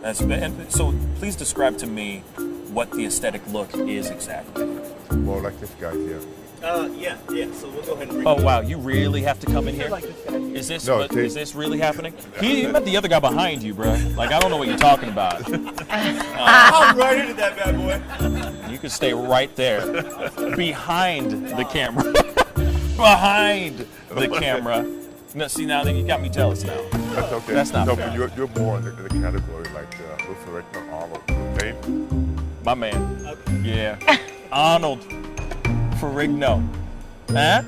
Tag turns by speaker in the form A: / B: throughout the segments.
A: And so please describe to me what the aesthetic look is exactly.
B: More like this guy here.
C: Yeah. So we'll go ahead and bring
A: Oh wow, you really have to come in here?
C: like this guy.
A: Is this
B: No,
A: is this really happening? You met the other guy behind you, bro. Like I don't know what you're talking about.
C: I'm right into that bad boy.
A: You can stay right there, behind the camera, behind the camera. No, see now you got me jealous now.
B: That's okay.
A: That's not
B: no,
A: fair.
B: but you're more in the category like Luther Rector Arnold. Name?
A: My man.
C: Okay.
A: Yeah. Arnold Ferrigno. Huh?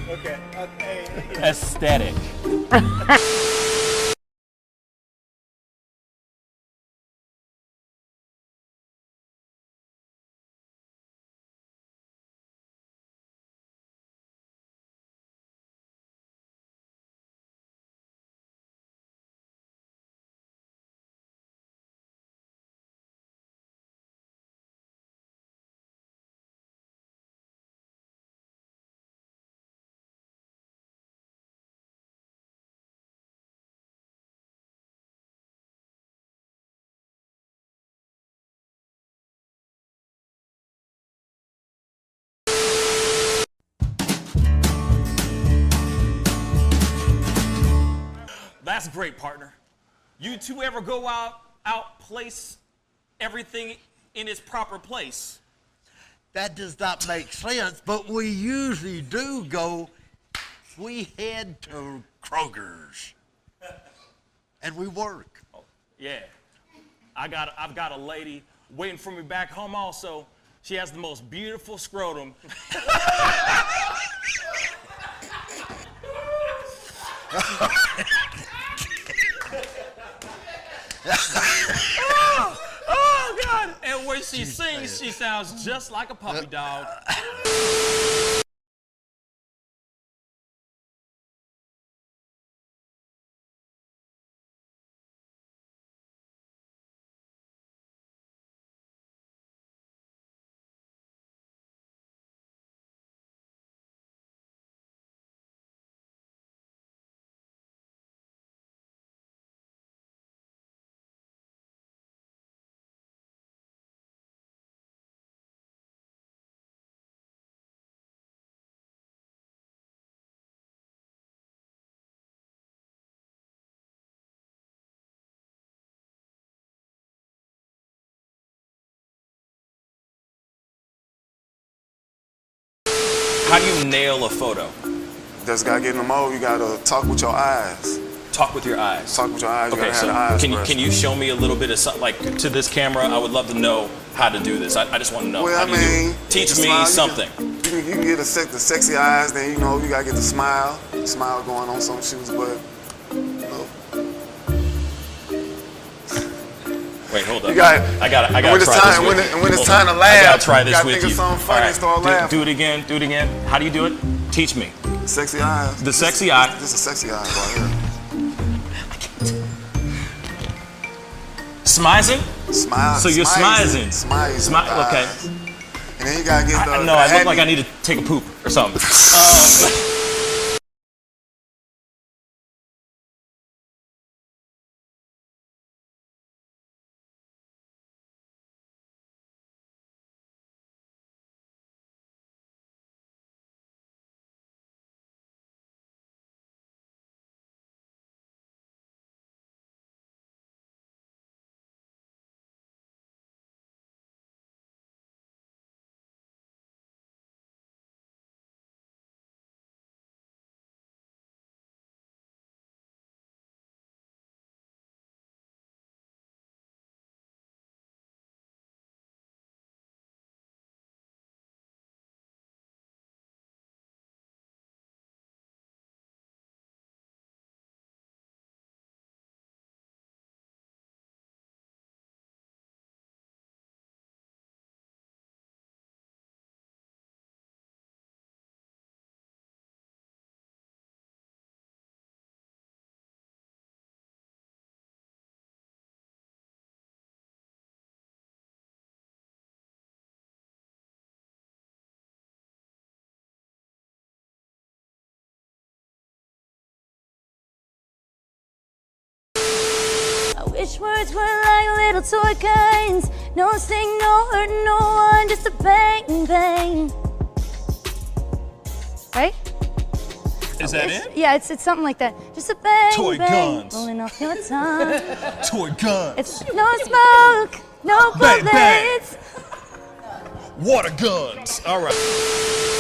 C: Okay.
A: Aesthetic. That's great, partner. You two ever go outplace everything in its proper place?
D: That does not make sense, but we usually do go, we head to Kroger's and we work.
A: Oh, yeah. I've got a lady waiting for me back home also. She has the most beautiful scrotum. Oh, God! And when she sings, she sounds just like a puppy dog. How do you nail a photo?
E: Just gotta get in the mode. You gotta talk with your eyes.
A: Talk with your eyes.
E: Talk with your eyes. You
A: Okay,
E: gotta
A: so
E: have the eyes
A: can
E: first.
A: you show me a little bit of something, like to this camera? I would love to know how to do this. I just want to know.
E: Well,
A: How
E: I
A: do you do it?
E: mean,
A: Teach
E: the
A: me
E: smile,
A: something.
E: You can get the sexy eyes. Then you gotta get the smile going on some shoes, but
A: Wait, hold up.
E: you got.
A: I gotta
E: when
A: try
E: it's
A: this
E: time,
A: with
E: when,
A: you.
E: it, when it's
A: Hold
E: time
A: on.
E: to laugh,
A: I gotta try
E: you
A: this
E: gotta
A: with
E: think
A: you.
E: of something funny and start laughing.
A: Do it again. Do it again. How do you do it? Teach me.
E: Sexy eyes.
A: The sexy eye.
E: This is sexy eyes right here.
A: Smizing?
E: Smile.
A: So you're smizing.
E: Smile.
A: Okay.
E: And then you gotta get the.
A: No, I look like I need to take a poop or something.
F: Wish words were like little toy guns. No sting, no hurt, no one, just a bang, bang. Right?
A: Is that it?
F: Yeah, it's something like that. Just a bang,
A: Toy
F: bang,
A: guns.
F: rolling off your tongue.
A: Toy guns.
F: It's no smoke, no
A: Bang, bang.
F: bullets.
A: Water guns. All right.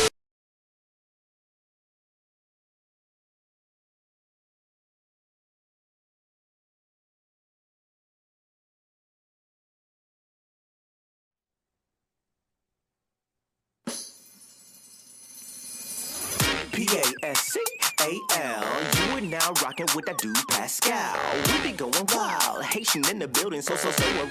G: Pascal, you are now rocking with that dude Pascal. We be going wild, Haitian in the building, so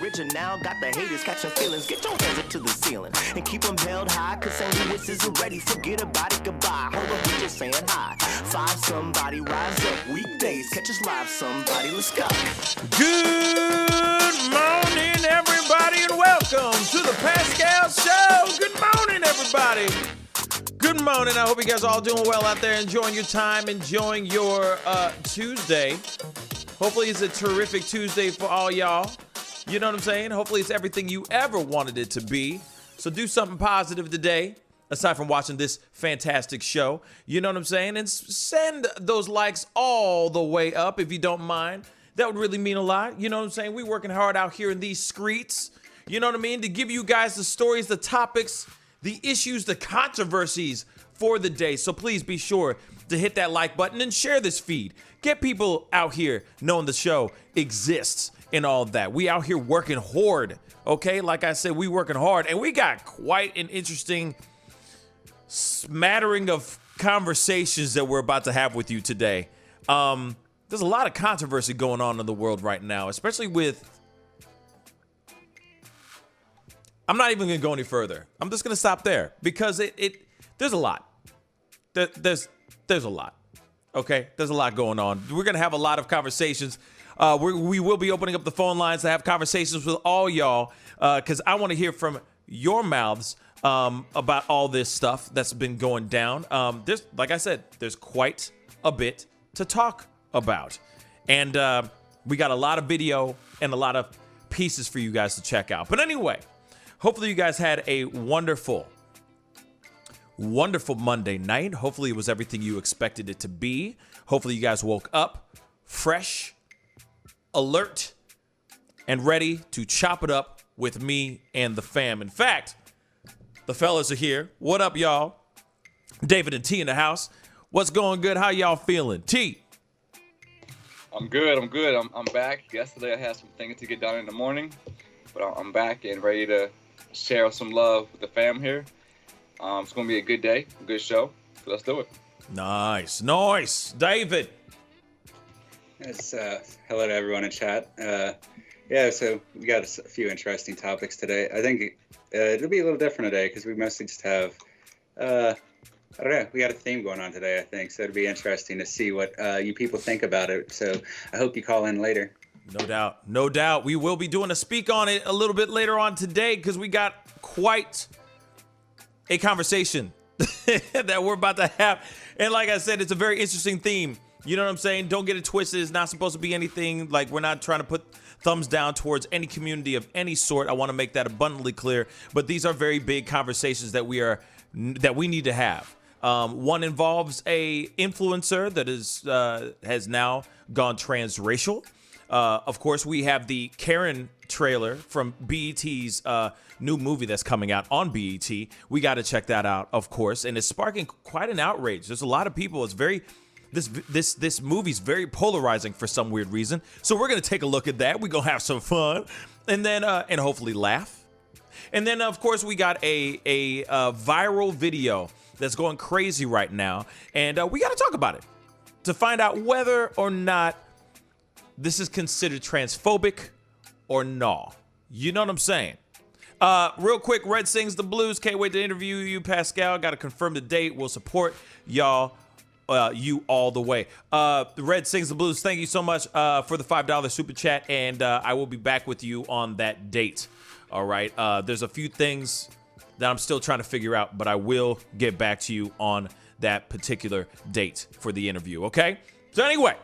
G: original. Got the haters catching feelings. Get your hands up to the ceiling and keep them held high. Cause St. Louis isn't ready. Forget about it, goodbye. Hold up, we just saying hi. Five somebody rise up weekdays. Catch us live, somebody. Let's go.
A: Good morning, everybody, and welcome to the Pascal Show. Good morning, everybody. Good morning. I hope you guys are all doing well out there, enjoying your time, enjoying your Tuesday. Hopefully it's a terrific Tuesday for all y'all. You know what I'm saying? Hopefully it's everything you ever wanted it to be. So do something positive today, aside from watching this fantastic show. You know what I'm saying? And send those likes all the way up if you don't mind. That would really mean a lot. You know what I'm saying? We're working hard out here in these streets. You know what I mean? To give you guys the stories, the topics, the issues, the controversies for the day. So please be sure to hit that like button and share this feed. Get people out here knowing the show exists and all of that. We out here working hard, okay? Like I said, we working hard, and we got quite an interesting smattering of conversations that we're about to have with you today. There's a lot of controversy going on in the world right now, especially with... I'm not even gonna go any further. I'm just gonna stop there because there's a lot. There's a lot. Okay, there's a lot going on. We're gonna have a lot of conversations. We will be opening up the phone lines to have conversations with all y'all because I want to hear from your mouths about all this stuff that's been going down. There's, like I said, there's quite a bit to talk about, and we got a lot of video and a lot of pieces for you guys to check out. But anyway. Hopefully you guys had a wonderful Monday night. Hopefully it was everything you expected it to be. Hopefully you guys woke up fresh, alert, and ready to chop it up with me and the fam. In fact, the fellas are here. What up, y'all? David and T in the house. What's going good? How y'all feeling? T.
H: I'm good. I'm back. Yesterday I had some things to get done in the morning, but I'm back and ready to share some love with the fam here. It's going to be a good day, a good show. So let's do it. Nice. David.
I: Yes, hello to everyone in chat. Yeah, so we got a few interesting topics today. I think it'll be a little different today because we mostly just have, I don't know, we got a theme going on today, I think. So it'll be interesting to see what you people think about it. So I hope you call in later.
A: No doubt. We will be doing a speak on it a little bit later on today because we got quite a conversation that we're about to have. And like I said, it's a very interesting theme. You know what I'm saying? Don't get it twisted. It's not supposed to be anything like we're not trying to put thumbs down towards any community of any sort. I want to make that abundantly clear. But these are very big conversations that we need to have. One involves a influencer that has now gone transracial. Of course, we have the Karen trailer from BET's new movie that's coming out on BET. We got to check that out, of course, and it's sparking quite an outrage. There's a lot of people. It's very this movie's very polarizing for some weird reason. So we're gonna take a look at that. We're gonna have some fun, and then and hopefully laugh. And then of course we got a viral video that's going crazy right now, and we got to talk about it to find out whether or not this is considered transphobic or no. You know what I'm saying? Real quick, Red Sings the Blues. Can't wait to interview you, Pascal. Got to confirm the date. We'll support y'all, you all the way. Red Sings the Blues, thank you so much for the $5 super chat, and I will be back with you on that date. All right. There's a few things that I'm still trying to figure out, but I will get back to you on that particular date for the interview, okay? So anyway,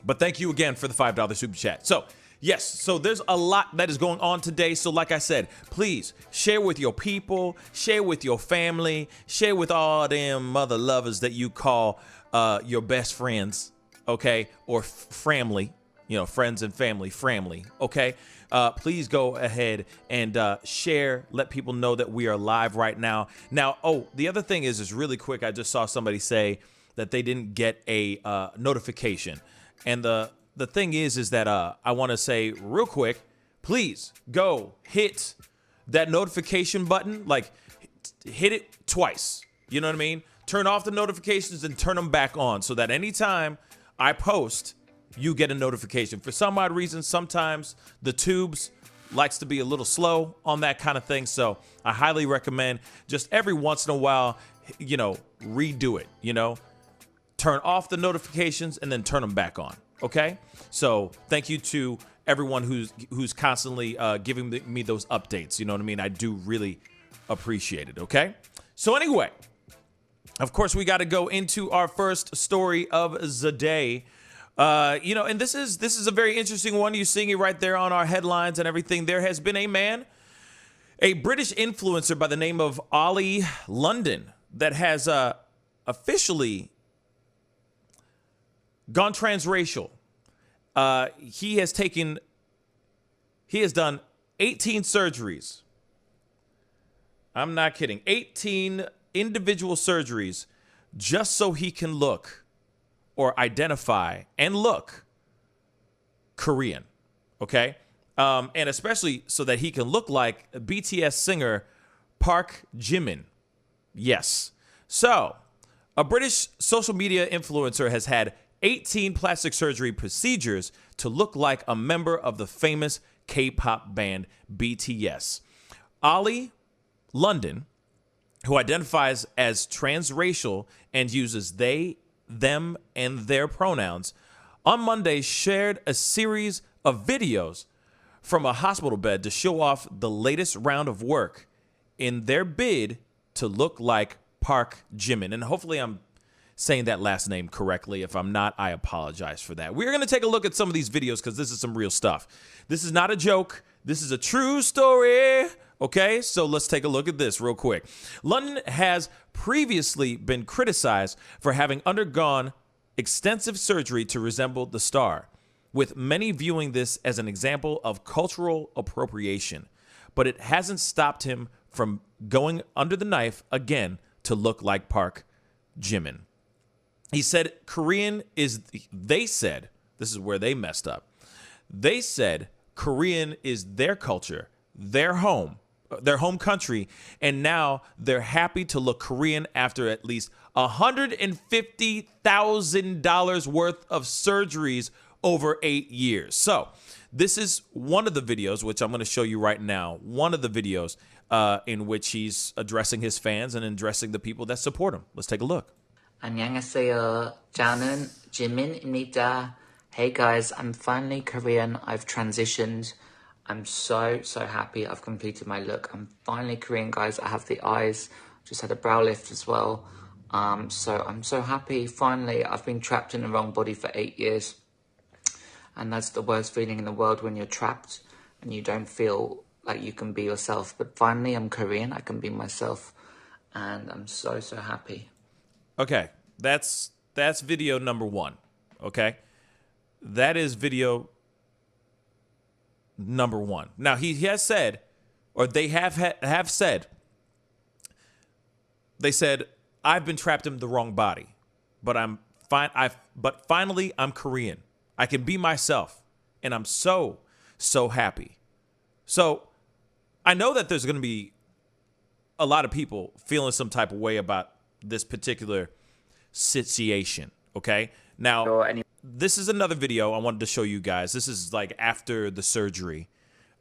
A: but thank you again for the $5 super chat. So, Yes, so there's a lot that is going on today. So like I said, please share with your people, share with your family, share with all them mother lovers that you call your best friends, okay? Or family, you know, friends and family, okay? Please go ahead and share, let people know that we are live right now. Now, the other thing is really quick, I just saw somebody say that they didn't get a notification. And the thing is that I want to say real quick, please go hit that notification button, like hit it twice. You know what I mean? Turn off the notifications and turn them back on so that anytime I post, you get a notification. For some odd reason, sometimes the tubes likes to be a little slow on that kind of thing. So I highly recommend just every once in a while, you know, redo it, you know, turn off the notifications and then turn them back on. Okay, so thank you to everyone who's constantly giving me those updates. You know what I mean? I do really appreciate it. Okay, so anyway, of course we got to go into our first story of the day. You know, and this is a very interesting one. You're seeing it right there on our headlines and everything. There has been a British influencer by the name of Ollie London that has officially gone transracial. He has done 18 surgeries. I'm not kidding. 18 individual surgeries just so he can look or identify and look Korean. Okay? And especially so that he can look like BTS singer Park Jimin. Yes. So, a British social media influencer has had 18 plastic surgery procedures to look like a member of the famous K-pop band BTS. Ollie London, who identifies as transracial and uses they, them, and their pronouns, on Monday shared a series of videos from a hospital bed to show off the latest round of work in their bid to look like Park Jimin. And hopefully I'm saying that last name correctly. If I'm not, I apologize for that. We're going to take a look at some of these videos because this is some real stuff. This is not a joke. This is a true story. Okay, so let's take a look at this real quick. London has previously been criticized for having undergone extensive surgery to resemble the star, with many viewing this as an example of cultural appropriation. But it hasn't stopped him from going under the knife again to look like Park Jimin. He said they said, this is where they messed up. They said Korean is their culture, their home country, and now they're happy to look Korean after at least $150,000 worth of surgeries over 8 years. So this is one of the videos, which I'm going to show you right now, one of the videos in which he's addressing his fans and addressing the people that support him. Let's take a look.
J: 안녕하세요. 저는 지민입니다. Hey guys, I'm finally Korean. I've transitioned. I'm so happy I've completed my look. I'm finally Korean, guys. I have the eyes. Just had a brow lift as well. So I'm so happy. Finally, I've been trapped in the wrong body for 8 years. And that's the worst feeling in the world, when you're trapped and you don't feel like you can be yourself. But finally, I'm Korean. I can be myself. And I'm so happy.
A: Okay, that's video number one, okay? That is video number one. Now, he has said, or they have said, they said, I've been trapped in the wrong body, but I'm fine. But finally, I'm Korean. I can be myself, and I'm so happy. So I know that there's going to be a lot of people feeling some type of way about this particular situation, okay? Now, this is another video I wanted to show you guys. This is like after the surgery.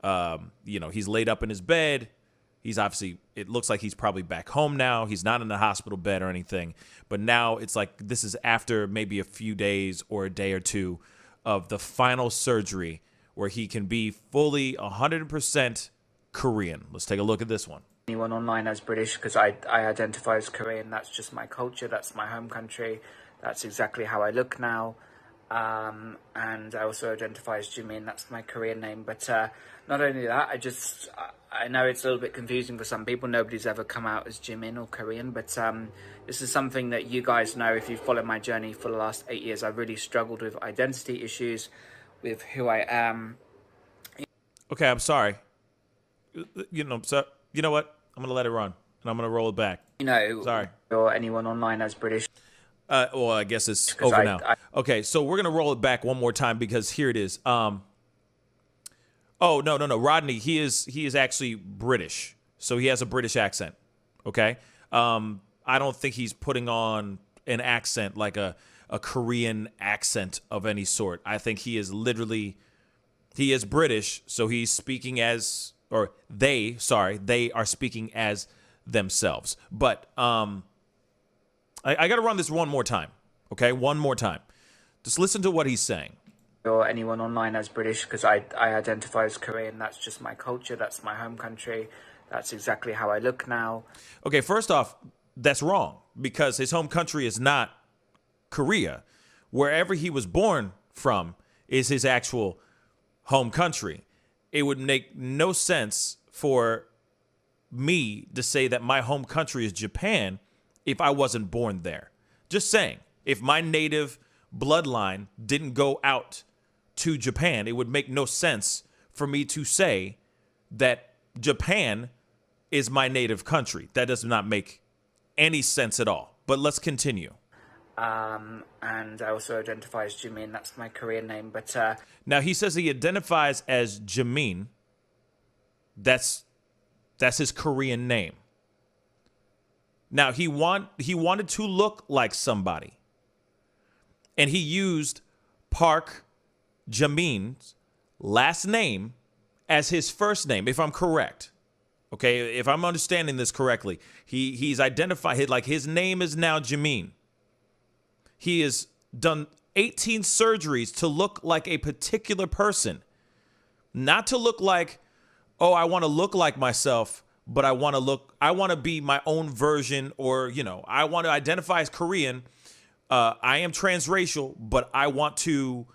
A: You know, he's laid up in his bed. He's obviously, it looks like he's probably back home now. He's not in the hospital bed or anything. But now it's like this is after maybe a few days or a day or two of the final surgery where he can be fully 100% Korean. Let's take a look at this one.
J: Anyone online as British, because I identify as Korean. That's just my culture. That's my home country. That's exactly how I look now. And I also identify as Jimin. That's my Korean name. But not only that, I know it's a little bit confusing for some people. Nobody's ever come out as Jimin or Korean, but this is something that you guys know if you've followed my journey for the last 8 years. I've really struggled with identity issues, with who I am.
A: Okay, I'm sorry. So you know what? I'm gonna let it run, and I'm gonna roll it back.
J: Sorry. Or anyone online as British.
A: Well, I guess it's over now. Okay, so we're gonna roll it back one more time because here it is. Oh no, Rodney. He is actually British, so he has a British accent. Okay. I don't think he's putting on an accent like a Korean accent of any sort. I think he is British, so he's speaking as, or they are speaking as themselves. But I got to run this one more time, okay? One more time. Just listen to what he's saying.
J: Or anyone online as British, because I identify as Korean. That's just my culture. That's my home country. That's exactly how I look now.
A: Okay, first off, that's wrong, because his home country is not Korea. Wherever he was born from is his actual home country. It would make no sense for me to say that my home country is Japan if I wasn't born there. Just saying, if my native bloodline didn't go out to Japan, it would make no sense for me to say that Japan is my native country. That does not make any sense at all. But let's continue.
J: And I also identify as Jimin. That's my Korean name. But
A: now he says he identifies as Jimin. That's his Korean name. Now he wanted to look like somebody, and he used Park Jamin's last name as his first name, if I'm correct. Okay, if I'm understanding this correctly, he's identified, like, his name is now Jimin. He has done 18 surgeries to look like a particular person, not to look like, oh, I want to look like myself, but I want to be my own version, or, I want to identify as Korean. I am transracial, but I want to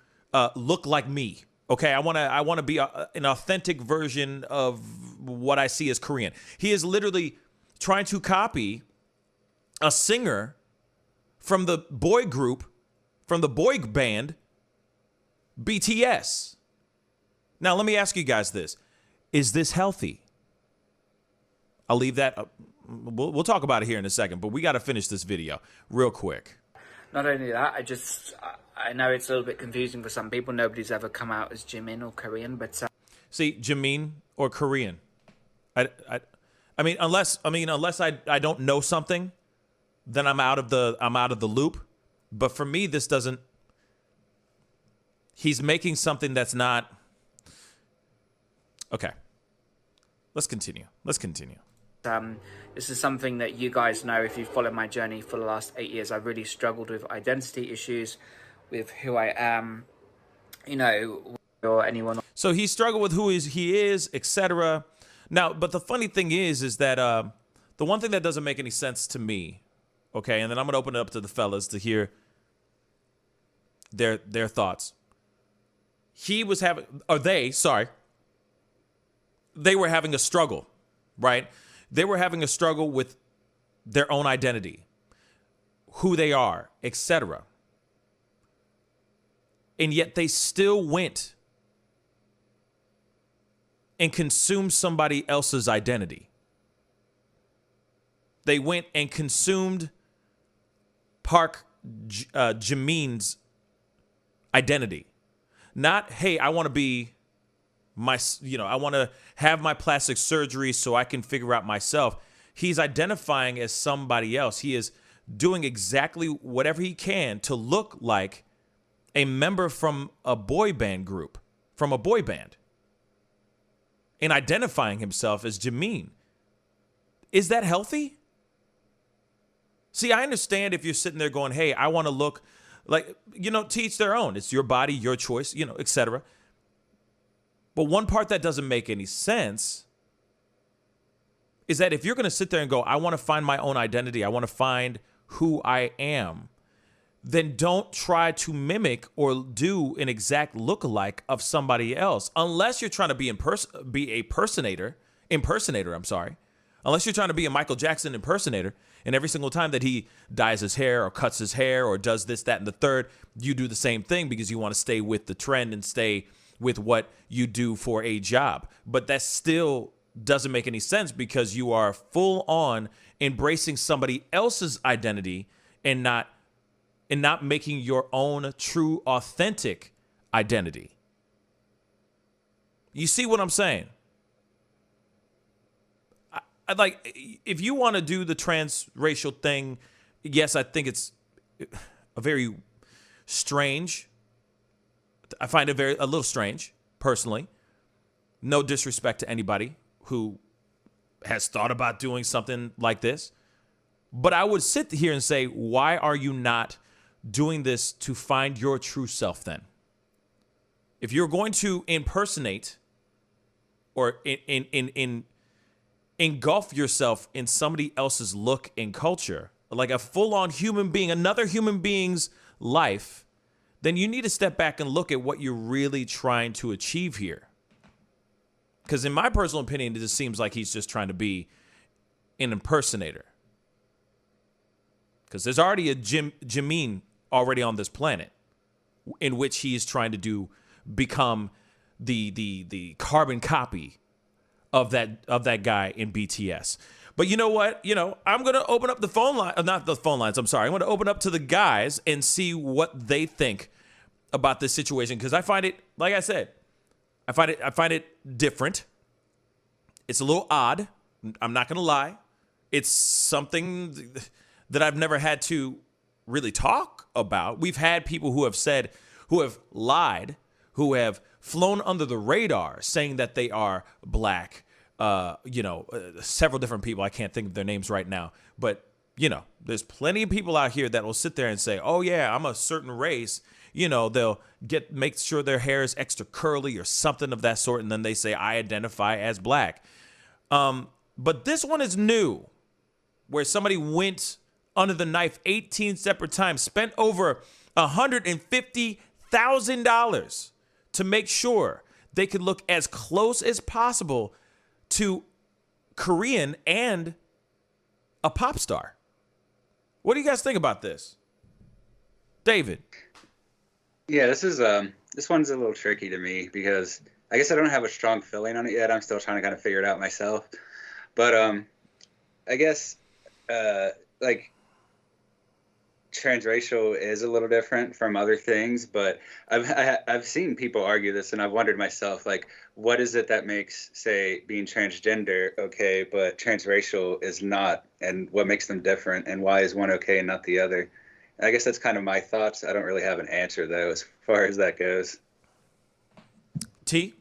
A: look like me. Okay, I want to be an authentic version of what I see as Korean. He is literally trying to copy a singer from the boy group, from the boy band BTS. Now, let me ask you guys this. Is this healthy? I'll leave that. We'll talk about it here in a second, but we got to finish this video real quick.
J: Not only that, I know it's a little bit confusing for some people. Nobody's ever come out as Jimin or Korean, but
A: see, Jimin or Korean. I mean, unless I don't know something, then I'm out of the loop. But for me, this doesn't. He's making something that's not. Okay. Let's continue.
J: This is something that you guys know if you've followed my journey for the last 8 years. I've really struggled with identity issues, with who I am, or anyone.
A: So he struggled with who he is, etc. Now, but the funny thing is that the one thing that doesn't make any sense to me, okay, and then I'm going to open it up to the fellas to hear their thoughts. They were having a struggle, right? They were having a struggle with their own identity, who they are, etc. And yet they still went and consumed somebody else's identity. They went and consumed Park Jamin's identity. Not, hey, I want to be I want to have my plastic surgery so I can figure out myself. He's identifying as somebody else. He is doing exactly whatever he can to look like a member from a boy band group, from a boy band, and identifying himself as Jimin. Is that healthy? See, I understand if you're sitting there going, hey, I want to look like, to each their own. It's your body, your choice, etc. But one part that doesn't make any sense is that if you're going to sit there and go, I want to find my own identity, I want to find who I am, then don't try to mimic or do an exact lookalike of somebody else, unless you're trying to be impersonator. Unless you're trying to be a Michael Jackson impersonator, and every single time that he dyes his hair or cuts his hair or does this, that, and the third, you do the same thing because you want to stay with the trend and stay with what you do for a job. But that still doesn't make any sense because you are full on embracing somebody else's identity and not making your own true, authentic identity. You see what I'm saying? I like, if you want to do the transracial thing, yes, I think it's a very strange. I find it a little strange, personally. No disrespect to anybody who has thought about doing something like this. But I would sit here and say, why are you not doing this to find your true self then? If you're going to impersonate or engulf yourself in somebody else's look and culture, like a full-on human being, another human being's life, then you need to step back and look at what you're really trying to achieve here. Because in my personal opinion, it just seems like he's just trying to be an impersonator. Because there's already a Jamin already on this planet in which he is trying to become the carbon copy of that guy in BTS. But you know what? I'm going to open up the phone line, not the phone lines. I'm sorry. I'm going to open up to the guys and see what they think about this situation. Because I find it, like I said, I find it different. It's a little odd. I'm not going to lie. It's something that I've never had to really talk about. We've had people who have lied, who have flown under the radar saying that they are black. Several different people. I can't think of their names right now. But, there's plenty of people out here that will sit there and say, oh, yeah, I'm a certain race. They'll make sure their hair is extra curly or something of that sort. And then they say, I identify as black. But this one is new, where somebody went under the knife 18 separate times, spent over $150,000 to make sure they could look as close as possible to Korean and a pop star. What do you guys think about this? David?
I: Yeah, this one's a little tricky to me because I guess I don't have a strong feeling on it yet. I'm still trying to kind of figure it out myself. But I guess transracial is a little different from other things, but I've seen people argue this, and I've wondered myself, what is it that makes, say, being transgender okay, but transracial is not, and what makes them different, and why is one okay and not the other? I guess that's kind of my thoughts. I don't really have an answer, though, as far as that goes.
A: T?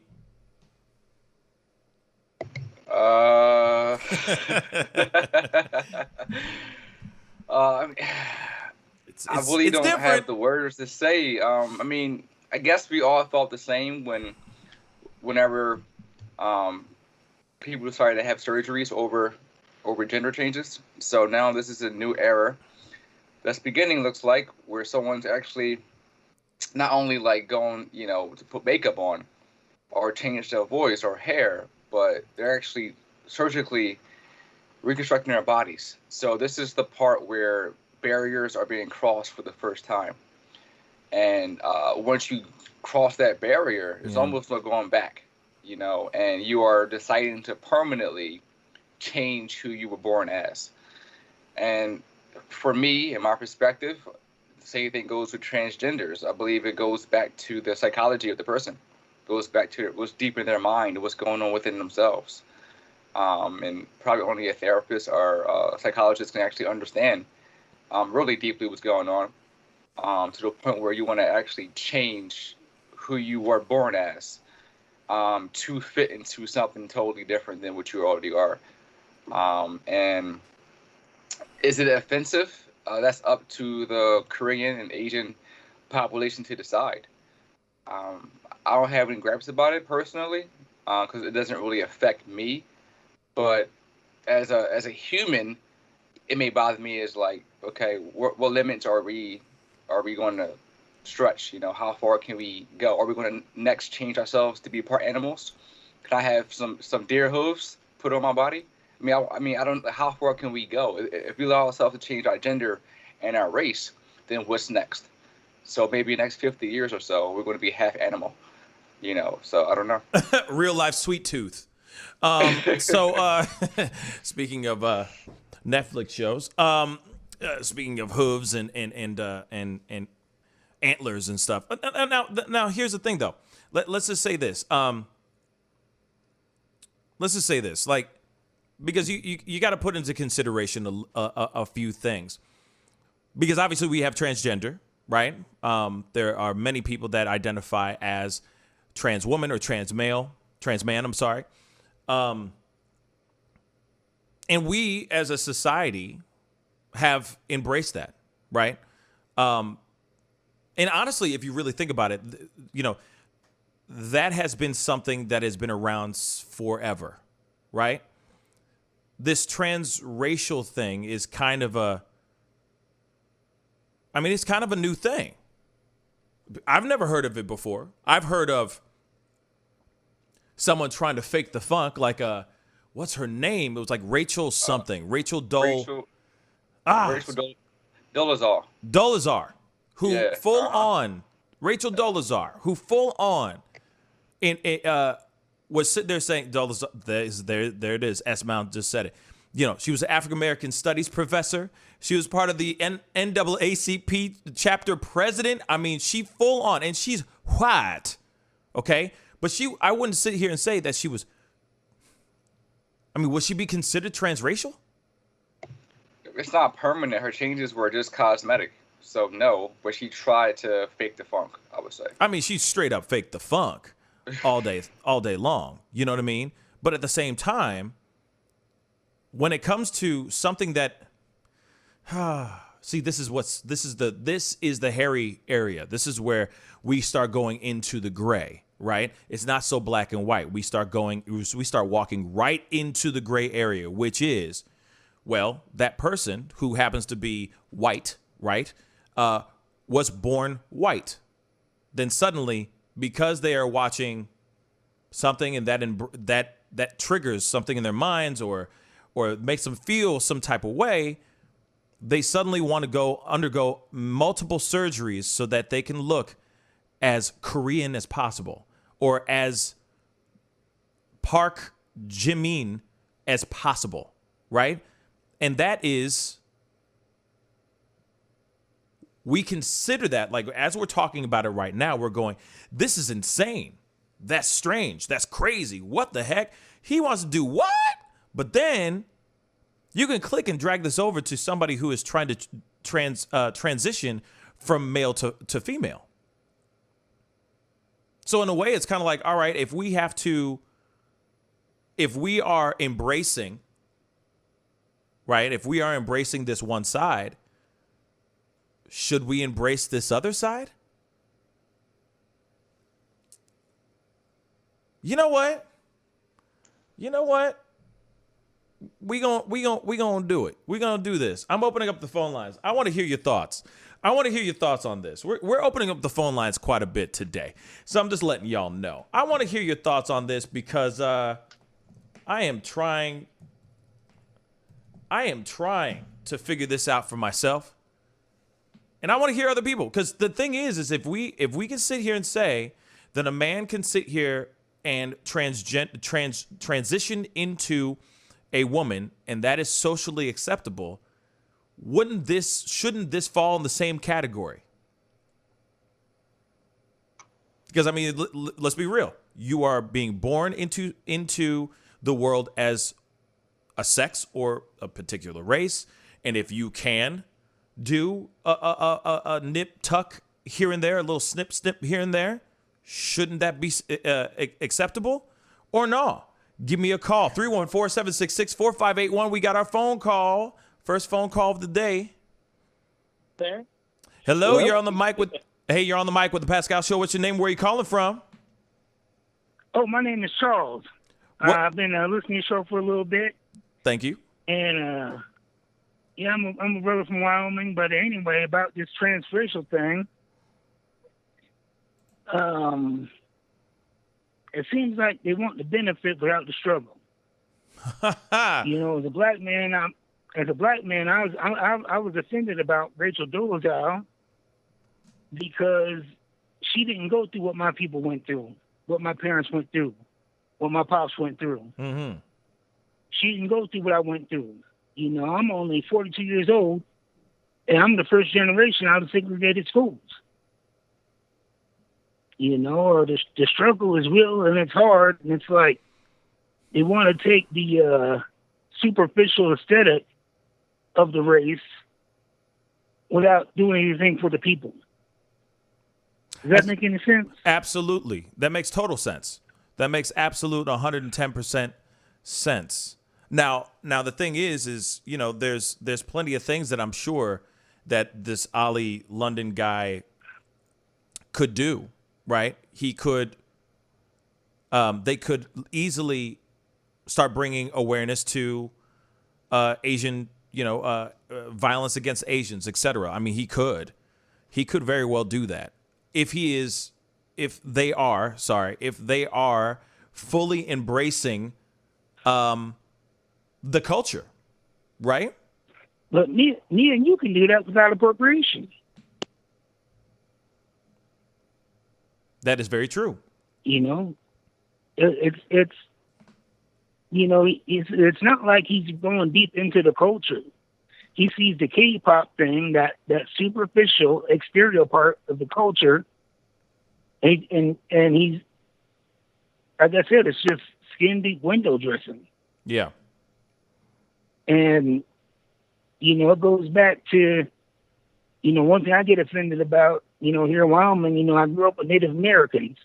H: I really don't have the words to say. I guess we all felt the same whenever people decided to have surgeries over gender changes. So now this is a new era that's beginning, looks like, where someone's actually not only going, to put makeup on or change their voice or hair, but they're actually surgically reconstructing their bodies. So this is the part where barriers are being crossed for the first time. And once you cross that barrier, it's almost like going back, and you are deciding to permanently change who you were born as. And for me, in my perspective, the same thing goes with transgenders. I believe it goes back to the psychology of the person. It goes back to what's deep in their mind, what's going on within themselves. And probably only a therapist or a psychologist can actually understand really deeply what's going on, to the point where you want to actually change who you were born as to fit into something totally different than what you already are. And is it offensive? That's up to the Korean and Asian population to decide. I don't have any gripes about it personally, because it doesn't really affect me. But as a human, it may bother me as okay, what limits are we are we going to stretch? You know, how far can we go? Are we going to next change ourselves to be part animals? Can I have some deer hooves put on my body? I don't. How far can we go? If we allow ourselves to change our gender and our race, then what's next? So maybe next 50 years or so, we're going to be half animal. You know, so I don't know.
A: Real life sweet tooth. Speaking of Netflix shows, speaking of hooves and antlers and stuff. Now here's the thing though. Let's just say this. Let's just say this, like, because you got to put into consideration a few things, because obviously we have transgender, right? There are many people that identify as trans woman or trans man. I'm sorry. And we as a society have embraced that, right? And honestly, if you really think about it, you know, that has been something that has been around forever, right? This transracial thing is kind of it's kind of a new thing. I've never heard of it before. I've heard of someone trying to fake the funk, like what's her name? It was like Rachel something. Rachel Dole.
H: Rachel Dolezal.
A: Dolezal, who full on, Rachel Dolezal, who full on, was sitting there saying, Dolezal, there it is. S. Mount just said it. You know, she was an African American Studies professor. She was part of the NAACP chapter president. I mean, she full on, and she's white, okay? But I wouldn't sit here and say that she was. I mean, would she be considered transracial?
H: It's not permanent. Her changes were just cosmetic. So no, but she tried to fake the funk, I would say.
A: I mean, she straight up faked the funk all day long. You know what I mean? But at the same time, when it comes to something that, see, this is the hairy area. This is where we start going into the gray, right? It's not so black and white. We start walking right into the gray area, which is, well, that person who happens to be white, right, was born white. Then suddenly, because they are watching something and that triggers something in their minds or makes them feel some type of way, they suddenly want to undergo multiple surgeries so that they can look as Korean as possible or as Park Jimin as possible, right? And that is, we consider that, like, as we're talking about it right now, we're going, this is insane. That's strange. That's crazy. What the heck? He wants to do what? But then you can click and drag this over to somebody who is trying to transition from male to female. So in a way, it's kind of like, all right, if we are embracing, right, if we are embracing this one side, should we embrace this other side? You know what? We gonna do it. We're gonna do this. I'm opening up the phone lines. I want to hear your thoughts. I want to hear your thoughts on this. We're opening up the phone lines quite a bit today, so I'm just letting y'all know. I want to hear your thoughts on this because I am trying to figure this out for myself, and I want to hear other people. Because the thing is if we can sit here and say that a man can sit here and transition into a woman, and that is socially acceptable, shouldn't this fall in the same category? Because I mean, let's be real. You are being born into the world as a sex or a particular race, and if you can do a nip tuck here and there, a little snip here and there, shouldn't that be acceptable or no? Give me a call, 314-766-4581. We got our phone call. First phone call of the day.
K: There.
A: Hello, you're on the mic with the Pascal Show. What's your name? Where are you calling from?
K: Oh, my name is Charles. I've been listening to your show for a little bit.
A: Thank you.
K: And Yeah, I'm a brother from Wyoming, but anyway, about this transracial thing, it seems like they want the benefit without the struggle. You know, as a black man, I was offended about Rachel Dolezal because she didn't go through what my people went through, what my parents went through, what my pops went through.
A: Mm-hmm.
K: She didn't go through what I went through. You know, I'm only 42 years old, and I'm the first generation out of segregated schools. You know, or the struggle is real and it's hard, and it's like they want to take the superficial aesthetic of the race without doing anything for the people. Does that make any sense?
A: Absolutely. That makes total sense. That makes absolute 110% sense. Now the thing is, you know, there's plenty of things that I'm sure that this Ali London guy could do, right? He could, they could easily start bringing awareness to Asian, you know, violence against Asians, etc. I mean, he could very well do that if they are fully embracing the culture, right?
K: But me and you can do that without appropriation.
A: That is very true.
K: You know, it's you know, it's not like he's going deep into the culture. He sees the K-pop thing, that superficial exterior part of the culture, and he's, like I said, it's just skin deep window dressing.
A: Yeah.
K: And, you know, it goes back to, you know, one thing I get offended about, you know, here in Wyoming, you know, I grew up with Native Americans,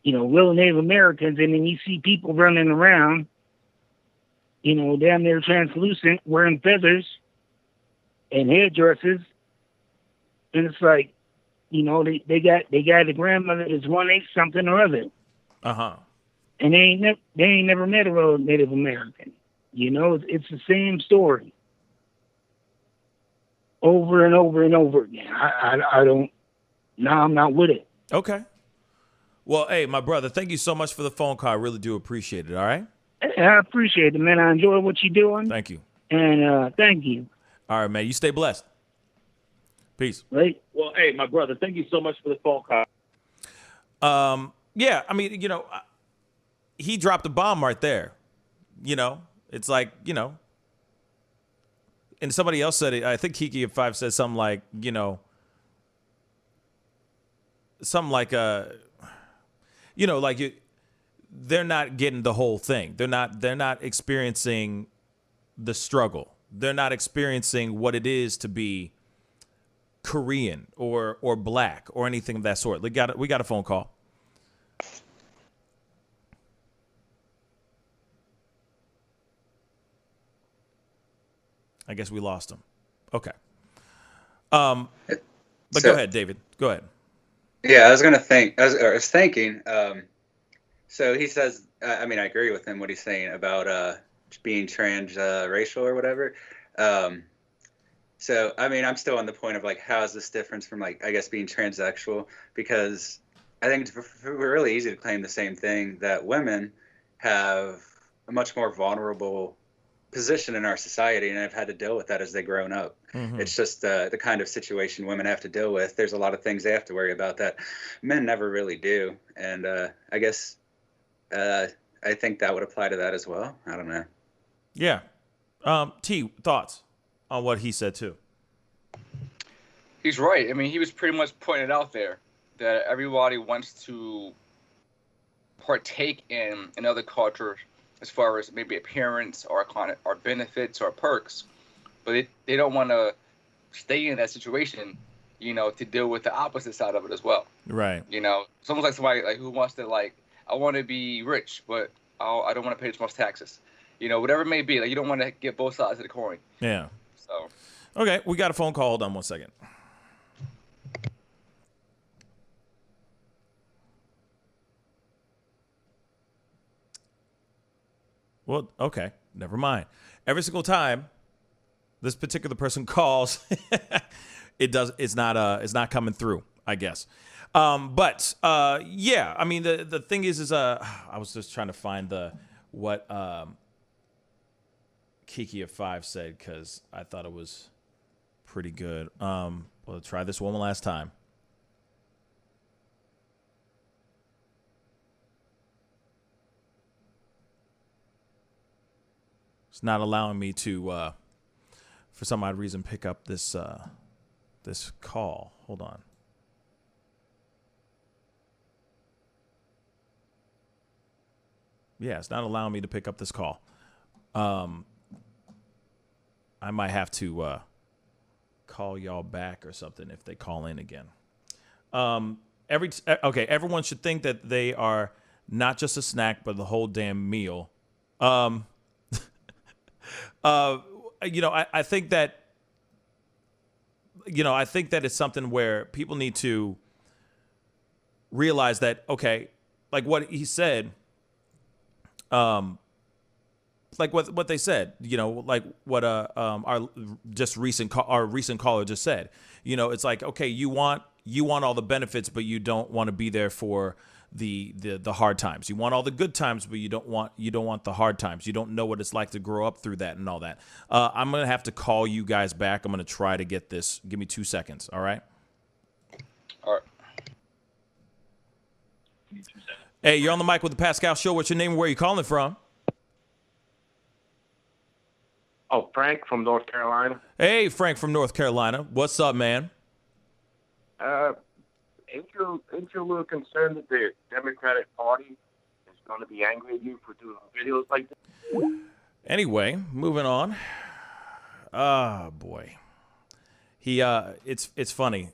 K: you know, real Native Americans, and then you see people running around, you know, damn near translucent, wearing feathers and headdresses. And it's like, you know, they got a grandmother that's 1/8 something or other.
A: Uh-huh.
K: And they ain't never met a real Native American. You know, it's the same story over and over and over again. I don't. No, I'm not with it.
A: Okay. Well, hey, my brother, thank you so much for the phone call. I really do appreciate it. All right.
K: I appreciate it, man. I enjoy what you're doing.
A: Thank you.
K: And thank you.
A: All right, man. You stay blessed. Peace.
K: Right.
C: Well, hey, my brother, thank you so much for the phone call.
A: Yeah, I mean, you know, he dropped a bomb right there. You know, it's like, you know, and somebody else said it. I think Kiki at 5 said something like, you know, something like, you know, like they're not getting the whole thing. They're not experiencing the struggle. They're not experiencing what it is to be Korean or black or anything of that sort. We got a phone call. I guess we lost him. Okay. But go ahead, David. Go ahead.
I: Yeah, I was thinking. So he says, I mean, I agree with him what he's saying about being transracial or whatever. So, I mean, I'm still on the point of like, how is this different from like, I guess, being transsexual? Because I think it's really easy to claim the same thing, that women have a much more vulnerable position in our society, and have had to deal with that as they've grown up.
A: Mm-hmm.
I: It's just the kind of situation women have to deal with. There's a lot of things they have to worry about that men never really do. And I guess I think that would apply to that as well. I don't know.
A: Yeah. T, thoughts on what he said too?
H: He's right. I mean, he was pretty much pointing it out there that everybody wants to partake in another culture as far as maybe appearance or benefits or perks, but they don't want to stay in that situation, you know, to deal with the opposite side of it as well.
A: Right.
H: You know, it's almost like somebody like who wants to like, I want to be rich, but I don't want to pay too much taxes. You know, whatever it may be, like you don't want to get both sides of the coin.
A: Yeah.
H: So.
A: Okay, we got a phone call. Hold on one second. Well, okay, never mind. Every single time this particular person calls, it's not coming through, I guess. Yeah, I mean, the thing is I was just trying to find what Kiki of 5 said, because I thought it was pretty good. We'll try this one last time. It's not allowing me to, for some odd reason, pick up this this call. Hold on. Yeah, it's not allowing me to pick up this call. I might have to call y'all back or something if they call in again. Okay, everyone should think that they are not just a snack, but the whole damn meal. I think that, I think that it's something where people need to realize that, okay, like what he said, like what they said, like what our recent caller just said. It's like, okay, you want all the benefits, but you don't want to be there for the hard times. You want all the good times, but you don't want the hard times. You don't know what it's like to grow up through that and all that. I'm gonna have to call you guys back. I'm gonna try to get this. Give me 2 seconds. All right.
H: All right.
A: Hey, you're on the mic with the Pascal Show. What's your name and where are you calling from?
L: Oh, Frank from North Carolina.
A: Hey, Frank from North Carolina. What's up, man?
L: Ain't you a little concerned that the Democratic Party is going to be angry at you for doing videos like this?
A: Anyway, moving on. Oh boy, it's funny.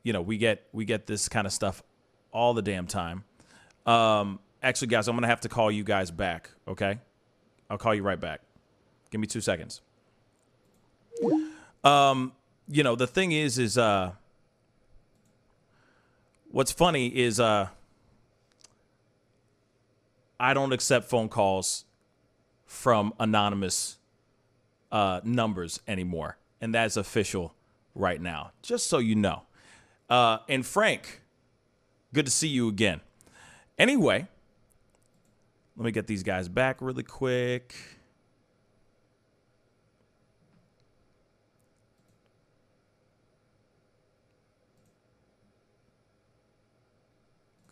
A: We get this kind of stuff all the damn time. Actually, guys, I'm gonna have to call you guys back. Okay, I'll call you right back. Give me 2 seconds. The thing is what's funny is I don't accept phone calls from anonymous numbers anymore, and that's official right now, just so you know. And Frank, good to see you again. Anyway, let me get these guys back really quick.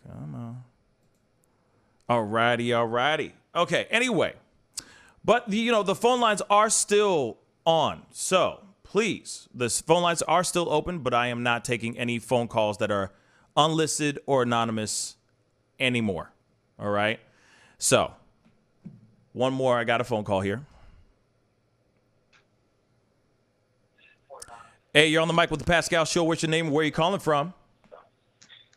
A: Come on. Alrighty. Okay, anyway. But, the phone lines are still on. So, please, the phone lines are still open, but I am not taking any phone calls that are unlisted or anonymous anymore. All right? So, one more. I got a phone call here. Hey, you're on the mic with the Pascal Show. What's your name and where are you calling from?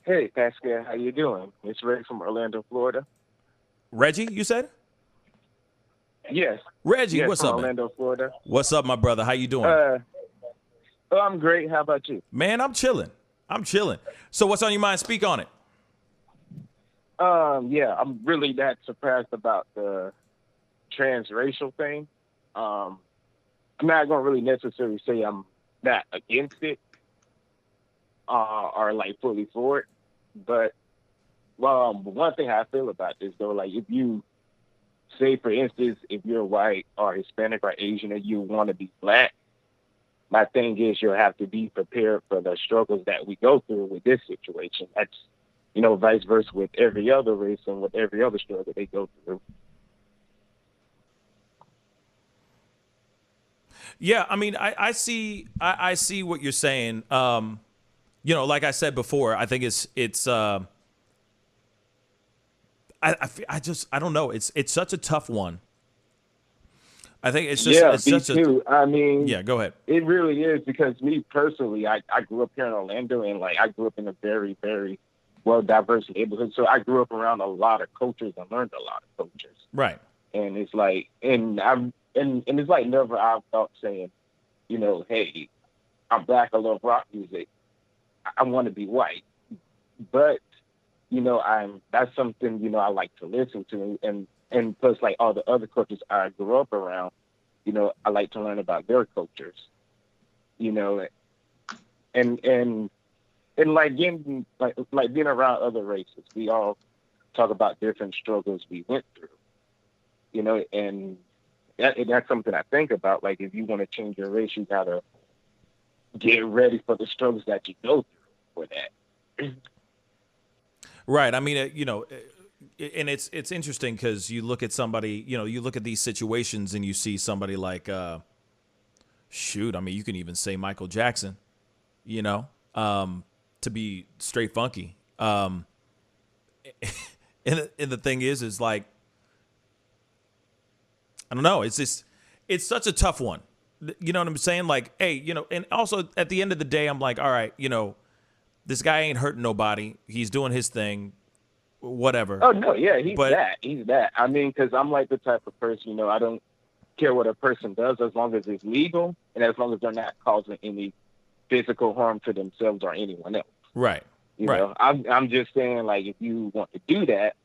L: Hey, Pascal, how you doing? It's Reggie from Orlando, Florida.
A: Reggie, you said?
L: Yes.
A: Reggie,
L: yes,
A: what's
L: from
A: up,
L: Orlando, Florida.
A: What's up, my brother? How you doing?
L: I'm great. How about you?
A: Man, I'm chilling. So what's on your mind? Speak on it.
L: Yeah, I'm really not surprised about the transracial thing. I'm not going to really necessarily say I'm not against it or like fully for it. But one thing I feel about this, though, like if you say, for instance, if you're white or Hispanic or Asian and you want to be black, my thing is you'll have to be prepared for the struggles that we go through with this situation. That's, vice versa with every other race and with every other struggle they go through.
A: Yeah, I mean, I see what you're saying. Like I said before, I think it's I don't know. It's such a tough one. I think it's just
L: me too. I mean,
A: yeah, go ahead.
L: It really is, because me personally, I grew up here in Orlando, and like I grew up in a very, very well diverse neighborhood. So I grew up around a lot of cultures and learned a lot of cultures.
A: Right.
L: And it's like, and it's like never I've thought saying, hey, I'm black, I love rock music, I want to be white, but that's something I like to listen to, and plus like all the other cultures I grew up around, I like to learn about their cultures, and like getting like being around other races, we all talk about different struggles we went through, and that's something I think about. Like, if you want to change your race, you gotta get ready for the struggles that you go through for that.
A: Right. I mean, and it's interesting because you look at somebody, you look at these situations and you see somebody like, shoot, I mean, you can even say Michael Jackson, to be straight funky. And the thing is like, I don't know. It's such a tough one. You know what I'm saying? Like, hey, and also at the end of the day, I'm like, all right, this guy ain't hurting nobody. He's doing his thing, whatever.
L: Oh, no, yeah, he's that. I mean, because I'm like the type of person, I don't care what a person does as long as it's legal and as long as they're not causing any physical harm to themselves or anyone else.
A: Right.
L: I'm just saying, like, if you want to do that,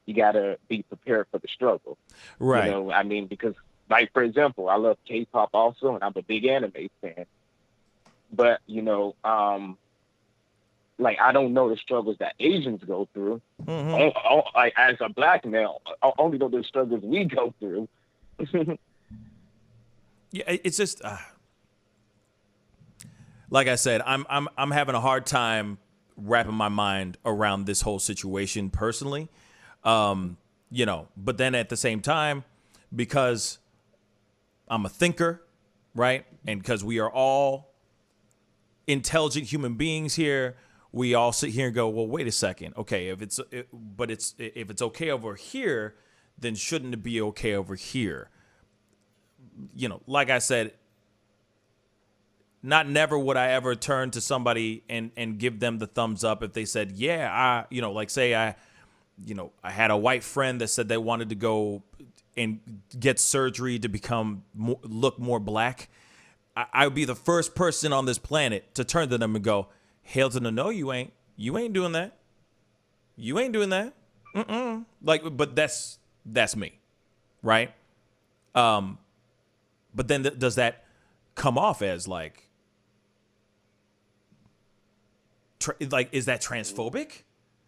L: you got to be prepared for the struggle.
A: Right.
L: I mean, because, like, for example, I love K-pop also, and I'm a big anime fan. But, like, I don't know the struggles that Asians go through.
A: Mm-hmm.
L: Like, as a black male, I only know the struggles we go through.
A: Yeah, it's just like I said, I'm having a hard time wrapping my mind around this whole situation personally. But then at the same time, because I'm a thinker, right? And because we are all intelligent human beings here, we all sit here and go, well, wait a second. Okay, if it's okay over here, then shouldn't it be okay over here? Like I said, not never would I ever turn to somebody and give them the thumbs up if they said, yeah, like say I had a white friend that said they wanted to go and get surgery to look more black. I would be the first person on this planet to turn to them and go, hell to no, you ain't doing that. You ain't doing that. Like, but that's me. Right. But then does that come off as like is that transphobic?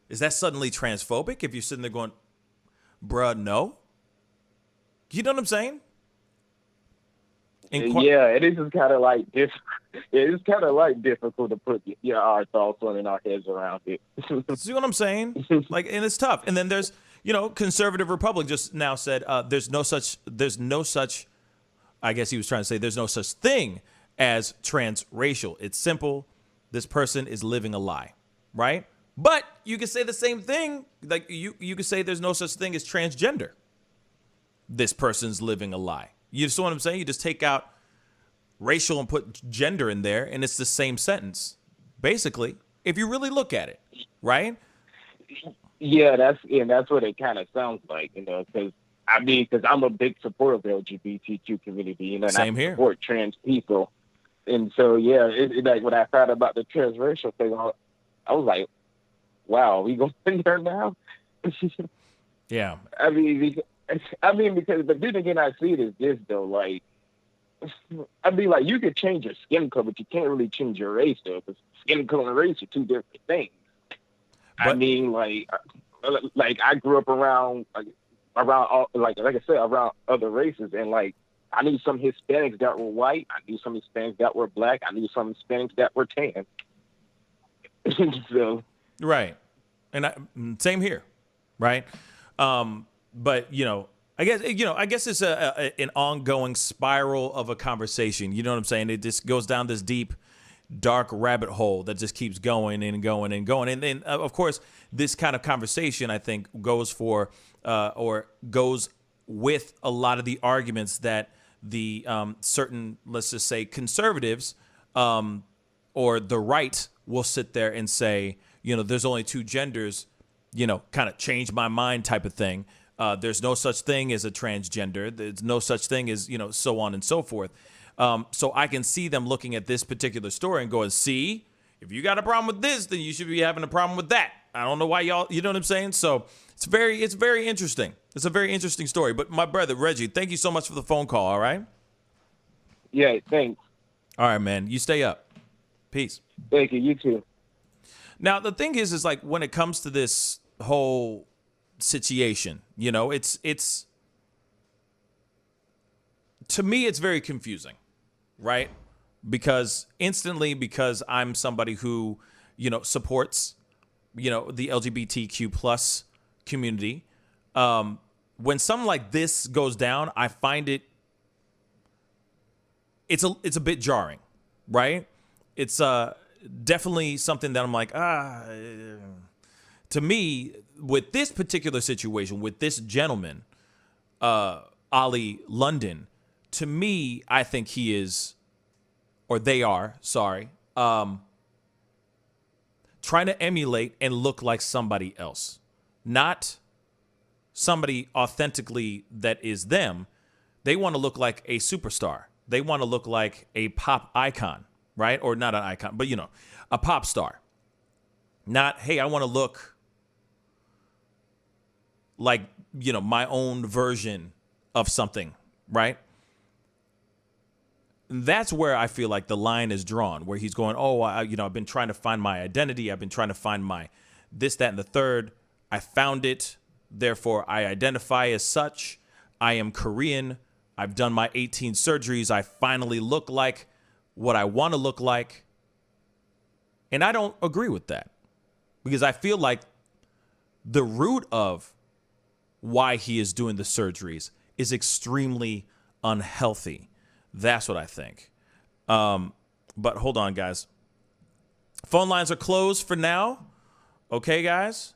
A: Is that suddenly transphobic if you're sitting there going, bruh, no? You know what I'm saying?
L: Yeah, it is kind of like it's kind of like difficult to put our thoughts on and our heads around it.
A: See what I'm saying? Like, and it's tough. And then there's, Conservative Republic just now said there's no such. I guess he was trying to say there's no such thing as transracial. It's simple. This person is living a lie, right? But you could say the same thing. Like you could say there's no such thing as transgender. This person's living a lie. You see what I'm saying? You just take out racial and put gender in there, and it's the same sentence, basically, if you really look at it, right?
L: Yeah, that's what it kind of sounds like, because I'm a big supporter of the LGBTQ community, and
A: Same
L: I
A: here.
L: support trans people. And so, yeah, like when I found out about the transracial thing, I was like, wow, we going in there now?
A: Yeah.
L: I mean, but then again, I see it as this, though, like, like, you could change your skin color, but you can't really change your race, though, because skin color and race are two different things. But, I mean, like I grew up around all, like I said, around other races, and, like, I knew some Hispanics that were white, I knew some Hispanics that were black, I knew some Hispanics that were tan. So.
A: Right. And same here, right? But, I guess it's an ongoing spiral of a conversation. You know what I'm saying? It just goes down this deep, dark rabbit hole that just keeps going and going and going. And then, of course, this kind of conversation, I think, goes with a lot of the arguments that the certain, let's just say, conservatives or the right will sit there and say, there's only two genders, kind of change my mind type of thing. There's no such thing as a transgender. There's no such thing as, so on and so forth. So I can see them looking at this particular story and going, see, if you got a problem with this, then you should be having a problem with that. I don't know why y'all, you know what I'm saying? So it's very interesting. It's a very interesting story. But my brother, Reggie, thank you so much for the phone call, all right?
L: Yeah, thanks.
A: All right, man. You stay up. Peace.
L: Thank you. You too.
A: Now, the thing is like when it comes to this whole situation, you know, it's to me, it's very confusing, right? Because I'm somebody who, you know, supports, you know, the LGBTQ plus community. When something like this goes down, I find it's a bit jarring, right? It's definitely something that I'm like, to me, with this particular situation, with this gentleman, Ali London, to me, I think he is, or they are, sorry, trying to emulate and look like somebody else, not somebody authentically that is them. They want to look like a superstar. They want to look like a pop icon, right? Or not an icon, but, you know, a pop star. Not, hey, I want to look like, you know, my own version of something, right? That's where I feel like the line is drawn, where he's going, oh, I've been trying to find my identity. I've been trying to find my this, that, and the third. I found it. Therefore, I identify as such. I am Korean. I've done my 18 surgeries. I finally look like what I want to look like. And I don't agree with that, because I feel like the root of why he is doing the surgeries is extremely unhealthy. That's what I think. But hold on, guys. Phone lines are closed for now. Okay, guys?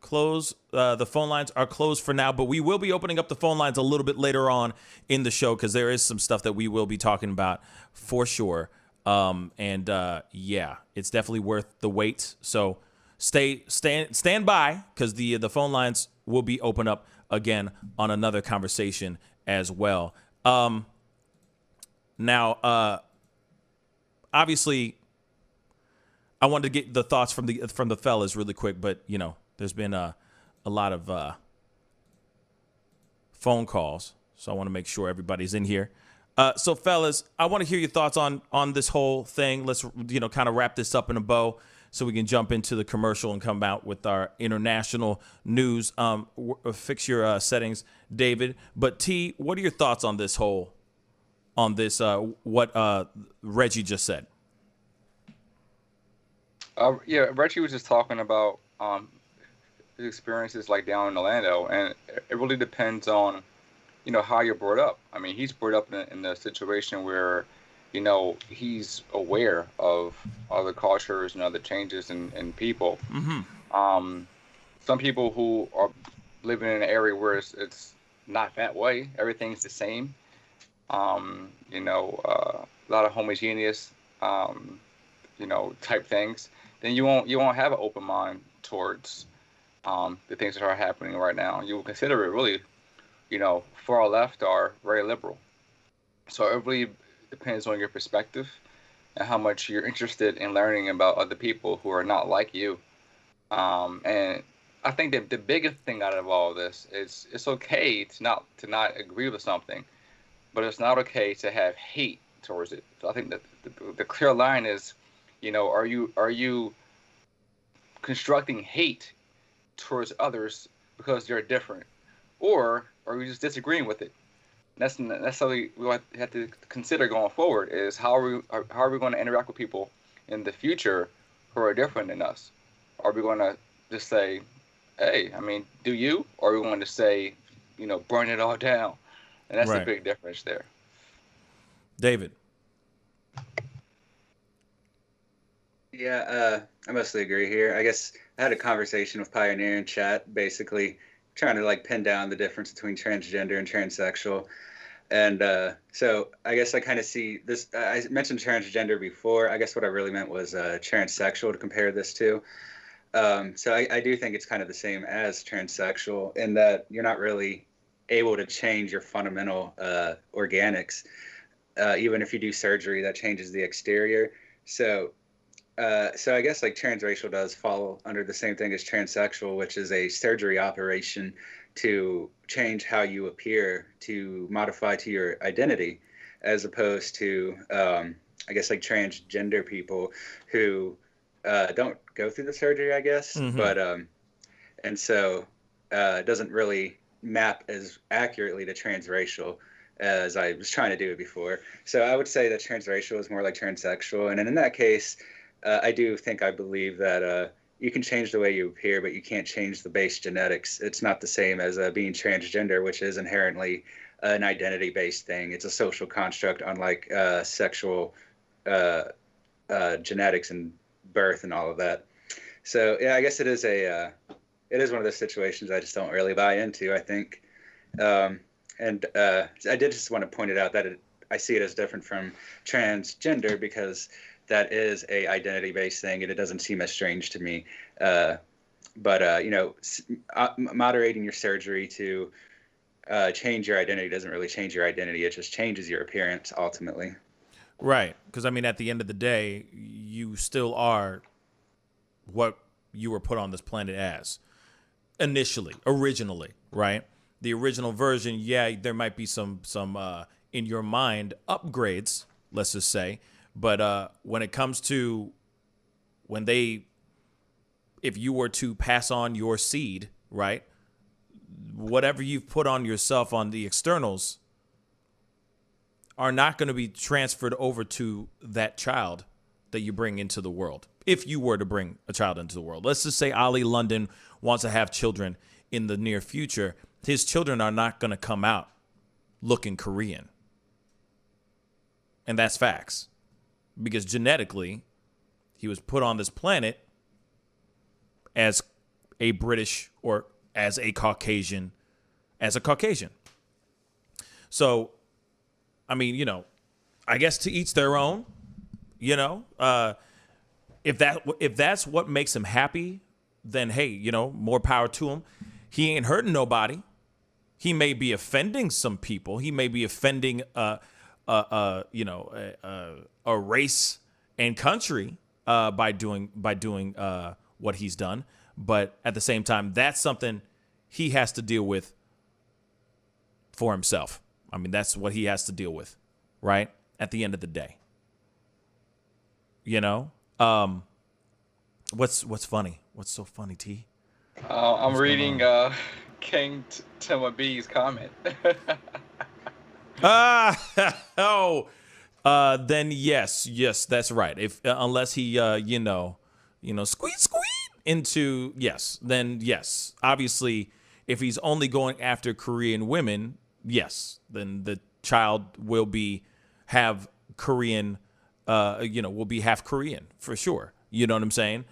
A: The phone lines are closed for now, but we will be opening up the phone lines a little bit later on in the show, because there is some stuff that we will be talking about for sure. Yeah, it's definitely worth the wait. So stand by, because the phone lines will be open up again on another conversation as well. Now, obviously, I wanted to get the thoughts from the fellas really quick, but you know, there's been a lot of phone calls, so I want to make sure everybody's in here. So, fellas, I want to hear your thoughts on this whole thing. Let's, you know, kind of wrap this up in a bow so we can jump into the commercial and come out with our international news. Fix your settings, David. But T, what are your thoughts on this what Reggie just said?
H: Yeah, Reggie was just talking about his experiences like down in Orlando, and it really depends on, you know, how you're brought up. I mean, he's brought up in a situation where, you know, he's aware of other cultures and other changes in people. Mm-hmm. Some people who are living in an area where it's not that way, everything's the same. You know, a lot of homogeneous, you know, type things. Then you won't have an open mind towards the things that are happening right now. You will consider it really, you know, far left or very liberal. So it really depends on your perspective and how much you're interested in learning about other people who are not like you. And I think that the biggest thing out of all of this is it's okay to not agree with something, but it's not okay to have hate towards it. So I think that the clear line is, you know, are you constructing hate towards others because they're different, or are you just disagreeing with it? That's something we have to consider going forward. Is how are we going to interact with people in the future who are different than us? Are we going to just say, hey, I mean, do you? Or are we going to say, you know, burn it all down? And that's
A: right.
H: The big difference there.
A: David.
I: Yeah, I mostly agree here. I guess I had a conversation with Pioneer in chat, basically trying to like pin down the difference between transgender and transsexual. And so I guess I kind of see this. I mentioned transgender before. I guess what I really meant was transsexual to compare this to. So I do think it's kind of the same as transsexual in that you're not really able to change your fundamental organics. Even if you do surgery, that changes the exterior. So I guess like transracial does fall under the same thing as transsexual, which is a surgery operation to change how you appear, to modify to your identity. as opposed to, I guess, like transgender people who don't go through the surgery, I guess. But and so it doesn't really map as accurately to transracial as I was trying to do it before. So I would say that transracial is more like transsexual. And in that case, I believe that you can change the way you appear, but you can't change the base genetics. It's not the same as being transgender, which is inherently an identity-based thing. It's a social construct, unlike sexual genetics and birth and all of that. So yeah, I guess it is one of those situations I just don't really buy into, I think. And I did just want to point it out that I see it as different from transgender because that is a identity-based thing, and it doesn't seem as strange to me. But moderating your surgery to change your identity doesn't really change your identity. It just changes your appearance ultimately.
A: Right. Because, I mean, at the end of the day, you still are what you were put on this planet as originally, right? The original version, yeah, there might be some in your mind upgrades, let's just say. But when it comes to if you were to pass on your seed, right, whatever you've put on yourself on the externals are not going to be transferred over to that child that you bring into the world. If you were to bring a child into the world, let's just say Ali London wants to have children in the near future. His children are not going to come out looking Korean. And that's facts. Because genetically, he was put on this planet as a British or as a Caucasian. So, I mean, I guess to each their own, if that's what makes him happy, then hey, more power to him. He ain't hurting nobody. He may be offending some people. He may be offending a race and country by doing what he's done. But at the same time, that's something he has to deal with for himself. I mean, that's what he has to deal with, right? At the end of the day, what's funny? What's so funny, T?
H: I'm reading King Timma B's comment.
A: Then yes, that's right. If unless he squeeze into then yes. Obviously, if he's only going after Korean women, yes, then the child will have Korean, will be half Korean for sure. You know what I'm saying?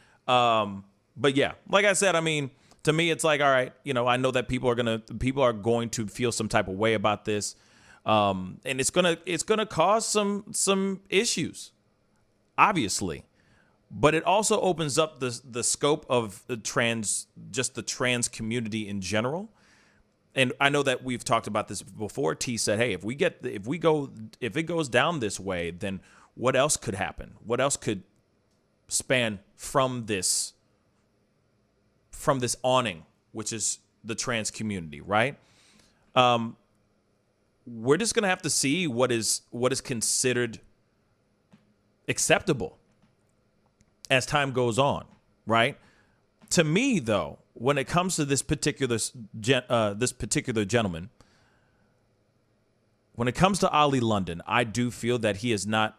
A: But yeah, like I said, I mean, to me, it's like, all right, I know that people are going to feel some type of way about this. And it's gonna cause some issues, obviously, but it also opens up the scope of the trans community in general. And I know that we've talked about this before. T said, hey, if it goes down this way, then what else could happen? What else could span from this awning, which is the trans community, right? We're just gonna have to see what is considered acceptable as time goes on, right? To me, though, when it comes to this particular gentleman, when it comes to Ali London, I do feel that he is not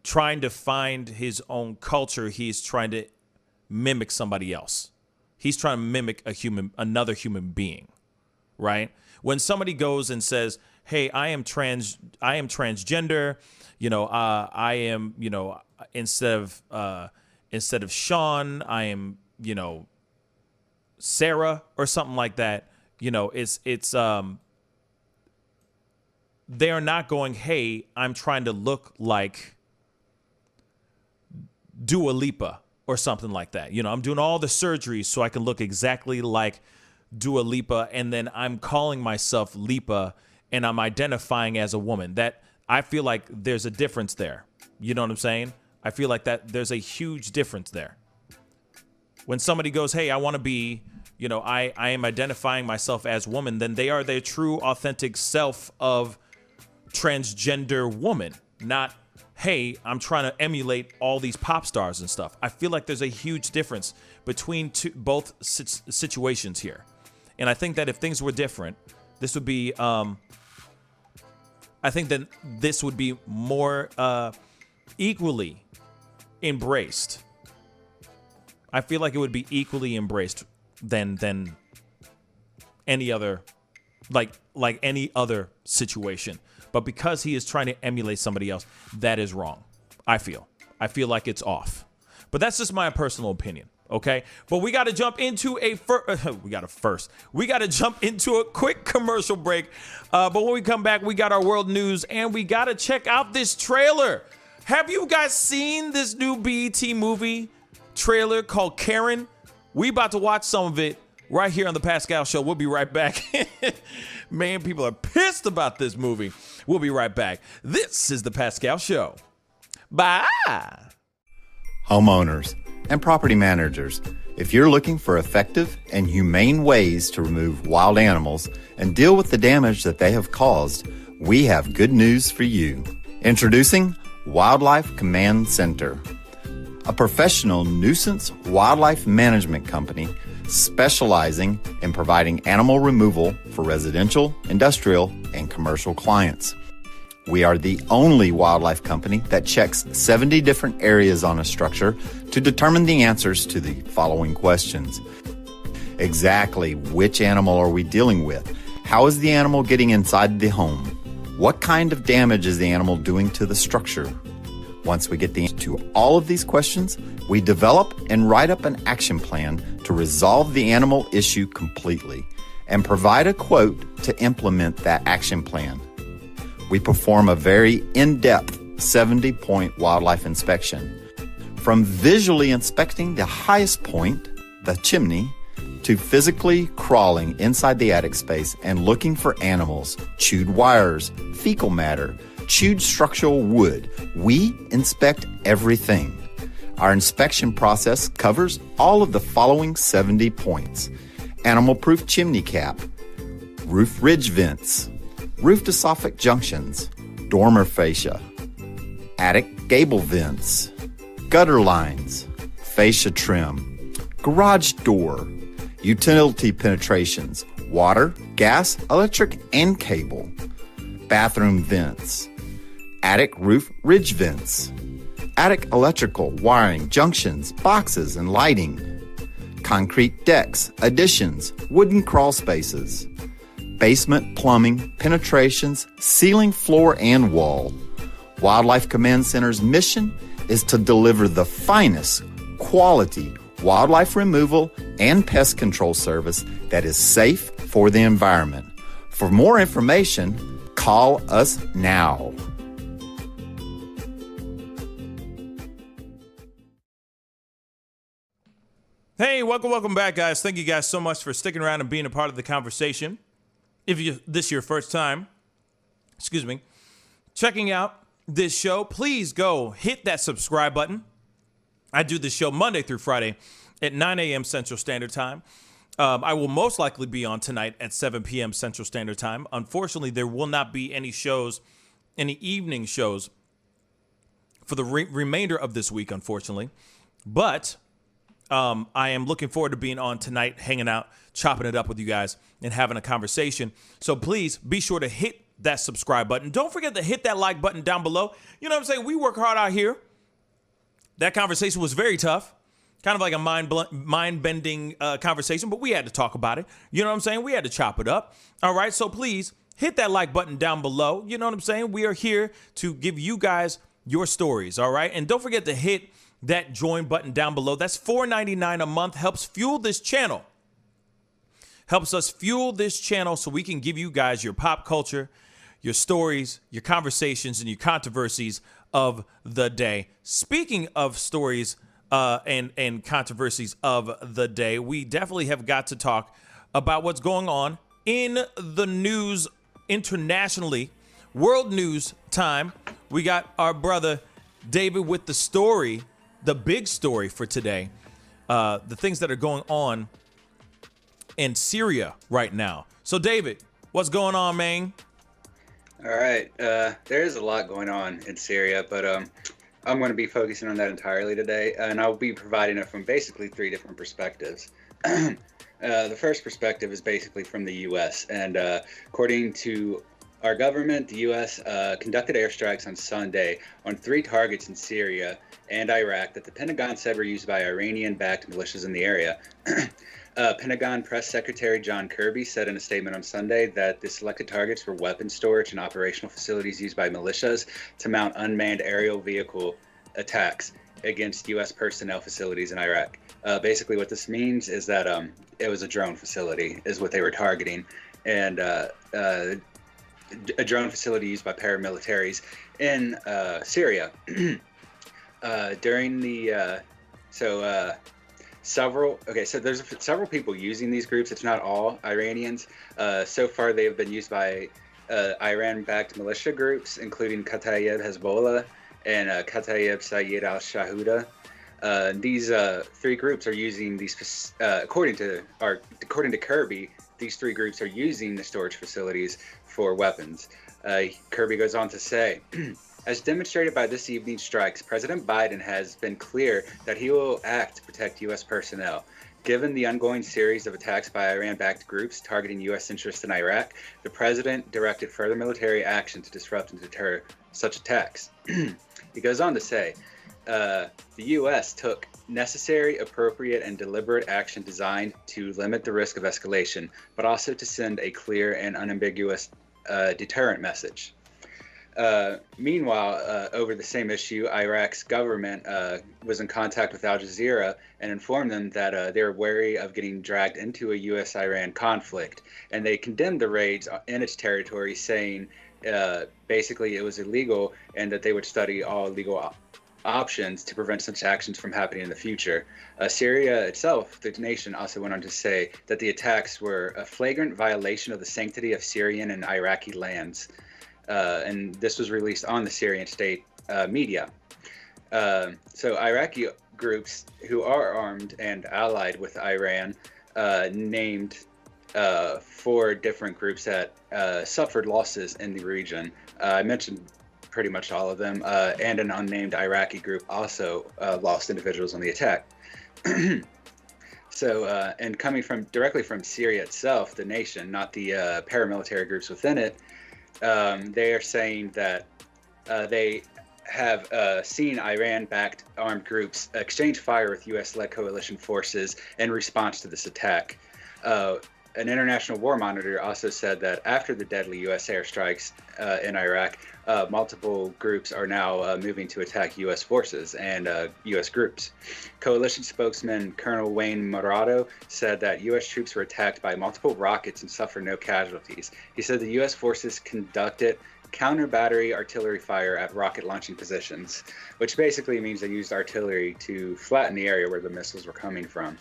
A: trying to find his own culture. He's trying to mimic somebody else. He's trying to mimic another human being, right? When somebody goes and says, "Hey, I am transgender," I am, instead of Sean, I am, Sarah or something like that. They are not going, "Hey, I'm trying to look like Dua Lipa," or something like that. I'm doing all the surgeries so I can look exactly like Dua Lipa, and then I'm calling myself Lipa, and I'm identifying as a woman. That I feel like there's a difference there. You know what I'm saying? I feel like that there's a huge difference there. When somebody goes, "Hey, I want to be, I am identifying myself as woman," then they are their true, authentic self of transgender woman, not, hey, I'm trying to emulate all these pop stars and stuff. I feel like there's a huge difference between both situations here. And I think that if things were different, this would be, I think that this would be more equally embraced. I feel like it would be equally embraced than any other, like any other situation. But because he is trying to emulate somebody else, that is wrong. I feel like it's off. But that's just my personal opinion. Okay, but we got to jump into we got to jump into a quick commercial break. But when we come back, we got our world news and we got to check out this trailer. Have you guys seen this new BET movie trailer called Karen? We about to watch some of it right here on the Pascal Show. We'll be right back. Man, people are pissed about this movie. We'll be right back. This is the Pascal Show. Bye.
M: Homeowners and property managers, if you're looking for effective and humane ways to remove wild animals and deal with the damage that they have caused, we have good news for you. Introducing Wildlife Command Center, a professional nuisance wildlife management company specializing in providing animal removal for residential, industrial, and commercial clients. We are the only wildlife company that checks 70 different areas on a structure to determine the answers to the following questions. Exactly which animal are we dealing with? How is the animal getting inside the home? What kind of damage is the animal doing to the structure? Once we get the answer to all of these questions, we develop and write up an action plan to resolve the animal issue completely and provide a quote to implement that action plan. We perform a very in-depth 70-point wildlife inspection. From visually inspecting the highest point, the chimney, to physically crawling inside the attic space and looking for animals, chewed wires, fecal matter, chewed structural wood. We inspect everything. Our inspection process covers all of the following 70 points: animal-proof chimney cap, roof ridge vents, roof to soffit junctions, dormer fascia, attic gable vents, gutter lines, fascia trim, garage door, utility penetrations, water, gas, electric, and cable, bathroom vents, attic roof ridge vents, attic electrical, wiring, junctions, boxes, and lighting, concrete decks, additions, wooden crawl spaces, basement plumbing, penetrations, ceiling, floor, and wall. Wildlife Command Center's mission is to deliver the finest quality wildlife removal and pest control service that is safe for the environment. For more information, call us now.
A: Hey, welcome back, guys. Thank you guys so much for sticking around and being a part of the conversation. If this is your first time, checking out this show, please go hit that subscribe button. I do this show Monday through Friday at 9 a.m. Central Standard Time. I will most likely be on tonight at 7 p.m. Central Standard Time. Unfortunately, there will not be any evening shows for the remainder of this week, unfortunately. But I am looking forward to being on tonight, hanging out, chopping it up with you guys, and having a conversation. So please be sure to hit that subscribe button. Don't forget to hit that like button down below. You know what I'm saying? We work hard out here. That conversation was very tough. Kind of like a mind-bending conversation, but we had to talk about it. You know what I'm saying? We had to chop it up. All right, so please hit that like button down below. You know what I'm saying? We are here to give you guys your stories, all right? And don't forget to hit that join button down below. That's $4.99 a month. Helps fuel this channel. Helps us fuel this channel so we can give you guys your pop culture, your stories, your conversations, and your controversies of the day. Speaking of stories and controversies of the day, we definitely have got to talk about what's going on in the news internationally. World news time. We got our brother David with the story, the big story for today. The things that are going on in Syria right now. So David, what's going on, man?
I: All right. There is a lot going on in Syria, but I'm going to be focusing on that entirely today, and I'll be providing it from basically 3 different perspectives. The first perspective is basically from the U.S., and according to our government, the U.S. Conducted airstrikes on Sunday on 3 targets in Syria and Iraq that the Pentagon said were used by Iranian-backed militias in the area. Pentagon Press Secretary John Kirby said in a statement on Sunday that the selected targets were weapon storage and operational facilities used by militias to mount unmanned aerial vehicle attacks against U.S. personnel facilities in Iraq. Basically, what this means is that it was a drone facility, is what they were targeting, and a drone facility used by paramilitaries in Syria. During the so there's several people using these groups. It's not all Iranians. So far, they have been used by Iran-backed militia groups, including Kataib Hezbollah and Kataib Sayyid al-Shahuda. These 3 groups are using these, according to Kirby, these 3 groups are using the storage facilities for weapons. Kirby goes on to say, as demonstrated by this evening's strikes, President Biden has been clear that he will act to protect U.S. personnel. Given the ongoing series of attacks by Iran-backed groups targeting U.S. interests in Iraq, the president directed further military action to disrupt and deter such attacks. He goes on to say, the U.S. took necessary, appropriate, and deliberate action designed to limit the risk of escalation, but also to send a clear and unambiguous deterrent message. Meanwhile, over the same issue, Iraq's government was in contact with Al Jazeera and informed them that they were wary of getting dragged into a U.S.-Iran conflict, and they condemned the raids in its territory, saying basically it was illegal and that they would study all legal options to prevent such actions from happening in the future. Syria itself, the nation, also went on to say that the attacks were a flagrant violation of the sanctity of Syrian and Iraqi lands. And this was released on the Syrian state media. So Iraqi groups who are armed and allied with Iran named 4 different groups that suffered losses in the region. I mentioned pretty much all of them, and an unnamed Iraqi group also lost individuals on the attack. So, and coming directly from Syria itself, the nation, not the paramilitary groups within it, they are saying that they have seen Iran-backed armed groups exchange fire with U.S.-led coalition forces in response to this attack. An international war monitor also said that after the deadly U.S. airstrikes in Iraq, multiple groups are now moving to attack U.S. forces and U.S. groups. Coalition spokesman Colonel Wayne Morado said that U.S. troops were attacked by multiple rockets and suffered no casualties. He said the U.S. forces conducted counter-battery artillery fire at rocket launching positions, which basically means they used artillery to flatten the area where the missiles were coming from.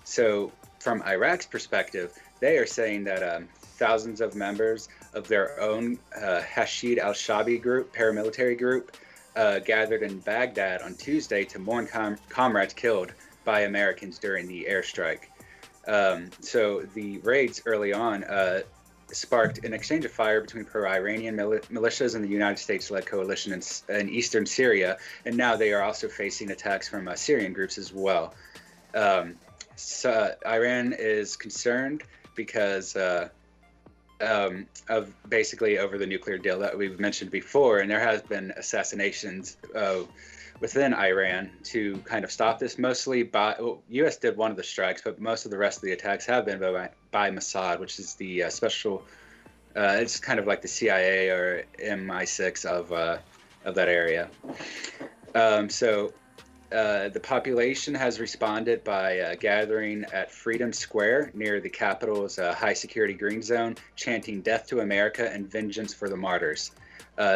I: So from Iraq's perspective, they are saying that thousands of members of their own Hashid al-Shabi group, paramilitary group, gathered in Baghdad on Tuesday to mourn comrades killed by Americans during the airstrike. So the raids early on sparked an exchange of fire between pro-Iranian militias and the United States-led coalition in eastern Syria, and now they are also facing attacks from Syrian groups as well. So Iran is concerned because of basically over the nuclear deal that we've mentioned before, and there has been assassinations within Iran to kind of stop this. Mostly by U.S. did one of the strikes, but most of the rest of the attacks have been by Mossad, which is the special. It's kind of like the CIA or MI6 of that area. The population has responded by gathering at Freedom Square near the capital's high-security green zone, chanting "Death to America" and "Vengeance for the Martyrs."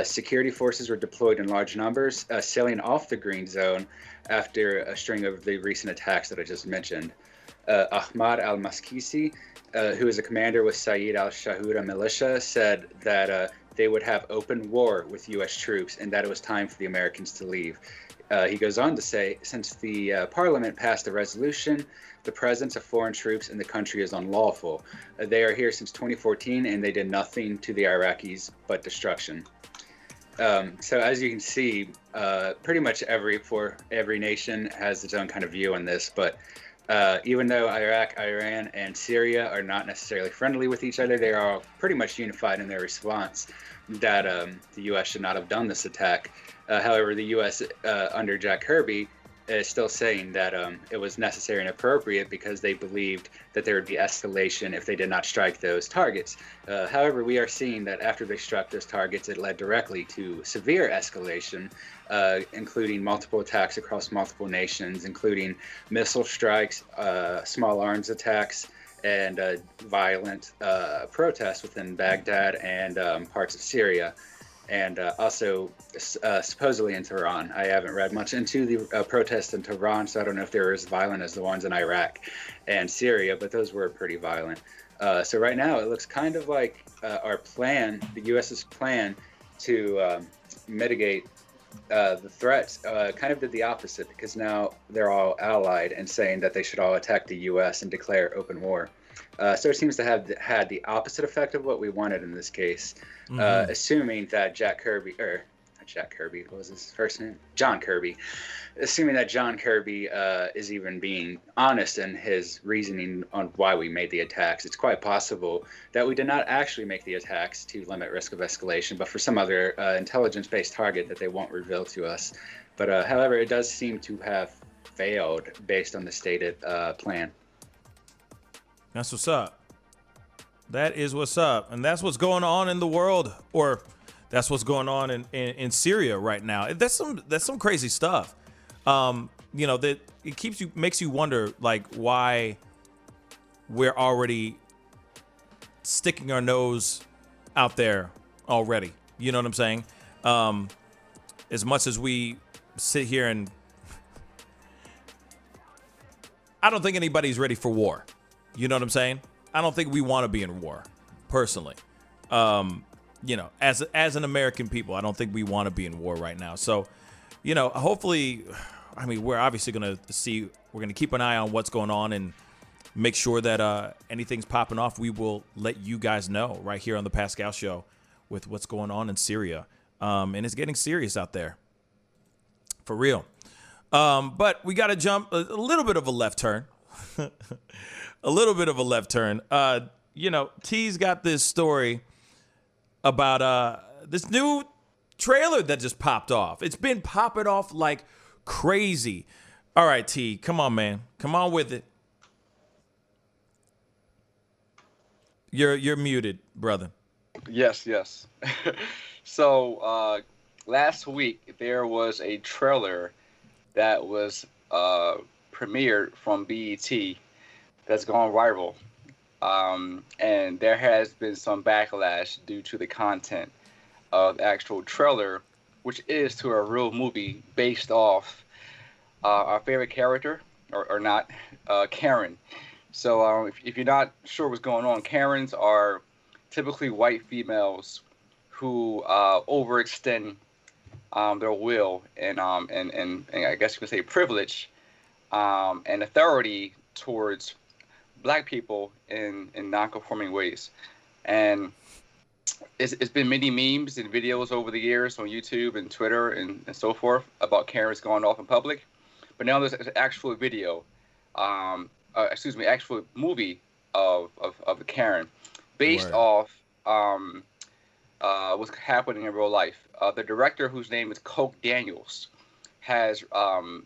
I: Security forces were deployed in large numbers, sailing off the green zone after a string of the recent attacks that I just mentioned. Ahmad al-Maskisi, who is a commander with Sayyid al-Shahuda militia, said that they would have open war with U.S. troops and that it was time for the Americans to leave. He goes on to say, since the parliament passed a resolution, the presence of foreign troops in the country is unlawful. They are here since 2014, and they did nothing to the Iraqis but destruction. So as you can see, pretty much every nation has its own kind of view on this. But even though Iraq, Iran, and Syria are not necessarily friendly with each other, they are all pretty much unified in their response that the U.S. should not have done this attack. However, the U.S. Under Jack Kirby is still saying that it was necessary and appropriate because they believed that there would be escalation if they did not strike those targets. However, we are seeing that after they struck those targets, it led directly to severe escalation, including multiple attacks across multiple nations, including missile strikes, small arms attacks, and violent protests within Baghdad and parts of Syria. And also supposedly in Tehran. I haven't read much into the protests in Tehran, so I don't know if they were as violent as the ones in Iraq and Syria, but those were pretty violent. So right now it looks kind of like our plan, the U.S.'s plan to mitigate the threats, kind of did the opposite, because now they're all allied and saying that they should all attack the U.S. and declare open war. So it seems to have had the opposite effect of what we wanted in this case, assuming that what was his first name? John Kirby. Assuming that John Kirby is even being honest in his reasoning on why we made the attacks, it's quite possible that we did not actually make the attacks to limit risk of escalation, but for some other intelligence-based target that they won't reveal to us. But however, it does seem to have failed based on the stated plan.
A: That's what's up. That is what's up. And that's what's going on in the world, or that's what's going on in Syria right now. That's some crazy stuff. That it makes you wonder, like, why we're already sticking our nose out there already. You know what I'm saying? As much as we sit here and I don't think anybody's ready for war. You know what I'm saying? I don't think we want to be in war, personally. As an American people, I don't think we want to be in war right now. So, hopefully, we're obviously going to we're going to keep an eye on what's going on and make sure that anything's popping off. We will let you guys know right here on the Pascal Show with what's going on in Syria. And it's getting serious out there. For real. But we got to jump a little bit of a left turn. A little bit of a left turn. T's got this story about this new trailer that just popped off. It's been popping off like crazy. All right, T, come on, man. Come on with it. You're muted, brother.
H: Yes. So last week there was a trailer that was premiered from BET that's gone viral. And there has been some backlash due to the content of the actual trailer, which is to a real movie based off our favorite character, or not, Karen. So if you're not sure what's going on, Karens are typically white females who overextend their will and I guess you could say privilege and authority towards Black people in non-conforming ways. And it's been many memes and videos over the years on YouTube and Twitter and so forth about Karens going off in public. But now there's an actual video, actual movie of Karen based off what's happening in real life. The director, whose name is Coke Daniels, has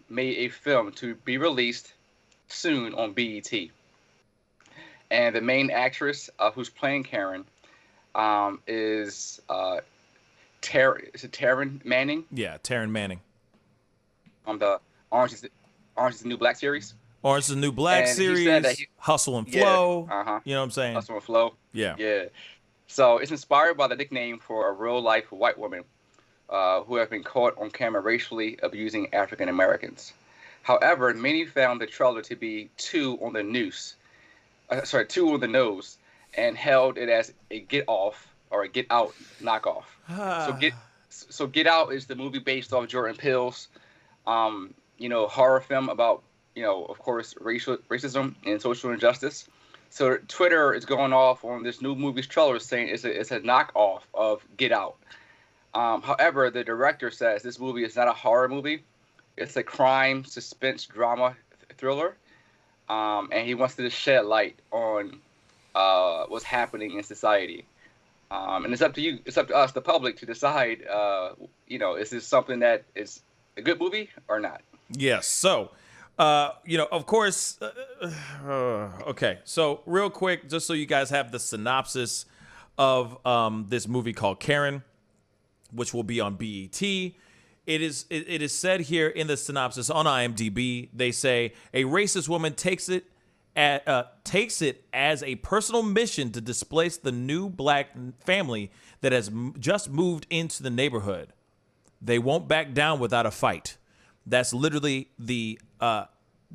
H: made a film to be released soon on BET. And the main actress who's playing Karen is Taryn Manning?
A: Yeah, Taryn Manning.
H: On the Orange is the New Black series.
A: Orange is the New Black series, Hustle and Flow.
H: Yeah,
A: you know what I'm saying?
H: Hustle and Flow.
A: Yeah.
H: So it's inspired by the nickname for a real-life white woman who have been caught on camera racially abusing African Americans. However, many found the trailer to be too on the nose, and held it as a Get Off or a Get Out knockoff. So Get Out is the movie based off Jordan Peele's horror film about, of course, racism and social injustice. So Twitter is going off on this new movie's trailer saying it's a knockoff of Get Out. However, the director says this movie is not a horror movie. It's a crime, suspense, drama thriller. And he wants to shed light on what's happening in society. And it's up to you. It's up to us, the public, to decide, is this something that is a good movie or not?
A: Yes. So, of course, okay. So real quick, just so you guys have the synopsis of this movie called Karen, which will be on BET. It is said here in the synopsis on IMDb. They say a racist woman takes it as a personal mission to displace the new black family that has just moved into the neighborhood. They won't back down without a fight. That's literally the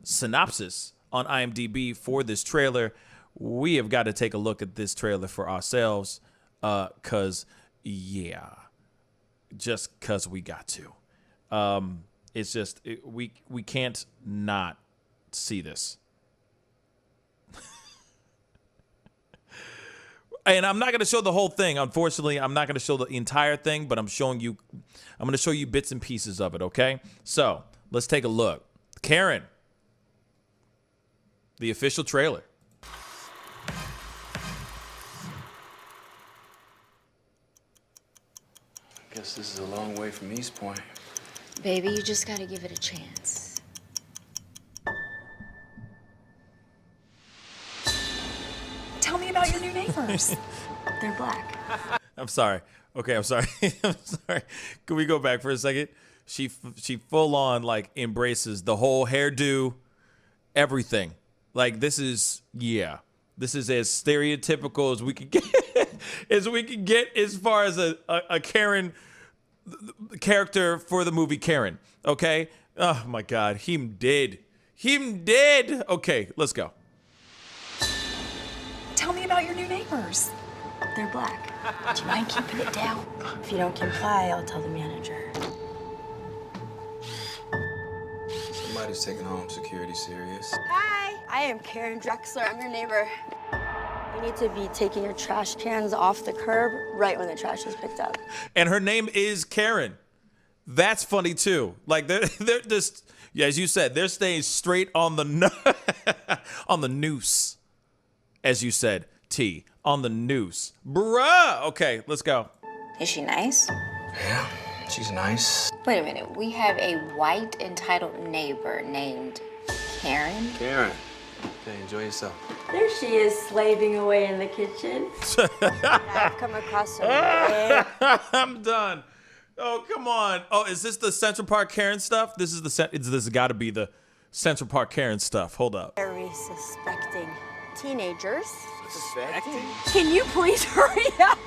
A: synopsis on IMDb for this trailer. We have got to take a look at this trailer for ourselves, just because we got to. It's just we can't not see this. And I'm not going to show the whole thing. Unfortunately, I'm not going to show the entire thing, but I'm going to show you bits and pieces of it, okay? So, let's take a look. Karen, the official trailer.
N: I guess this is a long way from East Point.
O: Baby, you just gotta give it a chance.
P: Tell me about your new neighbors.
O: They're black.
A: I'm sorry. Okay, I'm sorry. I'm sorry. Can we go back for a second? She full on like embraces the whole hairdo, everything. Like this is as stereotypical as we could get as far as a Karen character for the movie Karen. Okay. Oh my God. Him dead. Okay, let's go.
P: Tell me about your new neighbors.
O: They're black.
P: Do you mind keeping it down? If you don't comply, I'll tell the manager.
N: Somebody's taking home security serious.
Q: Hi, I am Karen Drexler. I'm your neighbor. You need to be taking your trash cans off the curb right when the trash is picked up.
A: And her name is Karen. That's funny too. Like they're just, as you said, they're staying straight on the on the noose, as you said, T, on the noose, bruh. Okay, let's go.
O: Is she nice?
N: Yeah, she's nice.
O: Wait a minute. We have a white entitled neighbor named Karen.
N: Karen, okay, enjoy yourself.
Q: There she is, slaving away in the kitchen. I've come across her.
A: I'm done. Oh, come on. Oh, is this the Central Park Karen stuff? This has got to be the Central Park Karen stuff. Hold up.
Q: Very suspecting teenagers.
N: Suspecting?
Q: Can you please hurry up?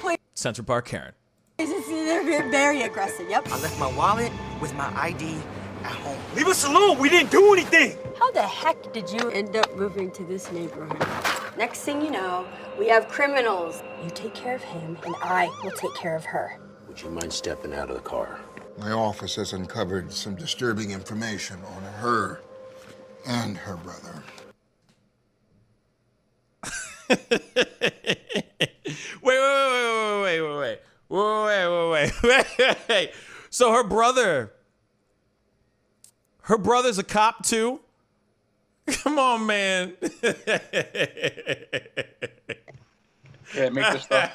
Q: Please.
A: Central Park Karen.
Q: They're very aggressive. Yep.
R: I left my wallet with my ID at home.
C: Leave us alone. We didn't do anything.
Q: How the heck did you end up moving to this neighborhood? Next thing you know, we have criminals. You take care of him, and I will take care of her.
S: Would you mind stepping out of the car?
T: My office has uncovered some disturbing information on her and her brother. Wait.
A: So her brother's a cop too? Come on, man.
H: Yeah, make this stuff.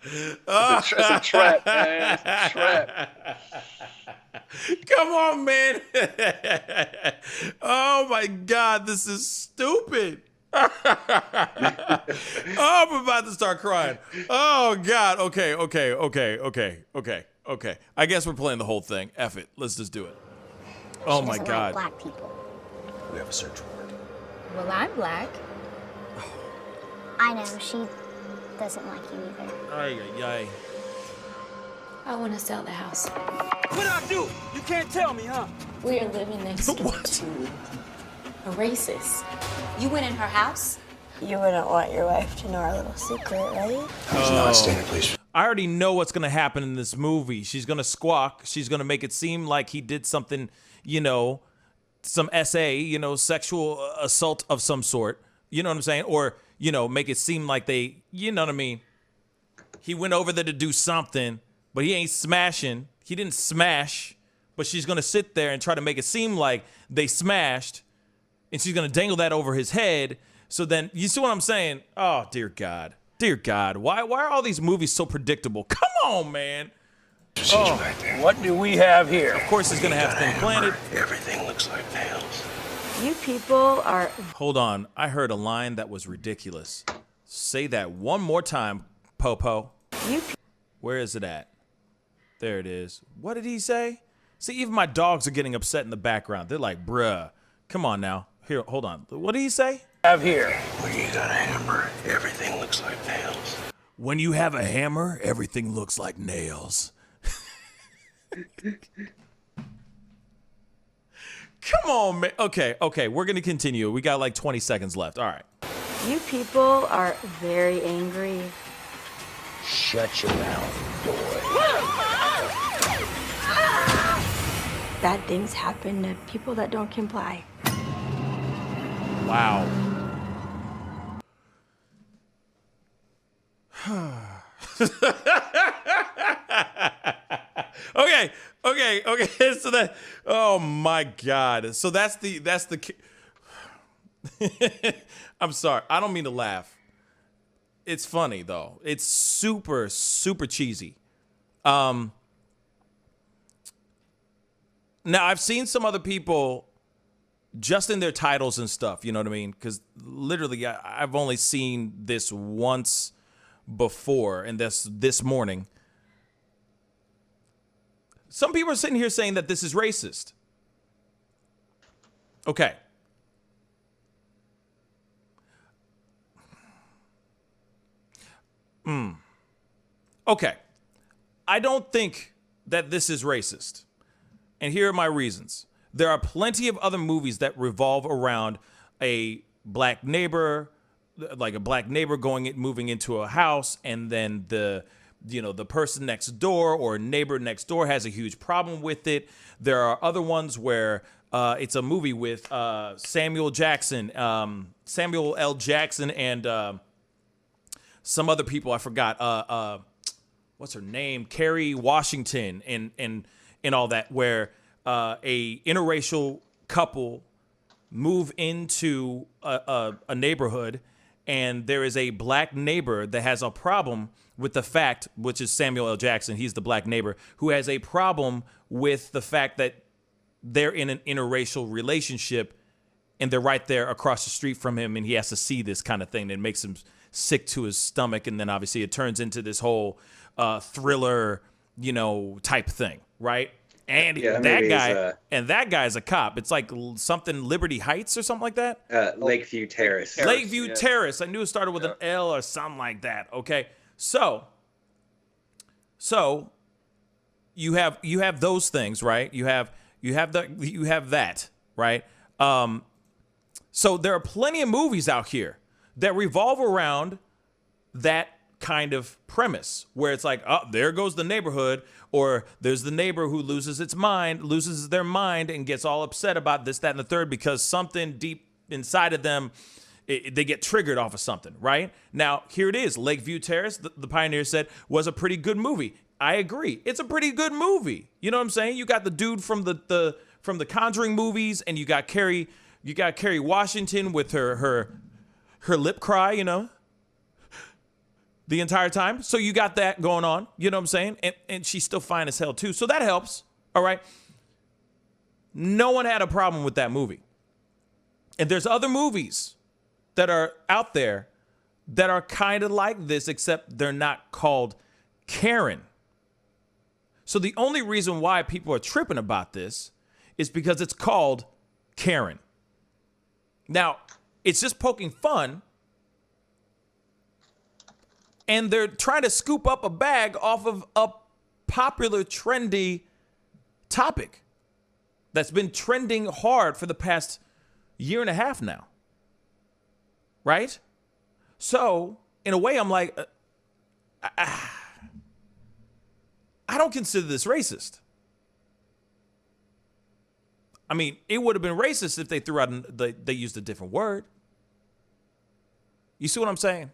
H: It's a trap, man. It's a trap.
A: Come on, man. Oh my God, this is stupid. Oh, I'm about to start crying. Oh God. Okay. I guess we're playing the whole thing. F it. Let's just do it. Oh my God.
F: Black people.
S: We have a search warrant.
O: Well, I'm black.
F: I know, she doesn't like you either.
A: Ay.
O: I want to sell the house.
C: What'd I do? You can't tell me, huh?
O: We are living next door to a racist. You went in her house?
Q: You wouldn't want your wife to know our little secret, right?
S: Not standing, please.
A: I already know what's going to happen in this movie. She's going to squawk. She's going to make it seem like he did something, you know, some SA, you know, sexual assault of some sort. You know what I'm saying? Or, you know, make it seem like they, you know what I mean? He went over there to do something, but he ain't smashing. He didn't smash, but she's going to sit there and try to make it seem like they smashed, and she's going to dangle that over his head. So then, you see what I'm saying? Oh, dear God. Dear God. Why are all these movies so predictable? Come on, man.
S: Oh, what do we have here?
A: Of course, he's going to have things planted.
S: Everything looks like nails.
Q: You people are...
A: Hold on. I heard a line that was ridiculous. Say that one more time, Popo. Where is it at? There it is. What did he say? See, even my dogs are getting upset in the background. They're like, bruh, come on now. Here, hold on. What did he say?
S: Have here. When you got a hammer, everything looks like nails.
A: When you have a hammer, everything looks like nails. Come on, man. Okay, we're going to continue. We got like 20 seconds left. All right.
Q: You people are very angry.
S: Shut your mouth, boy.
Q: Bad things happen to people that don't comply.
A: Wow. Okay. So that, oh my God. So that's the. I'm sorry. I don't mean to laugh. It's funny though. It's super, super cheesy. Now I've seen some other people just in their titles and stuff, you know what I mean? Because literally I've only seen this once before, and that's this morning. Some people are sitting here saying that this is racist. Okay. Okay. I don't think that this is racist. And here are my reasons. There are plenty of other movies that revolve around a black neighbor, like a black neighbor moving into a house, and then the person next door or neighbor next door has a huge problem with it. There are other ones where it's a movie with Samuel L. Jackson, and some other people I forgot. What's her name? Kerry Washington, and all that, where a interracial couple move into a neighborhood, and there is a black neighbor that has a problem with the fact, which is Samuel L. Jackson, he's the black neighbor, who has a problem with the fact that they're in an interracial relationship, and they're right there across the street from him, and he has to see this kind of thing that makes him sick to his stomach, and then obviously it turns into this whole thriller, type thing, right? And that guy's a cop. It's like something Liberty Heights or something like that.
I: Lakeview Terrace.
A: Lakeview Terrace. I knew it started with an L or something like that. Okay, so you have those things, right? You have that, right? So there are plenty of movies out here that revolve around that kind of premise, where it's like, oh, there goes the neighborhood, or there's the neighbor who loses their mind and gets all upset about this, that, and the third, because something deep inside of them, they get triggered off of something, right? Now, here it is. Lakeview Terrace, the Pioneer said, was a pretty good movie. I agree. It's a pretty good movie. You know what I'm saying? You got the dude from the Conjuring movies, and you got Kerry Washington with her lip cry, the entire time. So you got that going on, you know what I'm saying? And she's still fine as hell too. So that helps. All right. No one had a problem with that movie. And there's other movies that are out there that are kind of like this, except they're not called Karen. So the only reason why people are tripping about this is because it's called Karen. Now, it's just poking fun, and they're trying to scoop up a bag off of a popular, trendy topic that's been trending hard for the past year and a half now. Right? So, in a way, I'm like, I don't consider this racist. I mean, it would have been racist if they threw out, they used a different word. You see what I'm saying?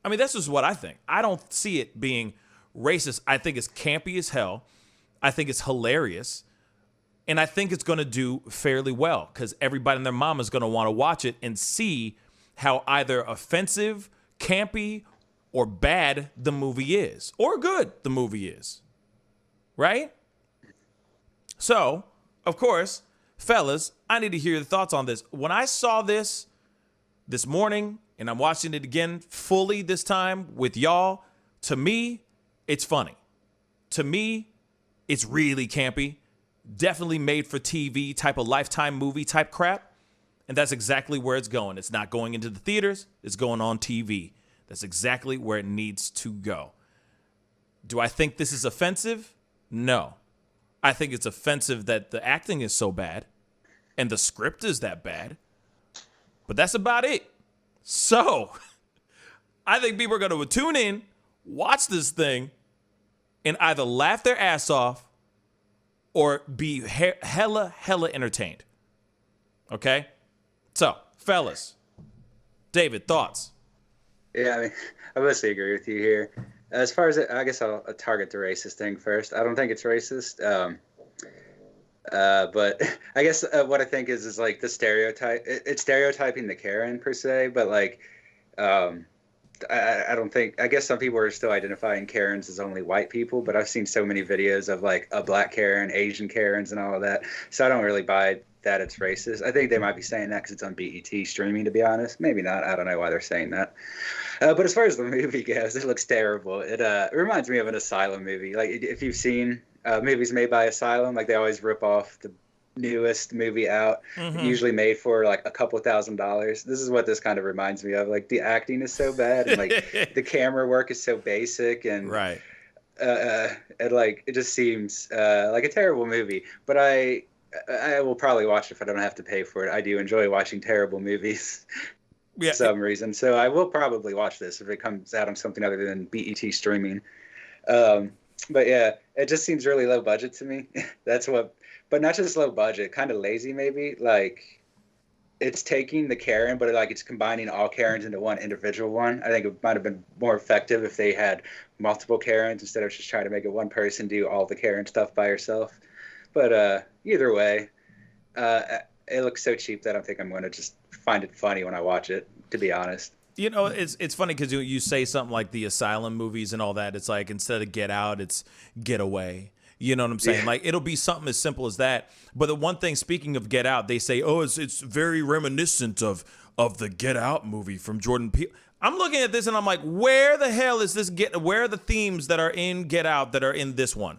A: I mean, that's just what I think. I don't see it being racist. I think it's campy as hell. I think it's hilarious. And I think it's going to do fairly well because everybody and their mom is going to want to watch it and see how either offensive, campy, or bad the movie is, or good the movie is. Right? So, of course, fellas, I need to hear your thoughts on this. When I saw this morning, and I'm watching it again fully this time with y'all, to me, it's funny. To me, it's really campy. Definitely made for TV type of Lifetime movie type crap. And that's exactly where it's going. It's not going into the theaters. It's going on TV. That's exactly where it needs to go. Do I think this is offensive? No. I think it's offensive that the acting is so bad and the script is that bad. But that's about it. So, I think people are going to tune in, watch this thing, and either laugh their ass off or be hella entertained. Okay? So, fellas, David, thoughts?
I: Yeah, I mean, I mostly agree with you here. As far as I guess I'll target the racist thing first. I don't think it's racist. But I guess what I think is like the stereotype. It's stereotyping the Karen per se, but like, I don't think. I guess some people are still identifying Karens as only white people, but I've seen so many videos of like a black Karen, Asian Karens, and all of that. So I don't really buy that it's racist. I think they might be saying that because it's on BET streaming. To be honest, maybe not. I don't know why they're saying that. But as far as the movie goes, it looks terrible. It reminds me of an Asylum movie. Like if you've seen movies made by Asylum, like they always rip off the newest movie out, usually made for like a couple $1,000s. This is what this kind of reminds me of. Like the acting is so bad, and like the camera work is so basic, and
A: right.
I: And like it just seems like a terrible movie. But I will probably watch it if I don't have to pay for it. I do enjoy watching terrible movies. For some reason. So I will probably watch this if it comes out on something other than BET streaming. But yeah, it just seems really low budget to me. That's what, but not just low budget, kind of lazy maybe. Like it's taking the Karen, but like it's combining all Karens into one individual one. I think it might have been more effective if they had multiple Karens instead of just trying to make it one person do all the Karen stuff by herself. But either way, it looks so cheap that I think I'm going to just find it funny when I watch it, to be honest.
A: You know, it's funny because you say something like the Asylum movies and all that. It's like instead of Get Out, it's Get Away. You know what I'm saying? Yeah. Like it'll be something as simple as that. But the one thing, speaking of Get Out, they say, oh, it's very reminiscent of the Get Out movie from Jordan Peele. I'm looking at this and I'm like, where the hell is this? Where are the themes that are in Get Out that are in this one?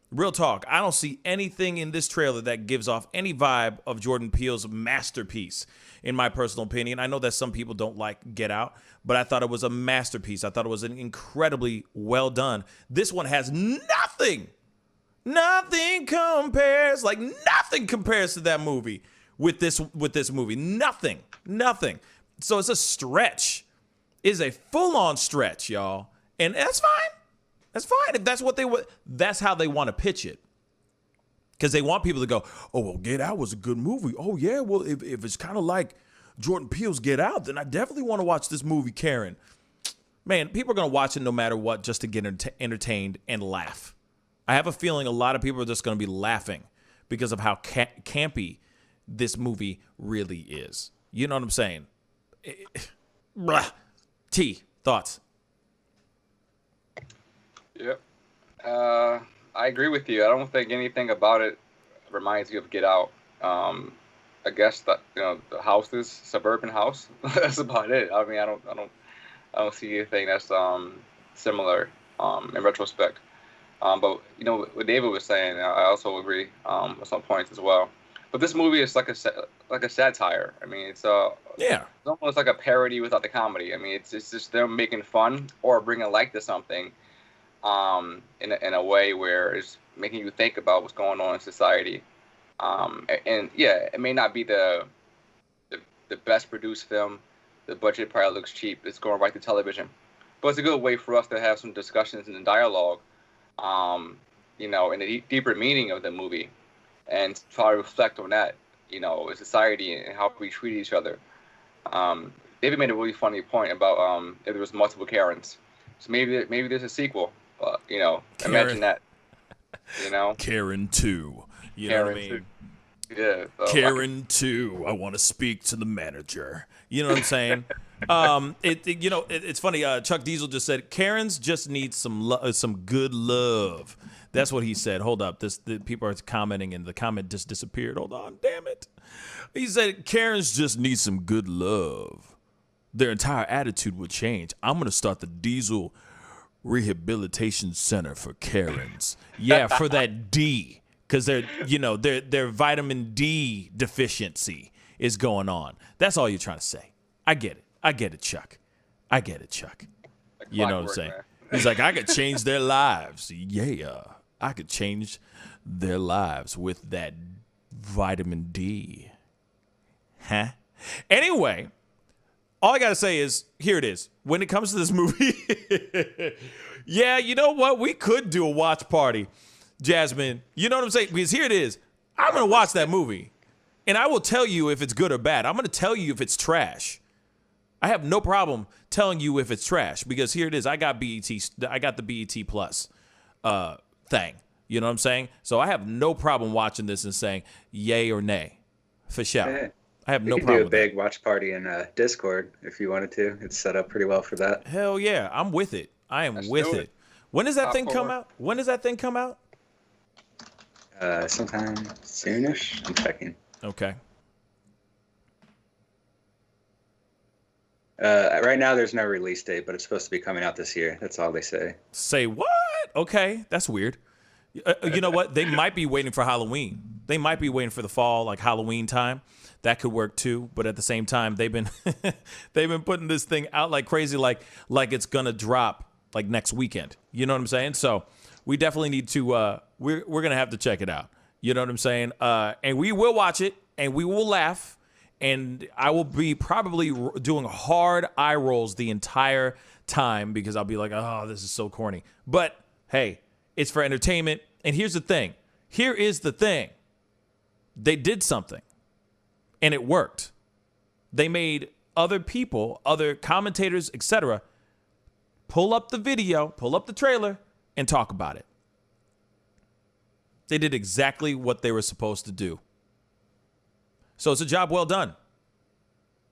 A: Real talk. I don't see anything in this trailer that gives off any vibe of Jordan Peele's masterpiece, in my personal opinion. I know that some people don't like Get Out, but I thought it was a masterpiece. I thought it was an incredibly well done. This one has nothing. Nothing compares. Like nothing compares to that movie with this movie. Nothing. So it's a stretch. It's a full-on stretch, y'all. And that's fine. That's fine if that's what that's how they want to pitch it. Because they want people to go, oh, well, Get Out was a good movie. Oh, yeah, well, if it's kind of like Jordan Peele's Get Out, then I definitely want to watch this movie, Karen. Man, people are going to watch it no matter what just to get entertained and laugh. I have a feeling a lot of people are just going to be laughing because of how campy this movie really is. You know what I'm saying? T, thoughts?
H: Yep. I agree with you. I don't think anything about it reminds you of Get Out. I guess that the house is suburban house. That's about it. I mean, I don't see anything that's similar in retrospect. But what David was saying, I also agree with some points as well. But this movie is like a satire. I mean, it's almost like a parody without the comedy. I mean, it's just them making fun or bringing light to something. In a way where it's making you think about what's going on in society. And yeah, it may not be the best produced film. The budget probably looks cheap. It's going right to television. But it's a good way for us to have some discussions and dialogue you know, and the deeper meaning of the movie, and try to reflect on that, you know, in society and how we treat each other. David made a really funny point about if there was multiple Karens. So maybe there's a sequel. You know,
A: Karen.
H: imagine that. You know,
A: Karen 2. You know
H: Karen
A: what I mean?
H: 2. Yeah. So
A: Karen 2. I want to speak to the manager. You know what I'm saying? It's funny. Chuck Diesel just said Karens just need some good love. That's what he said. Hold up. The people are commenting and the comment just disappeared. Hold on. Damn it. He said Karens just need some good love. Their entire attitude would change. I'm going to start the Diesel Rehabilitation Center for Karens. Yeah, for that D. Because their vitamin D deficiency is going on. That's all you're trying to say. I get it, Chuck. I get it, Chuck. You know what I'm saying? Man. He's like, I could change their lives. Yeah, I could change their lives with that vitamin D. Huh? Anyway, all I got to say is, here it is. When it comes to this movie, yeah, you know what? We could do a watch party, Jasmine. You know what I'm saying? Because here it is. I'm going to watch that movie, and I will tell you if it's good or bad. I'm going to tell you if it's trash. I have no problem telling you if it's trash, because here it is. I got the BET Plus thing. You know what I'm saying? So I have no problem watching this and saying yay or nay. For sure.
I: Yeah.
A: I have no
I: problem. You can do a big watch party in Discord if you wanted to. It's set up pretty well for that.
A: Hell yeah. I'm with it. I am with it. When does that thing come out? When does that thing come out?
I: Sometime soonish. I'm checking.
A: Okay.
I: Right now, there's no release date, but it's supposed to be coming out this year. That's all they say.
A: Say what? Okay, that's weird. You know what? They might be waiting for Halloween. They might be waiting for the fall, like Halloween time. That could work too. But at the same time, they've been putting this thing out like crazy, like it's gonna drop like next weekend. You know what I'm saying? So we definitely need to. We're gonna have to check it out. You know what I'm saying? And we will watch it, and we will laugh. And I will be probably doing hard eye rolls the entire time, because I'll be like, oh, this is so corny. But hey, it's for entertainment. And here's the thing. Here is the thing. They did something, and it worked. They made other people, other commentators, etc., pull up the video, pull up the trailer, and talk about it. They did exactly what they were supposed to do. So it's a job well done.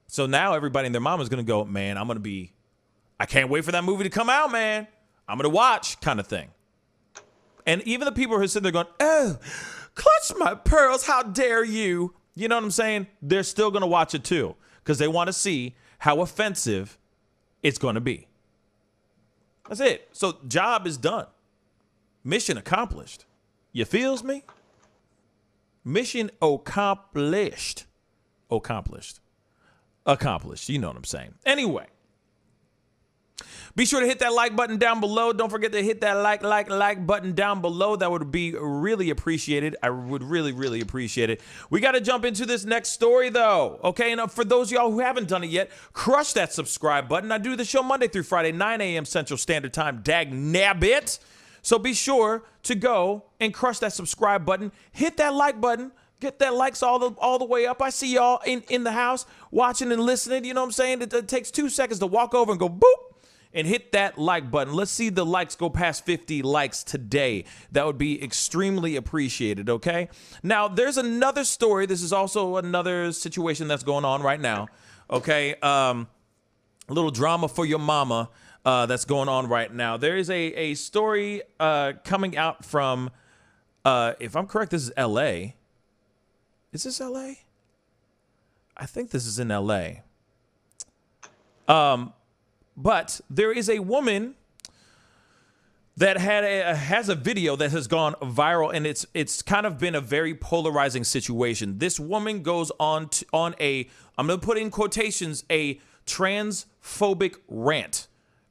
A: So now everybody and their mama is going to go, man, I can't wait for that movie to come out, man. I'm going to watch, kind of thing. And even the people who are sitting there going, oh, clutch my pearls, how dare you? You know what I'm saying? They're still going to watch it too, because they want to see how offensive it's going to be. That's it. So job is done. Mission accomplished. You feels me? Mission accomplished. Accomplished. You know what I'm saying. Anyway, be sure to hit that like button down below. Don't forget to hit that like button down below. That would be really appreciated. I would really appreciate it. We got to jump into this next story, though. Okay, and for those of y'all who haven't done it yet, crush that subscribe button. I do the show Monday through Friday, 9 a.m. Central Standard Time. Dag nabbit. So be sure to go and crush that subscribe button. Hit that like button. Get that likes all the way up. I see y'all in the house watching and listening. You know what I'm saying? It takes 2 seconds to walk over and go boop and hit that like button. Let's see the likes go past 50 likes today. That would be extremely appreciated, okay? Now, there's another story. This is also another situation that's going on right now, okay? A little drama for your mama that's going on right now. There is a story coming out from, if I'm correct, this is L.A., Is this L.A.? I think this is in L.A. But there is a woman that has a video that has gone viral, and it's kind of been a very polarizing situation. This woman goes on a, I'm going to put in quotations, a transphobic rant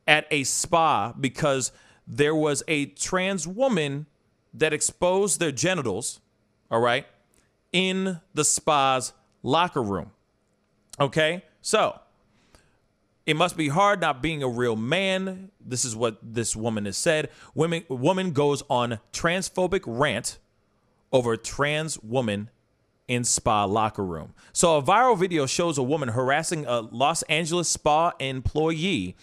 A: at a spa because there was a trans woman that exposed their genitals, all right, in the spa's locker room. Okay? So, It must be hard not being a real man. This is what this woman has said. Woman goes on transphobic rant over trans woman in spa locker room. So a viral video shows a woman harassing a Los Angeles spa employee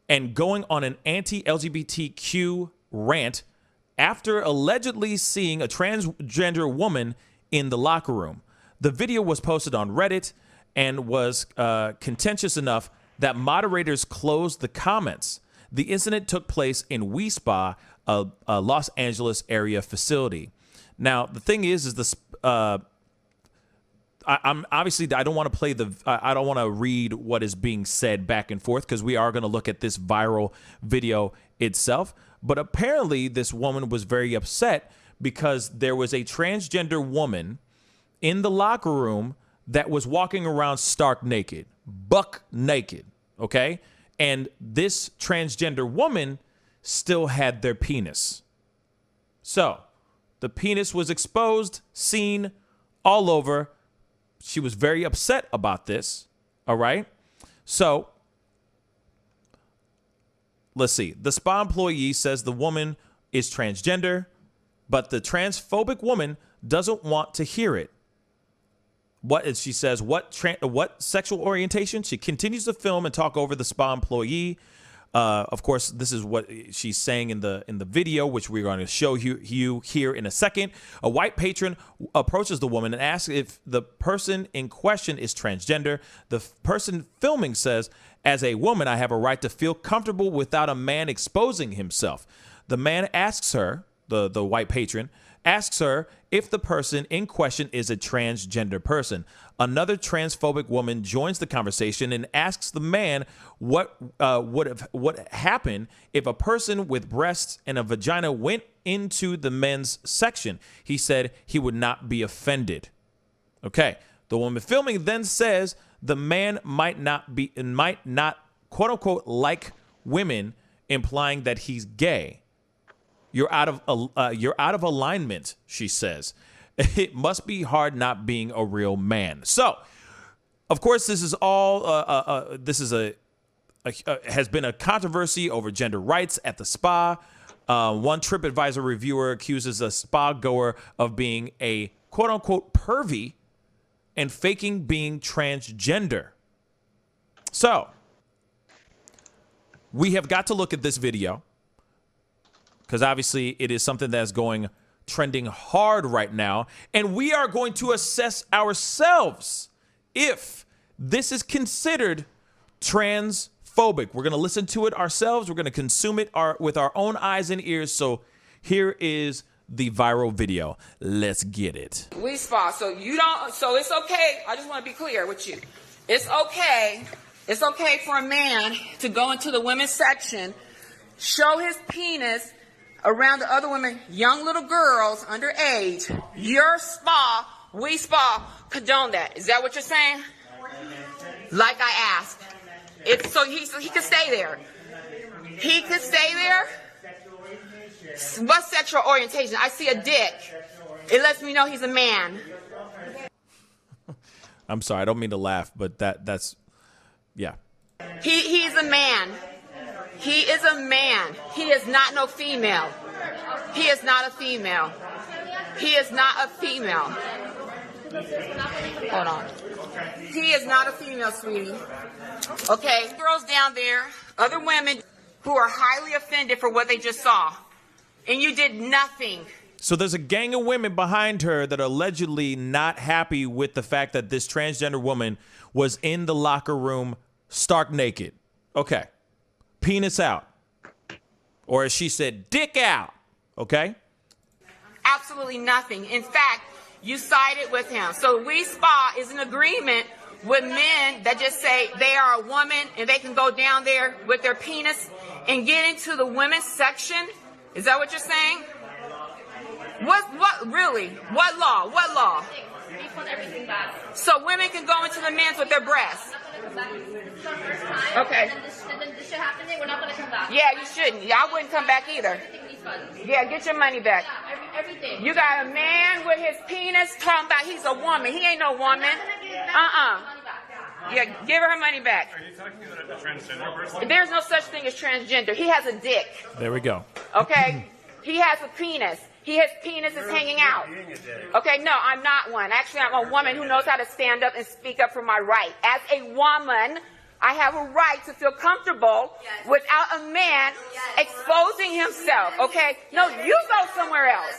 A: and going on an anti-LGBTQ rant after allegedly seeing a transgender woman in the locker room. The video was posted on Reddit and was contentious enough that moderators closed the comments. The incident took place in We Spa, a Los Angeles area facility. Now, the thing is this. I'm obviously, I don't want to play I don't want to read what is being said back and forth because we are going to look at this viral video itself. But apparently, this woman was very upset because there was a transgender woman in the locker room that was walking around stark naked, buck naked, okay? And this transgender woman still had their penis. So the penis was exposed, seen all over. She was very upset about this, all right? So let's see. The spa employee says the woman is transgender, but the transphobic woman doesn't want to hear it. She says, what sexual orientation? She continues to film and talk over the spa employee. Of course, this is what she's saying in the video, which we're going to show you here in a second. A white patron approaches the woman and asks if the person in question is transgender. The person filming says, as a woman, I have a right to feel comfortable without a man exposing himself. The man asks her, the white patron, asks her if the person in question is a transgender person. Another transphobic woman joins the conversation and asks the man what would happen if a person with breasts and a vagina went into the men's section. He said he would not be offended. Okay. The woman filming then says the man might not quote unquote like women, implying that he's gay. You're out of alignment, she says. It must be hard not being a real man. So, of course, this is all. Has been a controversy over gender rights at the spa. One TripAdvisor reviewer accuses a spa goer of being a quote unquote pervy and faking being transgender. So, we have got to look at this video, because obviously it is something that's trending hard right now. And we are going to assess ourselves if this is considered transphobic. We're going to listen to it ourselves. We're going to consume it with our own eyes and ears. So here is the viral video. Let's get it.
U: We Spa. So it's okay. I just want to be clear with you. It's okay. It's okay for a man to go into the women's section, show his penis around the other women, young little girls underage. Your spa, We Spa, condone that. Is that what you're saying? Like I asked. So he could stay there. He could stay there. What sexual orientation? I see a dick. It lets me know he's a man.
A: I'm sorry, I don't mean to laugh, but that's yeah.
U: He's a man. He is a man. He is not no female. He is not a female. He is not a female. Hold on. He is not a female, sweetie. Okay? Girls down there, other women who are highly offended for what they just saw. And you did nothing.
A: So there's a gang of women behind her that are allegedly not happy with the fact that this transgender woman was in the locker room stark naked. Okay. Penis out. Or as she said, dick out. Okay?
U: Absolutely nothing. In fact, you sided with him. So We Spa is in agreement with men that just say they are a woman and they can go down there with their penis and get into the women's section. Is that what you're saying? What really? What law? What law? So women can go into the men's with their breasts. Okay.
V: And then this should happen, we're not going to come back.
U: Yeah, you shouldn't. Yeah, I wouldn't come back either. Yeah, get your money back.
V: Yeah, everything.
U: You got a man with his penis talking about he's a woman. He ain't no woman. Yeah, give her money back.
B: Are you talking about a transgender person?
U: There's no such thing as transgender. He has a dick.
A: There we go.
U: Okay? He has a penis. His penis is hanging out. Okay, no, I'm not one. Actually, I'm a woman who knows how to stand up and speak up for my right. As a woman, I have a right to feel comfortable without a man exposing himself, okay? No, you go somewhere else.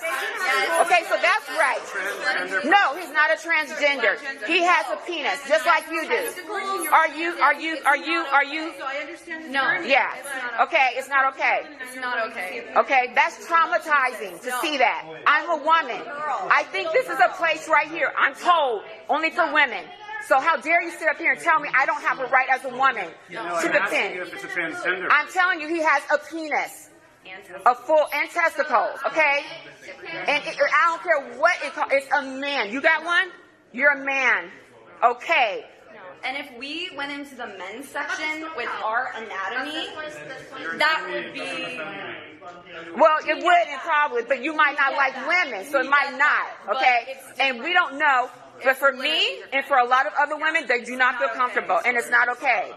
U: Okay, so that's right. No, he's not a transgender. He has a penis, just like you do. Are you?
V: So I understand. No.
U: Yeah. Okay, it's not okay.
V: It's not okay.
U: Okay, that's traumatizing to see that. I'm a woman. I think this is a place right here, I'm told, only for women. So how dare you sit up here and tell me I don't have a right as a woman to defend?
B: If it's a transgender.
U: I'm telling you, he has a penis, a full and testicles. Okay, and I don't care what it's a man. You got one? You're a man. Okay.
V: And if we went into the men's section with our anatomy, that would be...
U: Well, it would probably, but you might not like women, so it might not, okay? And we don't know, but for me and for a lot of other women, they do not feel comfortable, and it's not okay.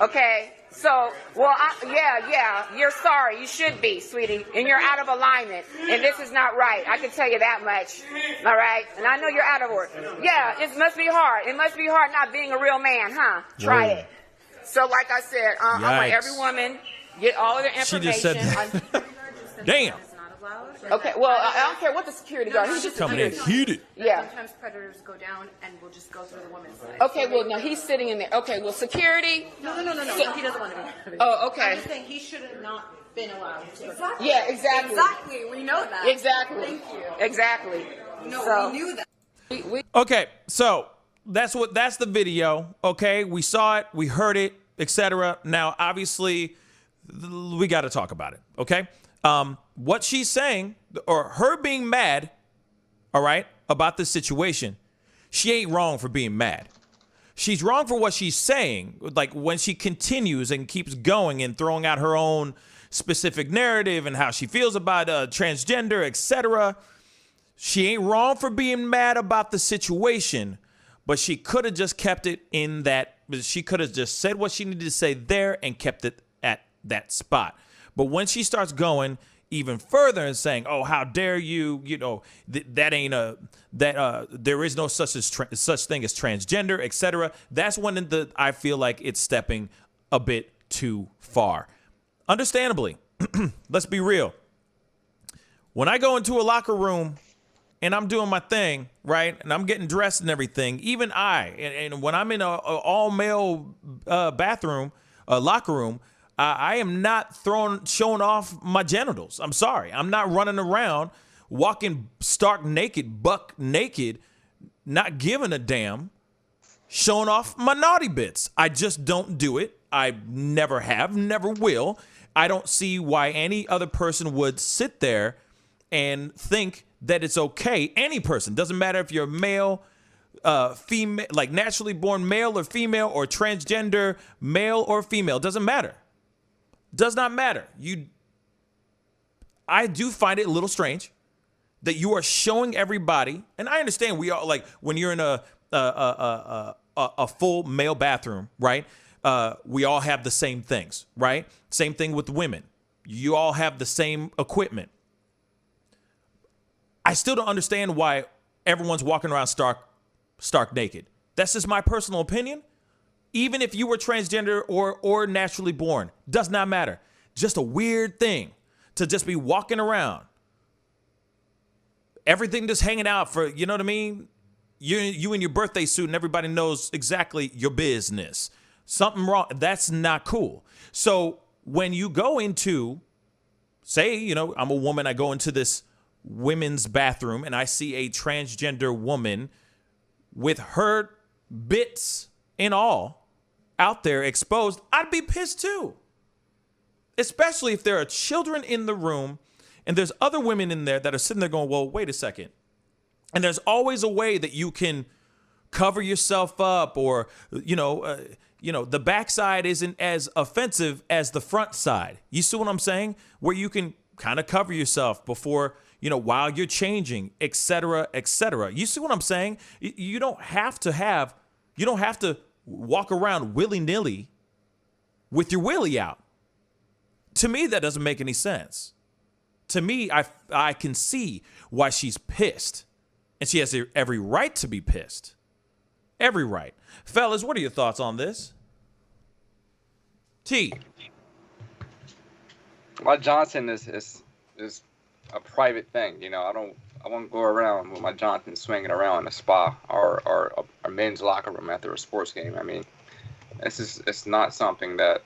U: Okay? So, well, yeah, you're sorry. You should be, sweetie, and you're out of alignment, and this is not right. I can tell you that much, all right? And I know you're out of order. Yeah, it must be hard. It must be hard not being a real man, huh? Try it. So, like I said, I want every woman get all of their information.
A: She just said that. Damn.
U: Okay, well, I don't care what the security guard. He's just
A: coming in heated.
U: Yeah.
V: Sometimes predators go down and will just go through the woman's side.
U: Okay, well, no, he's sitting in there. Okay, well, security.
V: No. He doesn't want to be.
U: Oh, okay.
V: I'm just saying he should have not been allowed to.
U: Exactly. Yeah, exactly.
V: Exactly. We know that.
U: Exactly.
V: Thank you.
U: Exactly.
V: No,
U: so,
V: we knew that.
A: Okay, so that's the video. Okay, we saw it, we heard it, etc. Now, obviously, we got to talk about it. Okay. What she's saying, or her being mad, all right, about this situation, she ain't wrong for being mad. She's wrong for what she's saying, like when she continues and keeps going and throwing out her own specific narrative and how she feels about transgender, etc. She ain't wrong for being mad about the situation, but she could have just kept it in that. She could have just said what she needed to say there and kept it at that spot. But when she starts going even further and saying, "Oh, how dare you? You know that ain't there is no such thing as transgender, etc." That's when I feel like it's stepping a bit too far. Understandably, let's be real. When I go into a locker room and I'm doing my thing, right, and I'm getting dressed and everything, even and when I'm in a all male bathroom, locker room. I am not showing off my genitals. I'm sorry. I'm not running around walking stark naked, buck naked, not giving a damn, showing off my naughty bits. I just don't do it. I never have, never will. I don't see why any other person would sit there and think that it's okay. Any person, doesn't matter if you're male, female, like naturally born male or female, or transgender male or female, doesn't matter. Does not matter. I do find it a little strange that you are showing everybody, and I understand we all, like, when you're in a full male bathroom, right? We all have the same things, right? Same thing with women. You all have the same equipment. I still don't understand why everyone's walking around stark naked. That's just my personal opinion. Even if you were transgender or naturally born, does not matter. Just a weird thing to just be walking around. Everything just hanging out for, you know what I mean? You in your birthday suit and everybody knows exactly your business. Something wrong. That's not cool. So when you go into, say, you know, I'm a woman, I go into this women's bathroom and I see a transgender woman with her bits and all out there exposed, I'd be pissed too. Especially if there are children in the room and there's other women in there that are sitting there going, well, wait a second. And there's always a way that you can cover yourself up, or, the backside isn't as offensive as the front side. You see what I'm saying? Where you can kind of cover yourself before, while you're changing, et cetera, et cetera. You see what I'm saying? You don't have to walk around willy-nilly with your willy out. To me, that doesn't make any sense. To me, I can see why she's pissed. And she has every right to be pissed. Every right. Fellas, what are your thoughts on this? T.
H: My Johnson is a private thing. You know, I won't go around with my Johnson swinging around in a spa or a men's locker room after a sports game. I mean, it's not something that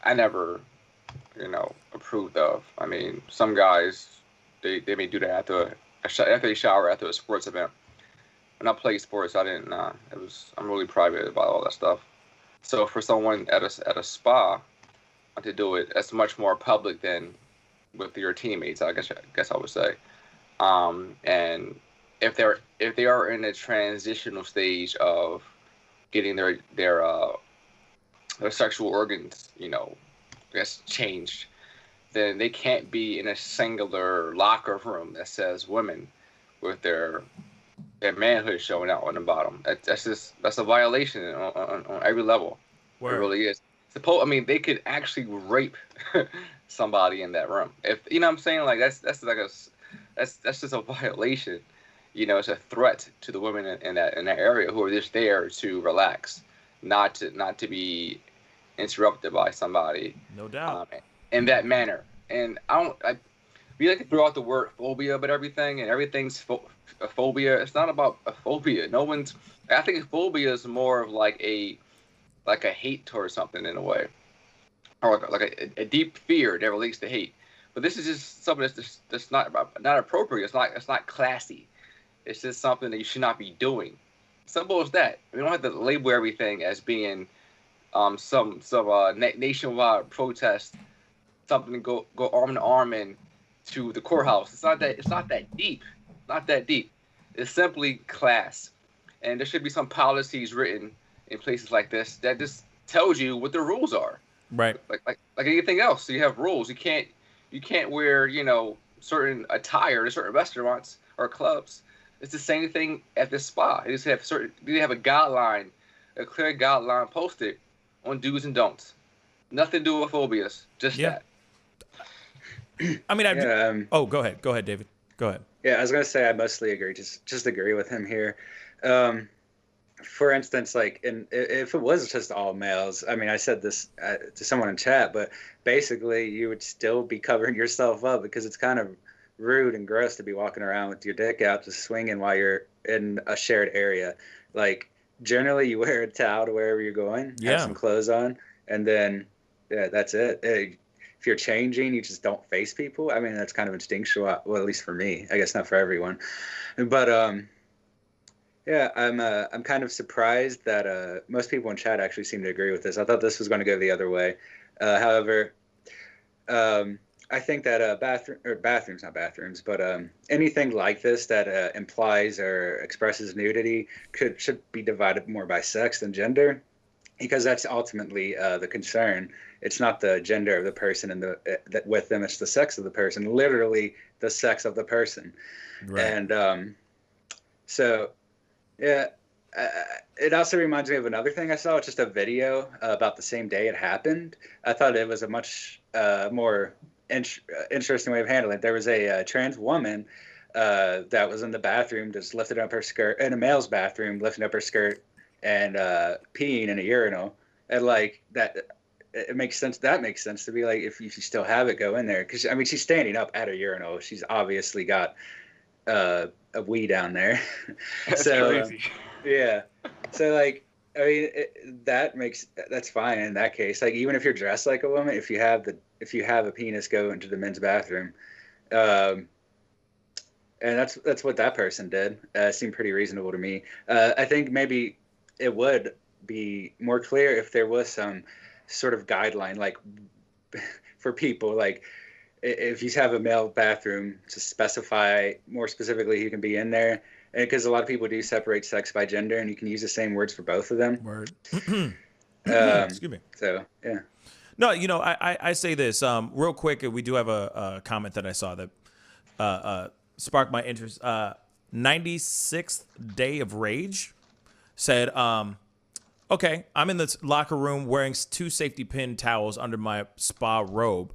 H: I never, approved of. I mean, some guys they may do that after they shower after a sports event. When I played sports, I didn't. I'm really private about all that stuff. So for someone at a spa to do it, that's much more public than with your teammates. I guess I would say. And if they are in a transitional stage of getting their sexual organs, changed, then they can't be in a singular locker room that says women with their manhood showing out on the bottom. That's a violation on every level. Word. It really is. They could actually rape somebody in that room. If you know what I'm saying, like that's just a violation. It's a threat to the women in that area who are just there to relax, not to be interrupted by somebody.
A: No doubt.
H: In that manner. And we like to throw out the word phobia, but everything's a phobia. It's not about a phobia. I think phobia is more of like a hate towards something in a way, or like a deep fear that relates to hate. But this is just something that's not appropriate. It's not classy. It's just something that you should not be doing. Simple as that. We don't have to label everything as being some nationwide protest, something to go arm in arm in to the courthouse. It's not that deep. Not that deep. It's simply class. And there should be some policies written in places like this that just tells you what the rules are.
A: Right.
H: Like anything else. So you have rules. You can't wear, certain attire to certain restaurants or clubs. It's the same thing at the spa. They have a guideline, a clear guideline posted on do's and don'ts. Nothing to do with phobias. Just that.
A: I mean, go ahead, David. Go ahead.
I: Yeah, I was gonna say I mostly agree. Just agree with him here. For instance, like, if it was just all males, I mean, I said this to someone in chat, but basically you would still be covering yourself up because it's kind of rude and gross to be walking around with your dick out just swinging while you're in a shared area. Like, generally you wear a towel to wherever you're going, have some clothes on, and then that's it. If you're changing, you just don't face people. I mean, that's kind of instinctual. Well, at least for me. I guess not for everyone. But I'm kind of surprised that most people in chat actually seem to agree with this. I thought this was going to go the other way. However, I think that bathrooms, not bathrooms, but anything like this that implies or expresses nudity should be divided more by sex than gender, because that's ultimately the concern. It's not the gender of the person and that with them. It's the sex of the person, literally the sex of the person. Right. And it also reminds me of another thing I saw. It's just a video about the same day it happened. I thought it was a much more interesting way of handling it. There was a trans woman that was in the bathroom, just lifted up her skirt, in a male's bathroom, lifting up her skirt and peeing in a urinal. And like that, it makes sense. That makes sense to be like, if you still have it, go in there. Because I mean, she's standing up at a urinal. She's obviously got a wee down there.
H: That's crazy.
I: Yeah. So like, I mean, that's fine in that case. Like, even if you're dressed like a woman, if you have a penis, go into the men's bathroom. And that's what that person did. Seemed pretty reasonable to me. I think maybe it would be more clear if there was some sort of guideline, like for people, like if you have a male bathroom, to specify more specifically who can be in there. And because a lot of people do separate sex by gender, and you can use the same words for both of them.
A: Word.
I: Excuse me. So yeah.
A: No, I say this real quick. We do have a comment that I saw that sparked my interest. 96th Day of Rage said, okay, I'm in this locker room wearing 2 safety pin towels under my spa robe.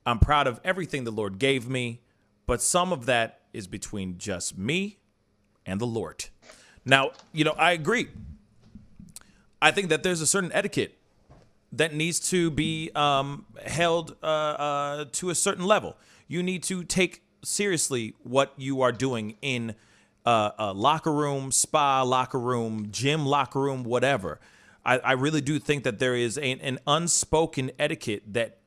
A: I'm proud of everything the Lord gave me, but some of that is between just me and the Lord. Now, I agree. I think that there's a certain etiquette that needs to be held to a certain level. You need to take seriously what you are doing in a locker room, spa locker room, gym locker room, whatever. I really do think that there is an unspoken etiquette that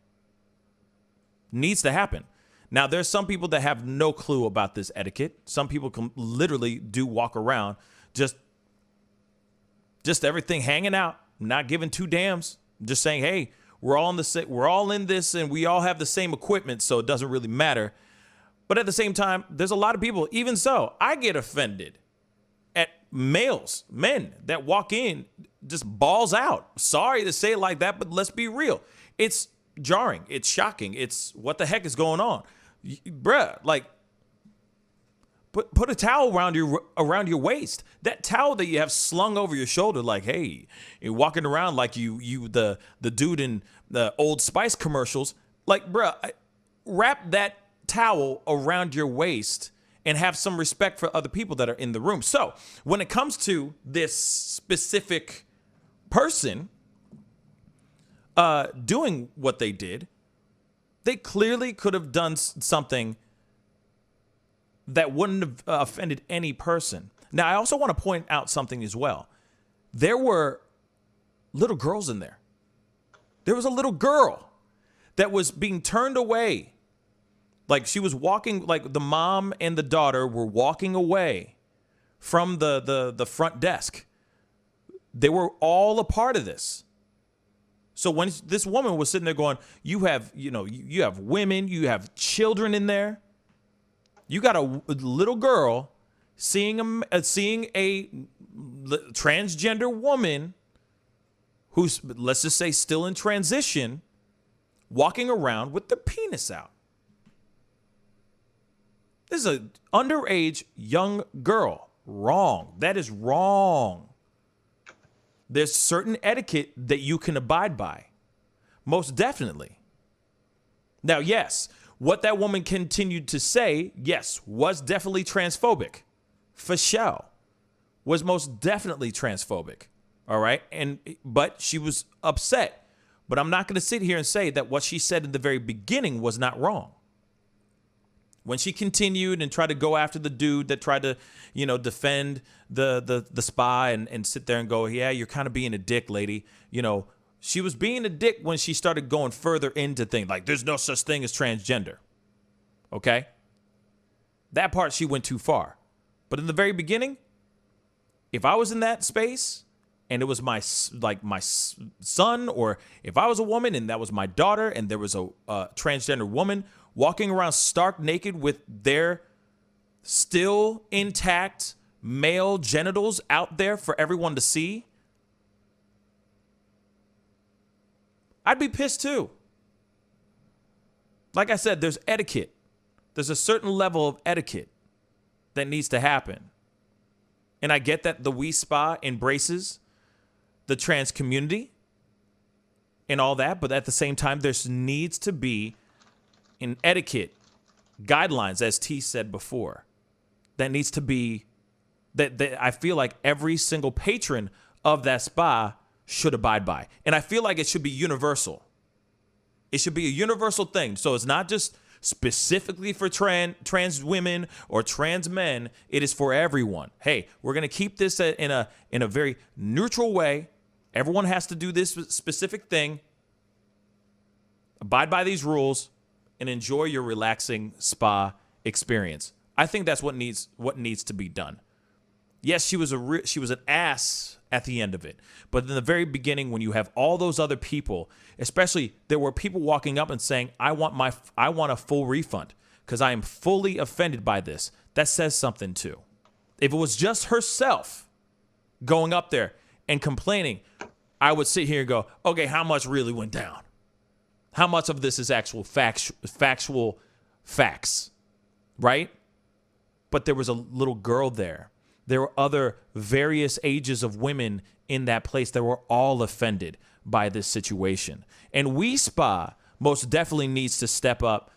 A: needs to happen. Now, there's some people that have no clue about this etiquette. Some people can literally do walk around just everything hanging out, not giving 2 damns, just saying, hey, we're all in this and we all have the same equipment, so it doesn't really matter. But at the same time, there's a lot of people, even so, I get offended at men that walk in just balls out. Sorry to say it like that, but let's be real. It's jarring. It's shocking. It's what the heck is going on? Bruh, like, put a towel around your waist. That towel that you have slung over your shoulder, like, hey, you're walking around like you the dude in the Old Spice commercials. Like, bruh, wrap that towel around your waist and have some respect for other people that are in the room. So when it comes to this specific person doing what they did, they clearly could have done something that wouldn't have offended any person. Now, I also want to point out something as well. There were little girls in there. There was a little girl that was being turned away. Like, she was walking, like the mom and the daughter were walking away from the front desk. They were all a part of this. So when this woman was sitting there going, you have women, you have children in there. You got a little girl seeing a transgender woman who's, let's just say, still in transition, walking around with the penis out. This is an underage young girl. Wrong. That is wrong. There's certain etiquette that you can abide by. Most definitely. Now, yes, what that woman continued to say, yes, was definitely transphobic. For sure. Was most definitely transphobic. All right? But she was upset. But I'm not going to sit here and say that what she said in the very beginning was not wrong. When she continued and tried to go after the dude that tried to, defend the spy and sit there and go, yeah, you're kind of being a dick, lady. She was being a dick when she started going further into things. Like, there's no such thing as transgender. Okay? That part, she went too far. But in the very beginning, if I was in that space and it was my son, or if I was a woman and that was my daughter and there was a transgender woman walking around stark naked with their still intact male genitals out there for everyone to see, I'd be pissed too. Like I said, there's etiquette. There's a certain level of etiquette that needs to happen. And I get that the We Spa embraces the trans community and all that, but at the same time, there needs to be an etiquette guidelines, as T said before, that needs to be, that I feel like every single patron of that spa should abide by. And I feel like it should be universal. It should be a universal thing. So it's not just specifically for trans women or trans men. It is for everyone. Hey, we're going to keep this in a very neutral way. Everyone has to do this specific thing. Abide by these rules and enjoy your relaxing spa experience. I think that's what needs to be done. Yes, she was an ass at the end of it. But in the very beginning, when you have all those other people, especially there were people walking up and saying, I want a full refund because I am fully offended by this. That says something too. If it was just herself going up there and complaining, I would sit here and go, okay, how much really went down? How much of this is actual factual facts, right? But there was a little girl there There were other various ages of women in that place that were all offended by this situation. And We Spa most definitely needs to step up,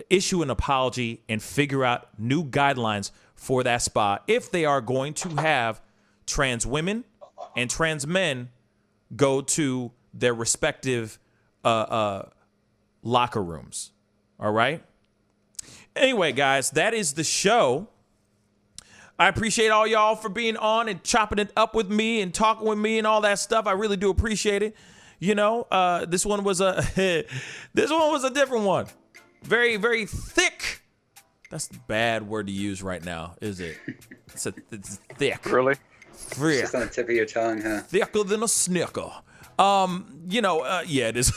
A: issue an apology, and figure out new guidelines for that spa if they are going to have trans women and trans men go to their respective locker rooms. All right? Anyway, guys, that is the show. I appreciate all y'all for being on and chopping it up with me and talking with me and all that stuff. I really do appreciate it. You know, this one was a different one. Very, very thick. That's a bad word to use right now, is it? It's thick.
I: Really?
A: Thick.
I: It's just on the tip of your tongue, huh?
A: Thicker than a snicker. Yeah, it is.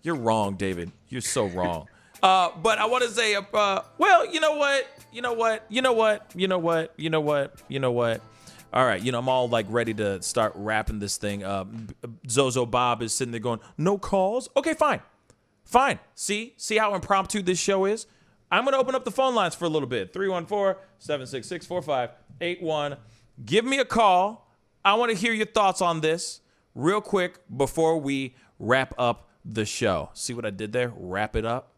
A: You're wrong, David. You're so wrong. But I want to say, well, you know what? All right, I'm all like ready to start wrapping this thing up. Zozo Bob is sitting there going, no calls? Okay, fine. See how impromptu this show is? I'm going to open up the phone lines for a little bit. 314-766-4581. Give me a call. I want to hear your thoughts on this real quick before we wrap up the show. See what I did there? Wrap it up?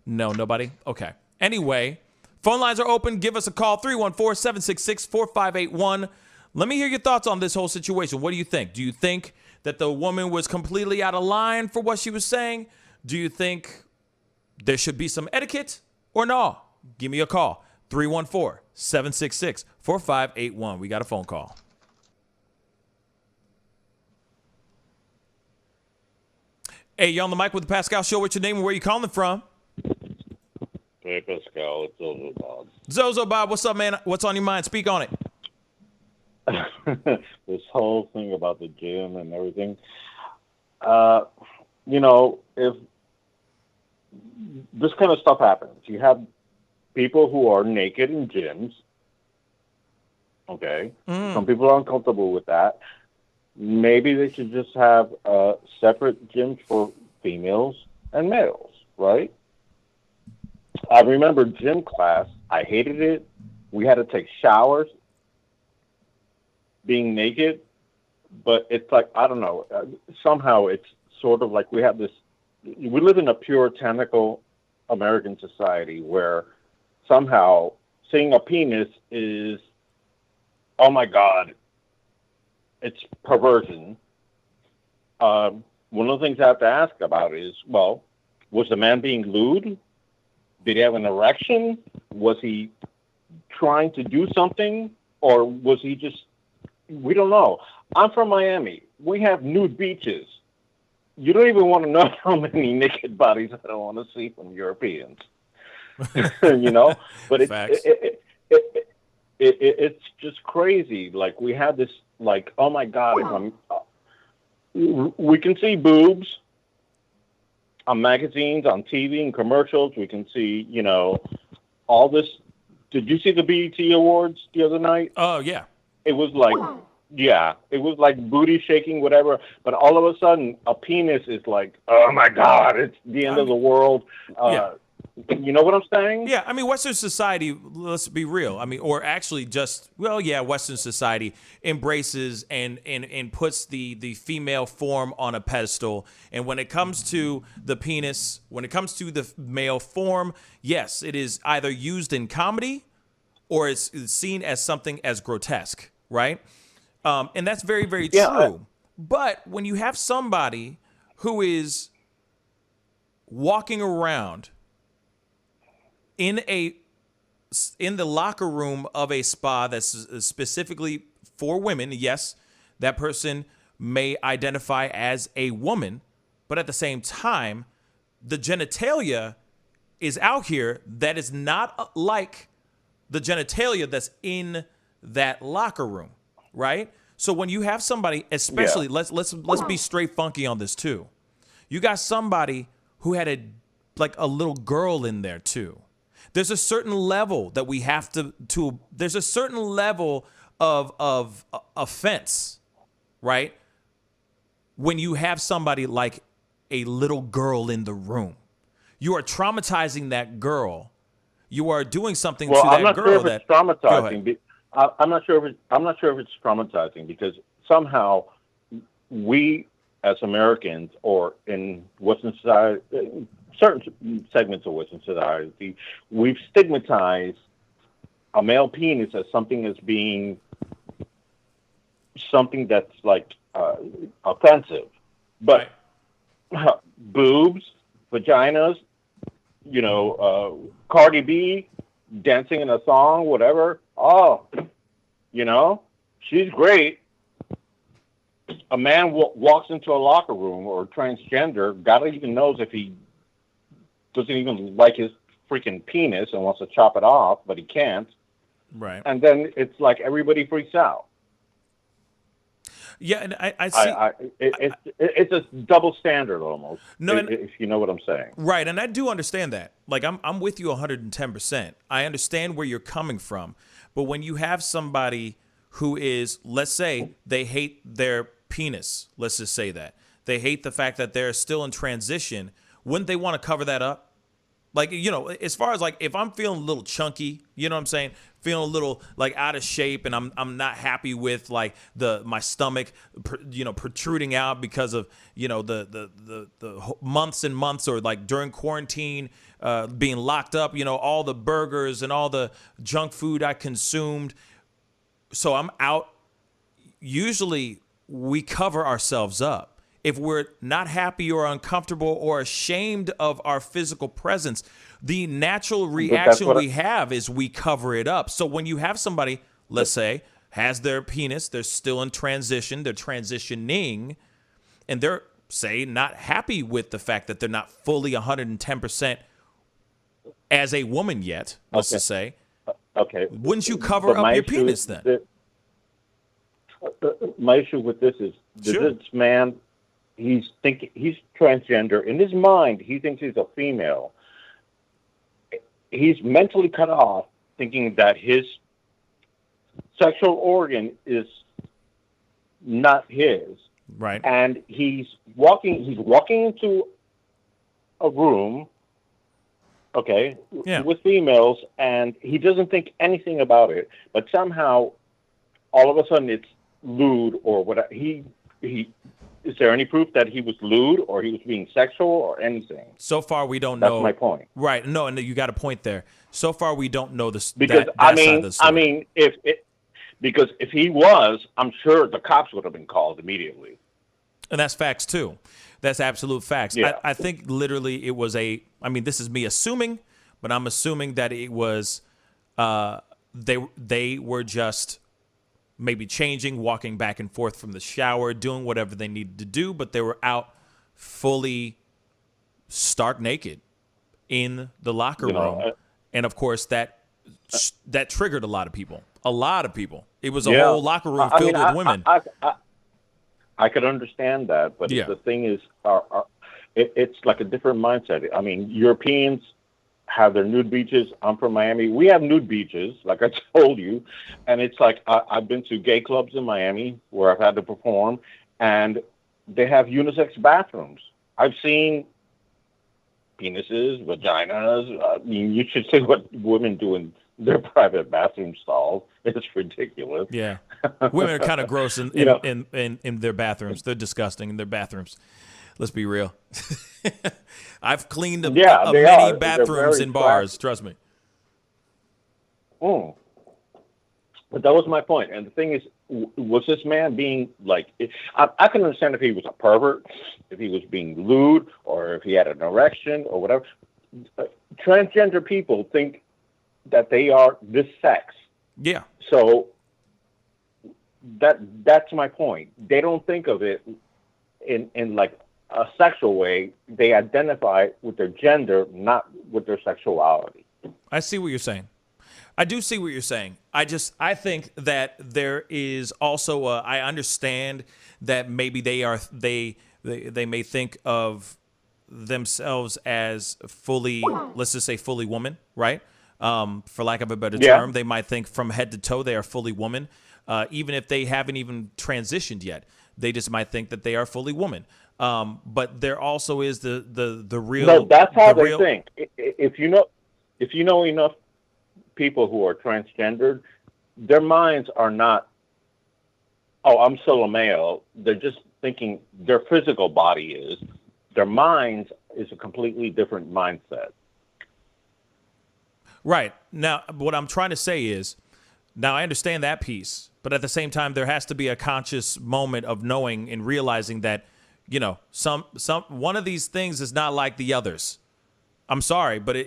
A: No, nobody? Okay. Anyway, phone lines are open. Give us a call, 314-766-4581. Let me hear your thoughts on this whole situation. What do you think? Do you think that the woman was completely out of line for what she was saying? Do you think there should be some etiquette or no? Give me a call, 314-766-4581. We got a phone call. Hey, you on the mic with the Pascal Show. What's your name and where you calling from?
D: Hey, Pascal, it's Zozo Bob.
A: Zozo Bob, what's up, man? What's on your mind? Speak on it.
D: This whole thing about the gym and everything. If this kind of stuff happens, you have people who are naked in gyms. Okay. Some people are uncomfortable with that. Maybe they should just have separate gyms for females and males, right? I remember gym class. I hated it. We had to take showers being naked, but it's like, I don't know. Somehow it's sort of like we live in a puritanical American society where somehow seeing a penis is, oh my God, it's perversion. One of the things I have to ask about is, well, was the man being lewd? Did he have an erection? Was he trying to do something? Or was he just, we don't know. I'm from Miami. We have nude beaches. You don't even want to know how many naked bodies I don't want to see from Europeans. But it's just crazy. Like we have this, like, oh my God, we can see boobs on magazines, on TV and commercials. We can see, all this. Did you see the BET Awards the other night?
A: Oh, yeah.
D: It was like, it was like booty shaking, whatever. But all of a sudden, a penis is like, oh my God, it's the end of the world. You know what I'm saying?
A: Yeah, I mean, Western society, let's be real. I mean, or actually just, Western society embraces and puts the female form on a pedestal. And when it comes to the penis, when it comes to the male form, yes, it is either used in comedy or it's seen as something as grotesque, right? And that's very, very true. But when you have somebody who is walking around in the locker room of a spa that's specifically for women, yes, that person may identify as a woman, but at the same time, the genitalia is out here that is not like the genitalia that's in that locker room, right? So when you have somebody, especially, let's be straight funky on this too. You got somebody who had a little girl in there too. There's a certain level that we have to there's a certain level of offense, right? When you have somebody like a little girl in the room, you are traumatizing that girl You are doing something
D: Well,
A: to
D: I'm
A: that
D: not
A: girl
D: sure if
A: that.
D: it's traumatizing. I'm not sure if it's traumatizing because somehow we, as Americans, or in Western society, certain segments of Western society, we've stigmatized a male penis as something that's like offensive, but boobs, vaginas, Cardi B dancing in a song, whatever. Oh, she's great. A man walks into a locker room or transgender, God even knows if he doesn't even like his freaking penis and wants to chop it off, but he can't.
A: Right.
D: And then it's like everybody freaks out.
A: Yeah, and I see.
D: It's a double standard almost.
A: No,
D: if you know what I'm saying.
A: Right, and I do understand that. Like I'm with you 110%. I understand where you're coming from, but when you have somebody who is, let's say, they hate their penis. Let's just say that they hate the fact that they're still in transition. Wouldn't they want to cover that up? Like, as far as like, if I'm feeling a little chunky, you know what I'm saying? Feeling a little like out of shape and I'm not happy with like my stomach, protruding out because of, the months and months or like during quarantine, being locked up, all the burgers and all the junk food I consumed. So I'm out. Usually we cover ourselves up. If we're not happy or uncomfortable or ashamed of our physical presence, the natural reaction we have is we cover it up. So when you have somebody, let's say, has their penis, they're still in transition, they're transitioning, and they're, say, not happy with the fact that they're not fully 110% as a woman yet, let's just say.
D: Okay.
A: Wouldn't you cover up your penis then?
D: My issue with this is this man, he's transgender. In his mind, he thinks he's a female. He's mentally cut off, thinking that his sexual organ is not his.
A: Right.
D: And he's walking into a room, with females, and he doesn't think anything about it. But somehow, all of a sudden, it's lewd or whatever. Is there any proof that he was lewd or he was being sexual or anything?
A: So far, we don't know.
D: That's my point.
A: Right. No, and you got a point there. So far, we don't know this.
D: Because because if he was, I'm sure the cops would have been called immediately.
A: And that's facts too. That's absolute facts.
D: Yeah.
A: I think literally it was this is me assuming, but I'm assuming that it was they were just maybe changing, walking back and forth from the shower, doing whatever they needed to do, but they were out fully stark naked in the locker room. And of course that triggered a lot of people. It was a whole locker room filled with women.
D: I could understand that, but the thing is, it's like a different mindset. I mean, Europeans have their nude beaches. I'm from Miami. We have nude beaches, like I told you. And it's like I've been to gay clubs in Miami where I've had to perform, and they have unisex bathrooms. I've seen penises, vaginas. I mean, you should see what women do in their private bathroom stalls. It's ridiculous.
A: Yeah. Women are kind of gross in their bathrooms. They're disgusting in their bathrooms. Let's be real. I've cleaned many bathrooms in bars. Trust me.
D: But that was my point. And the thing is, was this man being like? I can understand if he was a pervert, if he was being lewd, or if he had an erection or whatever. Transgender people think that they are this sex.
A: Yeah.
D: So that's my point. They don't think of it in like a sexual way. They identify with their gender, not with their sexuality.
A: I see what you're saying. I do see what you're saying. I think that there is also I understand that maybe they may think of themselves as fully, let's just say fully woman, right? For lack of a better term, they might think from head to toe they are fully woman, even if they haven't even transitioned yet. They just might think that they are fully woman. But there also is the real.
D: No, that's how they think. If you know, if you know enough people who are transgendered, their minds are not, oh, I'm still a male. They're just thinking their physical body is. Their minds is a completely different mindset.
A: Right. Now, what I'm trying to say is, now I understand that piece, but at the same time, there has to be a conscious moment of knowing and realizing that, you know, one of these things is not like the others. I'm sorry, but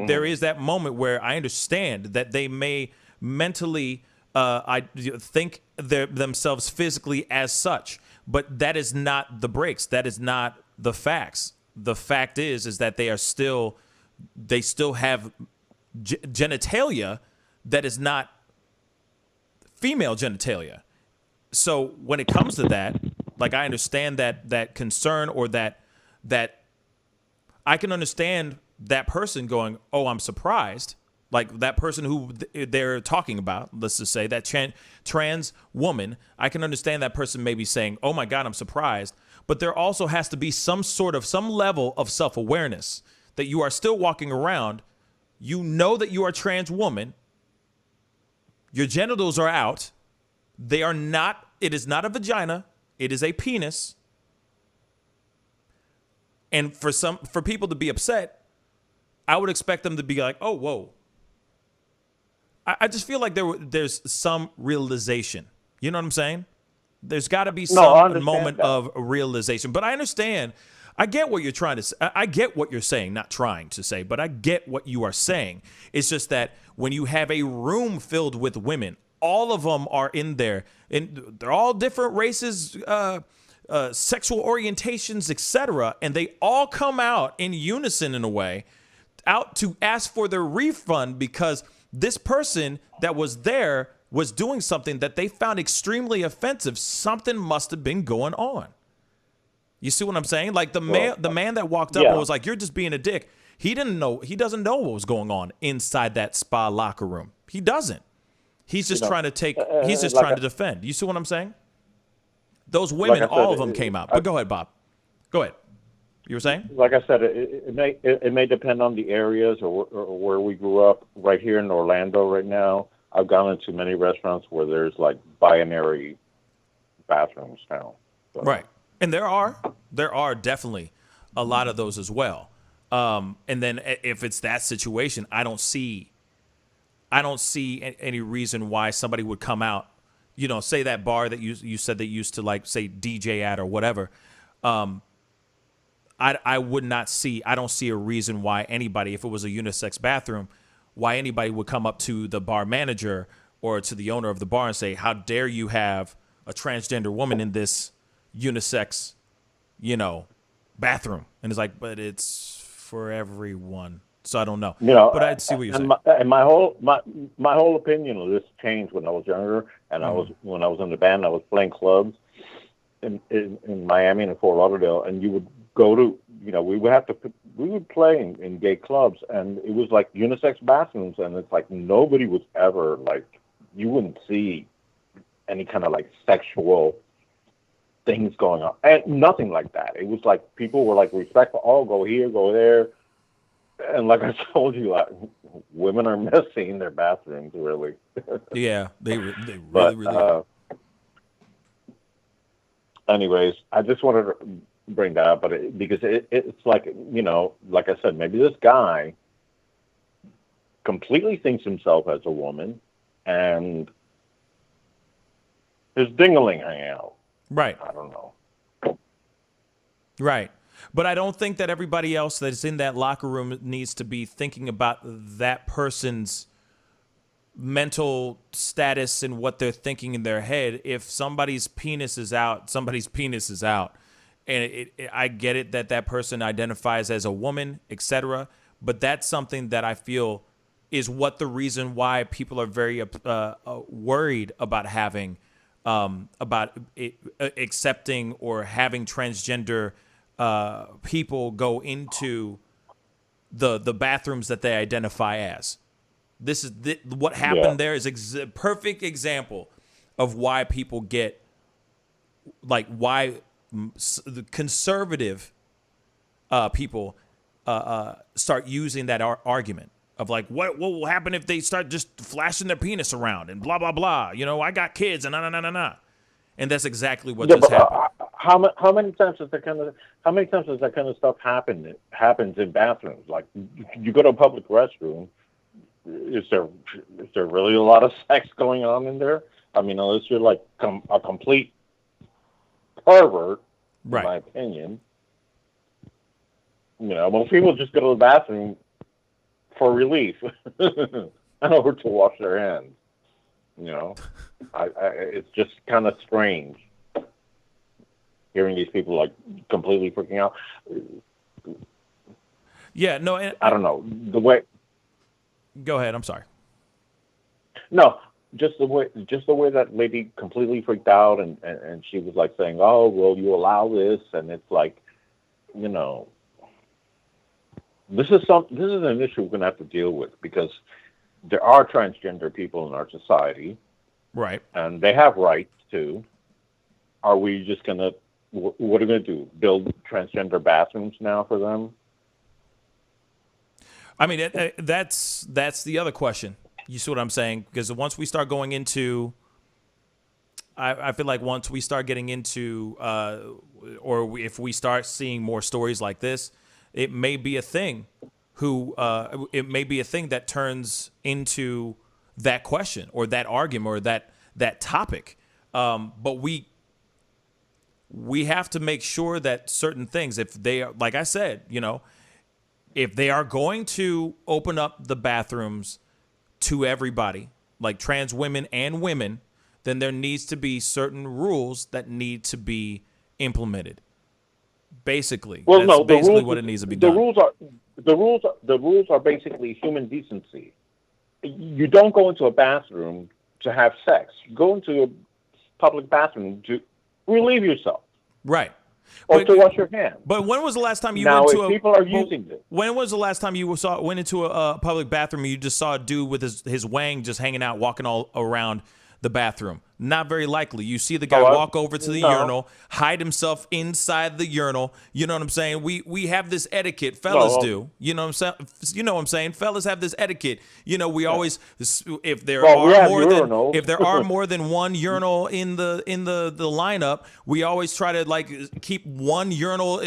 A: there is that moment where I understand that they may mentally think themselves physically as such, but that is not the breaks. That is not the facts. The fact is that they still have genitalia that is not female genitalia. So when it comes to that, like, I understand that concern, or that I can understand that person going, oh, I'm surprised. Like that person who they're talking about, let's just say that trans woman, I can understand that person maybe saying, oh my God, I'm surprised. But there also has to be some level of self-awareness that you are still walking around. You know that you are a trans woman. Your genitals are out. It is not a vagina. It is a penis. And for people to be upset, I would expect them to be like, oh, whoa. I just feel like there's some realization. You know what I'm saying? There's got to be some moment of realization. But I understand. I get what you're trying to say. I get what you're saying, not trying to say, but I get what you are saying. It's just that when you have a room filled with women, all of them are in there, and they're all different races, sexual orientations, etc., and they all come out in unison in a way, out to ask for their refund because this person that was there was doing something that they found extremely offensive. Something must have been going on. You see what I'm saying? Like the man that walked up and was like, "You're just being a dick." He doesn't know what was going on inside that spa locker room. He doesn't. He's just trying to trying to defend. You see what I'm saying? Those women, all of them came out. But go ahead, Bob. Go ahead. You were saying?
D: Like I said, it may depend on the areas or where we grew up. Right here in Orlando right now, I've gone into many restaurants where there's like binary bathrooms now. So.
A: Right. And there are definitely a lot of those as well. And then if it's that situation, I don't see any reason why somebody would come out, you know, say that bar that you said they used to, like, say DJ at or whatever. I don't see a reason why anybody, if it was a unisex bathroom, why anybody would come up to the bar manager or to the owner of the bar and say, how dare you have a transgender woman in this unisex, you know, bathroom? And it's like, but it's for everyone. So I don't know.
D: You know,
A: but I see what you're saying.
D: My whole opinion of this changed when I was younger, and when I was in the band, I was playing clubs in Miami and in Fort Lauderdale, and you would go to, you know, we would play in gay clubs, and it was like unisex bathrooms, and it's like nobody was ever like, you wouldn't see any kind of like sexual things going on, and nothing like that. It was like people were like respectful. Oh, go here, go there. And like I told you, women are messy in their bathrooms, really.
A: Yeah, they really are.
D: Anyways, I just wanted to bring that up, because it's like, you know, like I said, maybe this guy completely thinks himself as a woman, and his ding-a-ling hanging out.
A: Right.
D: I don't know.
A: Right. But I don't think that everybody else that's in that locker room needs to be thinking about that person's mental status and what they're thinking in their head. If somebody's penis is out, somebody's penis is out. And I get it that person identifies as a woman, etc. But that's something that I feel is what the reason why people are very worried about having, accepting or having transgender people go into the bathrooms that they identify as. This is what happened there is a perfect example of why people get, like, why the conservative people start using that argument. of like, what will happen if they start just flashing their penis around and blah, blah, blah. You know, I got kids and nah. And that's exactly what just happened.
D: How many times does that kind of stuff happens in bathrooms? Like, you go to a public restroom, is there really a lot of sex going on in there? I mean, unless you're like a complete pervert, in my opinion. You know, most people just go to the bathroom for relief and over to wash their hands. You know, it's just kind of strange hearing these people like completely freaking out.
A: Yeah, no,
D: I don't know the way.
A: Go ahead. I'm sorry.
D: No, just the way that lady completely freaked out, and she was like saying, "Oh, will you allow this?" And it's like, you know, this is an issue we're gonna have to deal with because there are transgender people in our society,
A: right?
D: And they have rights too. Are we just gonna? What are we gonna do? Build transgender bathrooms now for them?
A: I mean, that's the other question. You see what I'm saying? Because once we start going into, I feel like once we start getting into, if we start seeing more stories like this, it may be a thing. It may be a thing that turns into that question or that argument or that topic. But we have to make sure that certain things, if they are, like I said, you know, if they are going to open up the bathrooms to everybody, like trans women and women, then there needs to be certain rules that need to be implemented. Basically,
D: well,
A: that's
D: no,
A: basically
D: rules,
A: what it needs to be
D: the
A: done.
D: The rules are basically human decency. You don't go into a bathroom to have sex. You go into a public bathroom to relieve yourself.
A: Right.
D: Or to wash your hands.
A: But when was the last time you
D: now,
A: went to
D: people are using this?
A: When was the last time you went into a public bathroom and you just saw a dude with his wang just hanging out, walking all around the bathroom? Not very likely. You see the guy walk over to the urinal, hide himself inside the urinal. You know what I'm saying? We have this etiquette, fellas do. You know what I'm saying? Fellas have this etiquette. You know, we always, if there are more than one urinal in the lineup, we always try to like keep one urinal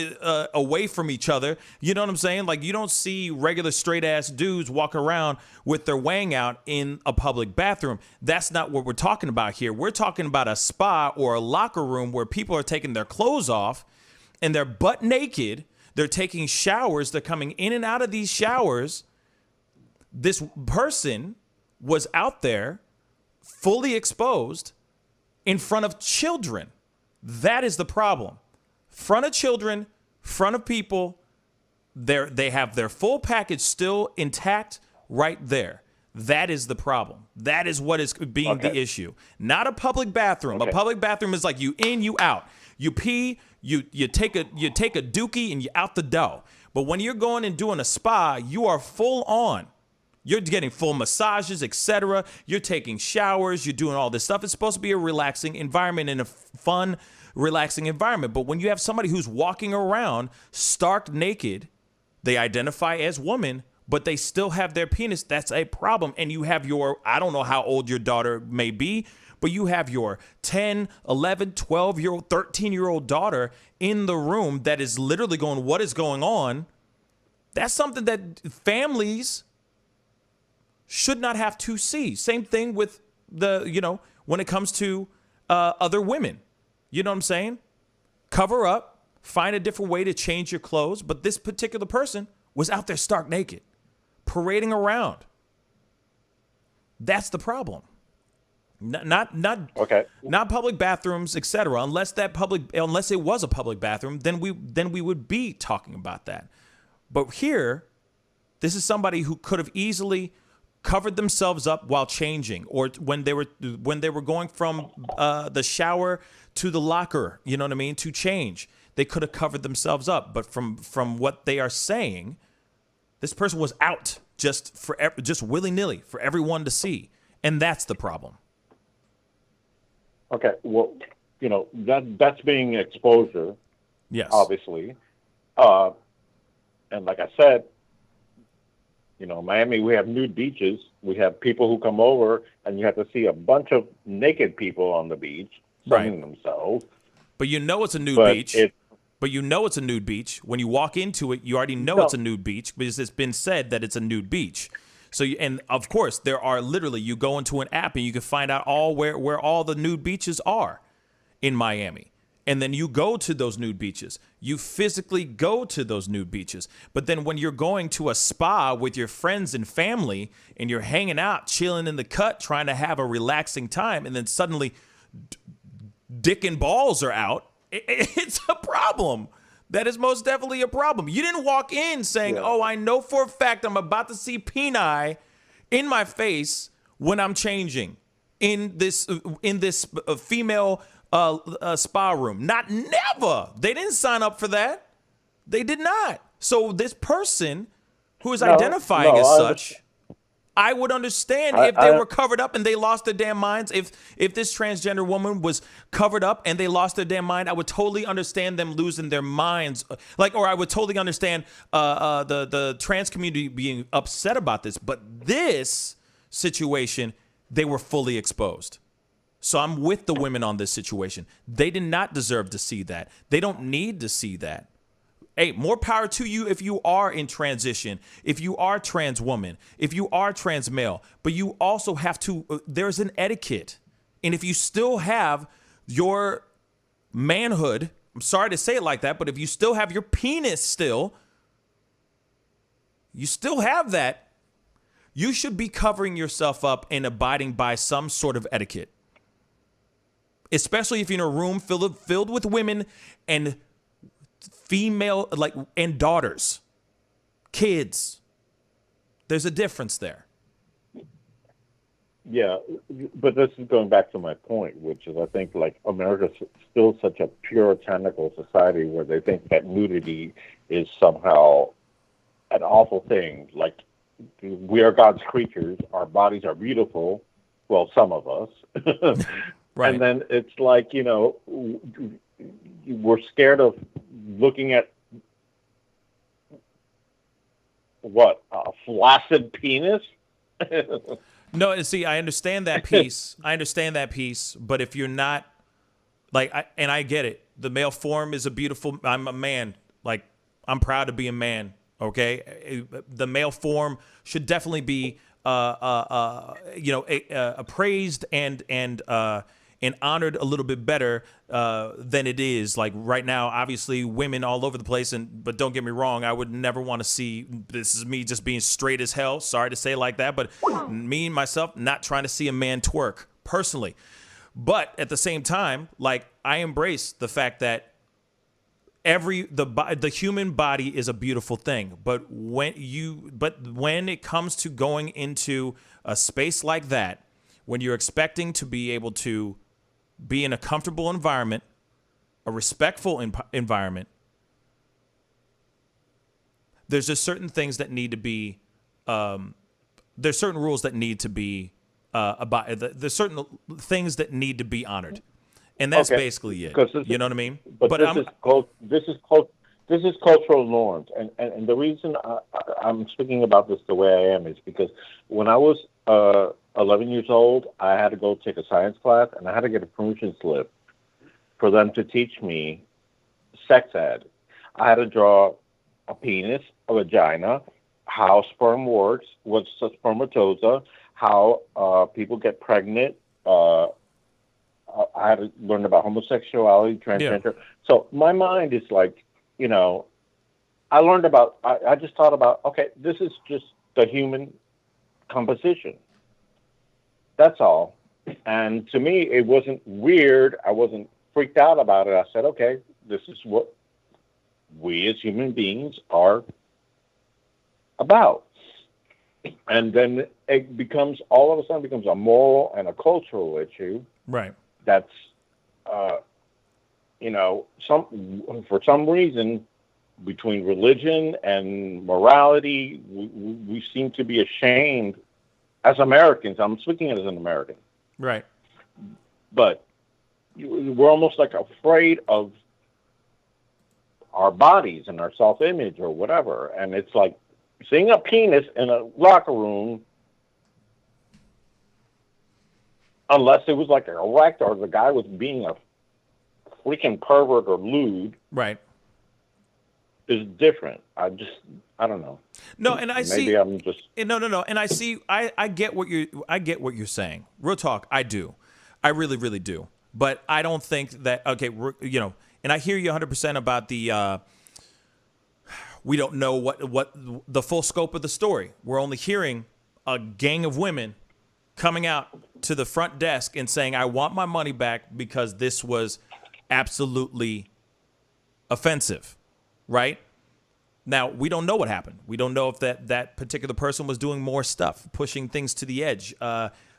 A: away from each other. You know what I'm saying? Like, you don't see regular straight ass dudes walk around with their wang out in a public bathroom. That's not what we're talking about here. We're talking about a spa or a locker room where people are taking their clothes off and they're butt naked. They're taking showers. They're coming in and out of these showers. This person was out there fully exposed in front of children. That is the problem. Front of children, front of people, they have their full package still intact right there. That is the problem. That is what is being the issue. Not a public bathroom. A public bathroom is like you in, you out. You pee, you take a dookie and you out the door. But when you're going and doing a spa, you are full on. You're getting full massages, etc. You're taking showers. You're doing all this stuff. It's supposed to be a relaxing environment and a fun, relaxing environment. But when you have somebody who's walking around stark naked, they identify as woman, but they still have their penis, that's a problem. And you have your, I don't know how old your daughter may be, but you have your 10, 11, 12-year-old, 13-year-old daughter in the room that is literally going, what is going on? That's something that families should not have to see. Same thing with when it comes to other women. You know what I'm saying? Cover up, find a different way to change your clothes. But this particular person was out there stark naked, parading around. That's the problem. Not public bathrooms, etc. Unless it was a public bathroom, then we would be talking about that. But here, this is somebody who could have easily covered themselves up while changing, or when they were going from the shower to the locker, you know what I mean, to change. They could have covered themselves up. But from what they are saying, this person was out just willy-nilly for everyone to see. And that's the problem.
D: Okay, well, that's being exposure.
A: Yes.
D: Obviously. And like I said, Miami, we have nude beaches. We have people who come over, and you have to see a bunch of naked people on the beach sunning themselves.
A: But you know it's a nude beach. But you know it's a nude beach. When you walk into it, you already know it's a nude beach because it's been said that it's a nude beach. So, and of course, there are literally, you go into an app and you can find out where all the nude beaches are in Miami. And then you go to those nude beaches. You physically go to those nude beaches. But then when you're going to a spa with your friends and family and you're hanging out, chilling in the cut, trying to have a relaxing time, and then suddenly dick and balls are out, it's a problem. That is most definitely a problem. You didn't walk in saying, oh, I know for a fact I'm about to see peni in my face when I'm changing in this female spa room. Never. They didn't sign up for that. They did not. So this person who is identifying as such, I would understand if they were covered up and they lost their damn minds. If this transgender woman was covered up and they lost their damn mind, I would totally understand them losing their minds. Or I would totally understand the trans community being upset about this. But this situation, they were fully exposed. So I'm with the women on this situation. They did not deserve to see that. They don't need to see that. Hey, more power to you if you are in transition, if you are trans woman, if you are trans male. But you also have to, there's an etiquette. And if you still have your manhood, I'm sorry to say it like that, but if you still have your penis you still have that, you should be covering yourself up and abiding by some sort of etiquette. Especially if you're in a room filled with women and female, and daughters, kids. There's a difference there.
D: Yeah, but this is going back to my point, which is I think America's still such a puritanical society where they think that nudity is somehow an awful thing. Like, we are God's creatures. Our bodies are beautiful. Well, some of us. Right. And then it's we're scared of looking at a flaccid penis.
A: No, see, I understand that piece. But if you're not and I get it, the male form is a beautiful. I'm a man. I'm proud to be a man. Okay, the male form should definitely be appraised and honored a little bit better than it is. Like right now, obviously, women all over the place. But don't get me wrong, I would never want to see. This is me just being straight as hell. Sorry to say it like that, but me myself not trying to see a man twerk personally. But at the same time, I embrace the fact that the human body is a beautiful thing. But when it comes to going into a space like that, when you're expecting to be able to be in a comfortable environment, a respectful environment, there's just certain things that need to be, there's certain rules that need to be, there's certain things that need to be honored. And that's basically it. You know what I mean?
D: But this is cultural norms. And the reason I'm speaking about this the way I am is because when I was 11 years old, I had to go take a science class, and I had to get a permission slip for them to teach me sex ed. I had to draw a penis, a vagina, how sperm works, what's a spermatozoa, how people get pregnant. I had to learn about homosexuality, transgender. Yeah. So my mind is I learned about, I just thought about, okay, this is just the human composition. That's all. And to me, it wasn't weird. I wasn't freaked out about it. I said, okay, this is what we as human beings are about. And then it becomes, all of a sudden, becomes a moral and a cultural issue.
A: Right.
D: That's, for some reason, between religion and morality, we seem to be ashamed as Americans. I'm speaking as an American.
A: Right.
D: But we're almost afraid of our bodies and our self-image or whatever. And it's seeing a penis in a locker room, unless it was like erect or the guy was being a freaking pervert or lewd,
A: right,
D: is different. I don't know.
A: No, and I see.
D: Maybe I'm just
A: no, and I see. I get what you're saying. Real talk, I do. I really, really do. But I don't think that. Okay, and I hear you 100% about the. We don't know what the full scope of the story. We're only hearing a gang of women coming out to the front desk and saying, "I want my money back because this was absolutely offensive," right? Now, we don't know what happened. We don't know if that particular person was doing more stuff, pushing things to the edge,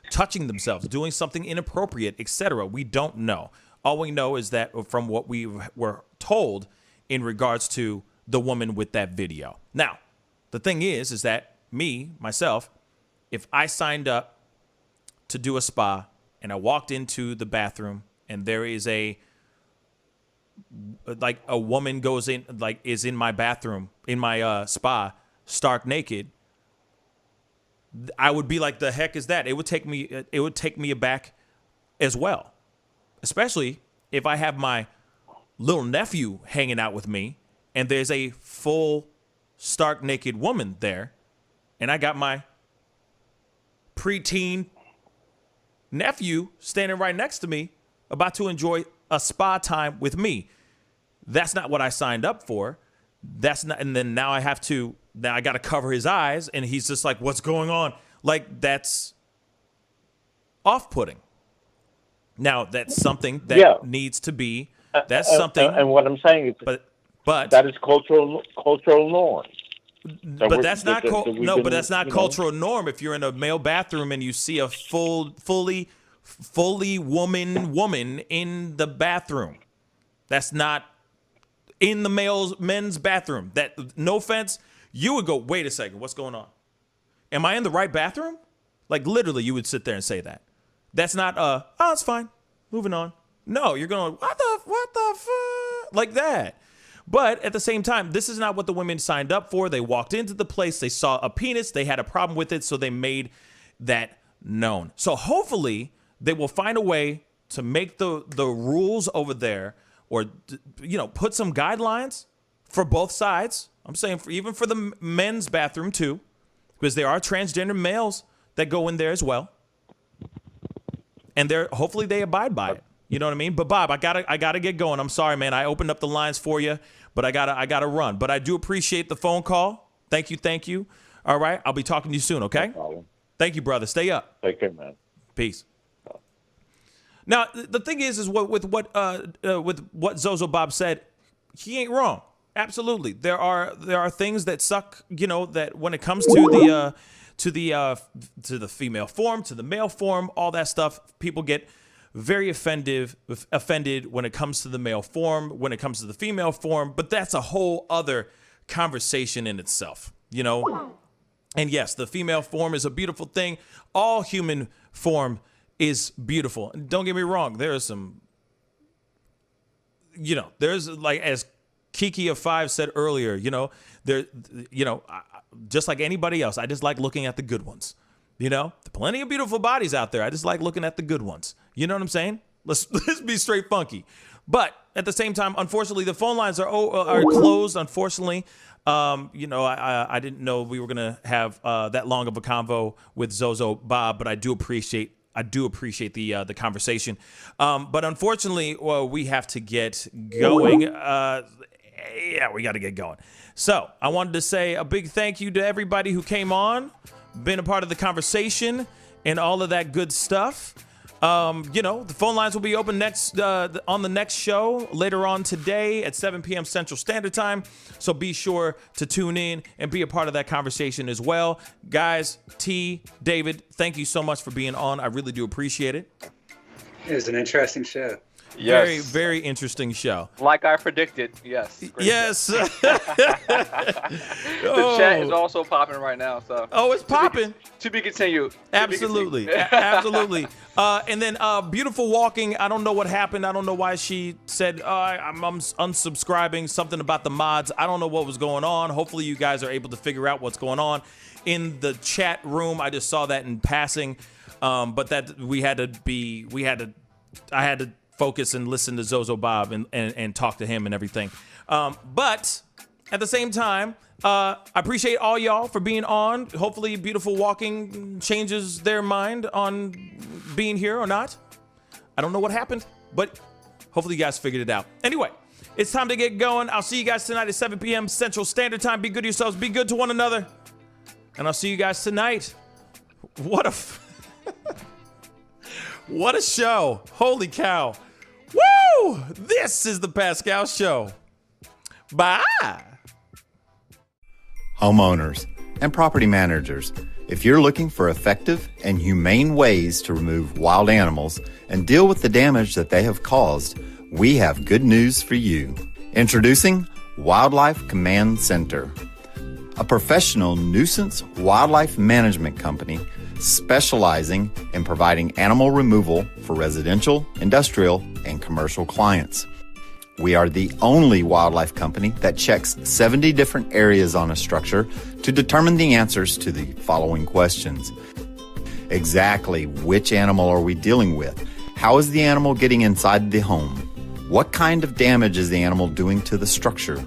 A: touching themselves, doing something inappropriate, etc. We don't know. All we know is that from what we were told in regards to the woman with that video. Now, the thing is that myself, if I signed up to do a spa and I walked into the bathroom and there is a woman goes in, is in my bathroom, in my spa, stark naked, I would be like, the heck is that? It would take me aback as well, especially if I have my little nephew hanging out with me and there's a full stark naked woman there and I got my preteen nephew standing right next to me about to enjoy a spa time with me. That's not what I signed up for. That's not, and then now I got to cover his eyes and he's just like, what's going on? Like, that's off-putting. Now, that's something that needs to be, that's something.
D: And what I'm saying is,
A: but
D: that is cultural norm.
A: But that's not but that's not cultural norm. If you're in a male bathroom and you see a fully woman in the bathroom, that's not in the men's bathroom. That, no offense, you would go, wait a second, what's going on? Am I in the right bathroom? Like, literally, you would sit there and say that. That's not oh, it's fine, moving on. No, you're going, what the fuck, like that. But at the same time, this is not what the women signed up for. They walked into the place, they saw a penis, they had a problem with it, so they made that known. So hopefully they will find a way to make the rules over there, or put some guidelines for both sides. I'm saying even for the men's bathroom too, because there are transgender males that go in there as well, and hopefully they abide by it. You know what I mean? But Bob, I gotta get going. I'm sorry, man. I opened up the lines for you, but I gotta run. But I do appreciate the phone call. Thank you. All right, I'll be talking to you soon. Okay? No problem. Thank you, brother. Stay up.
D: Take care, man.
A: Peace. Now, the thing is with what Zozo Bob said, he ain't wrong. Absolutely, there are things that suck. That when it comes to the female form, to the male form, all that stuff, people get very offended when it comes to the male form, when it comes to the female form. But that's a whole other conversation in itself, And yes, the female form is a beautiful thing. All human form is beautiful. And don't get me wrong, there is some, there's, like, as Kiki of 5 said earlier, just like anybody else, I just like looking at the good ones. Plenty of beautiful bodies out there. I just like looking at the good ones. You know what I'm saying? Let's be straight funky. But at the same time, unfortunately, the phone lines are closed. Unfortunately, I didn't know we were gonna have that long of a convo with Zozo Bob, but I do appreciate the conversation. But unfortunately, we have to get going. We got to get going. So I wanted to say a big thank you to everybody who came on, been a part of the conversation, and all of that good stuff. The phone lines will be open on the next show later on today at 7 p.m. Central Standard Time. So be sure to tune in and be a part of that conversation as well. Guys, T, David, thank you so much for being on. I really do appreciate it.
I: It was an interesting show.
A: Very, very interesting show.
H: Like I predicted, yes.
A: Yes.
H: The chat is also popping right now. So.
A: Oh, it's popping.
H: To be continued.
A: Absolutely. Absolutely. And then Beautiful Walking, I don't know what happened. I don't know why she said, I'm unsubscribing, something about the mods. I don't know what was going on. Hopefully you guys are able to figure out what's going on in the chat room. I just saw that in passing. But that I had to focus and listen to Zozo Bob and talk to him and everything. But at the same time, I appreciate all y'all for being on. Hopefully Beautiful Walking changes their mind on being here or not. I don't know what happened, but hopefully you guys figured it out. Anyway, it's time to get going. I'll see you guys tonight at 7 p.m. Central Standard Time. Be good to yourselves. Be good to one another. And I'll see you guys tonight. What a show. Holy cow. Woo! This is the Pascal Show. Bye.
M: Homeowners and property managers, if you're looking for effective and humane ways to remove wild animals and deal with the damage that they have caused, we have good news for you. Introducing Wildlife Command Center, a professional nuisance wildlife management company specializing in providing animal removal for residential, industrial, and commercial clients. We are the only wildlife company that checks 70 different areas on a structure to determine the answers to the following questions. Exactly which animal are we dealing with? How is the animal getting inside the home? What kind of damage is the animal doing to the structure?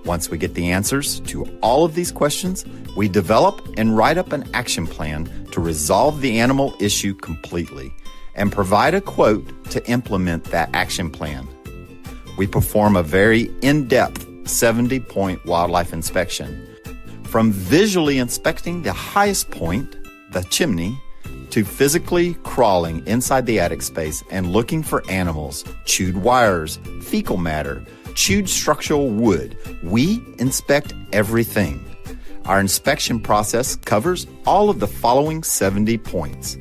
M: Once we get the answers to all of these questions, we develop and write up an action plan to resolve the animal issue completely and provide a quote to implement that action plan. We perform a very in-depth 70-point wildlife inspection. From visually inspecting the highest point, the chimney, to physically crawling inside the attic space and looking for animals, chewed wires, fecal matter, chewed structural wood. We inspect everything. Our inspection process covers all of the following 70 points: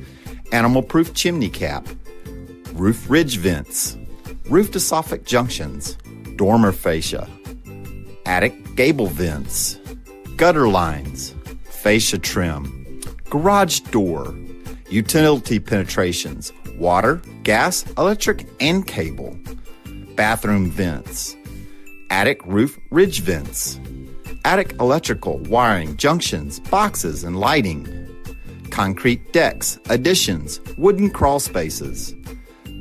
M: animal-proof chimney cap, roof ridge vents, roof to soffit junctions, dormer fascia, attic gable vents, gutter lines, fascia trim, garage door, utility penetrations, water, gas, electric, and cable, bathroom vents, attic roof ridge vents, attic electrical, wiring, junctions, boxes, and lighting, concrete decks, additions, wooden crawl spaces,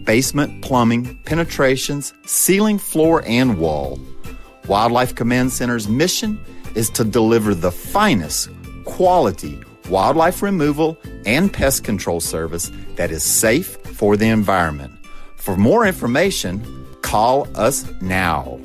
M: basement plumbing, penetrations, ceiling, floor, and wall. Wildlife Command Center's mission is to deliver the finest quality wildlife removal and pest control service that is safe for the environment. For more information, call us now.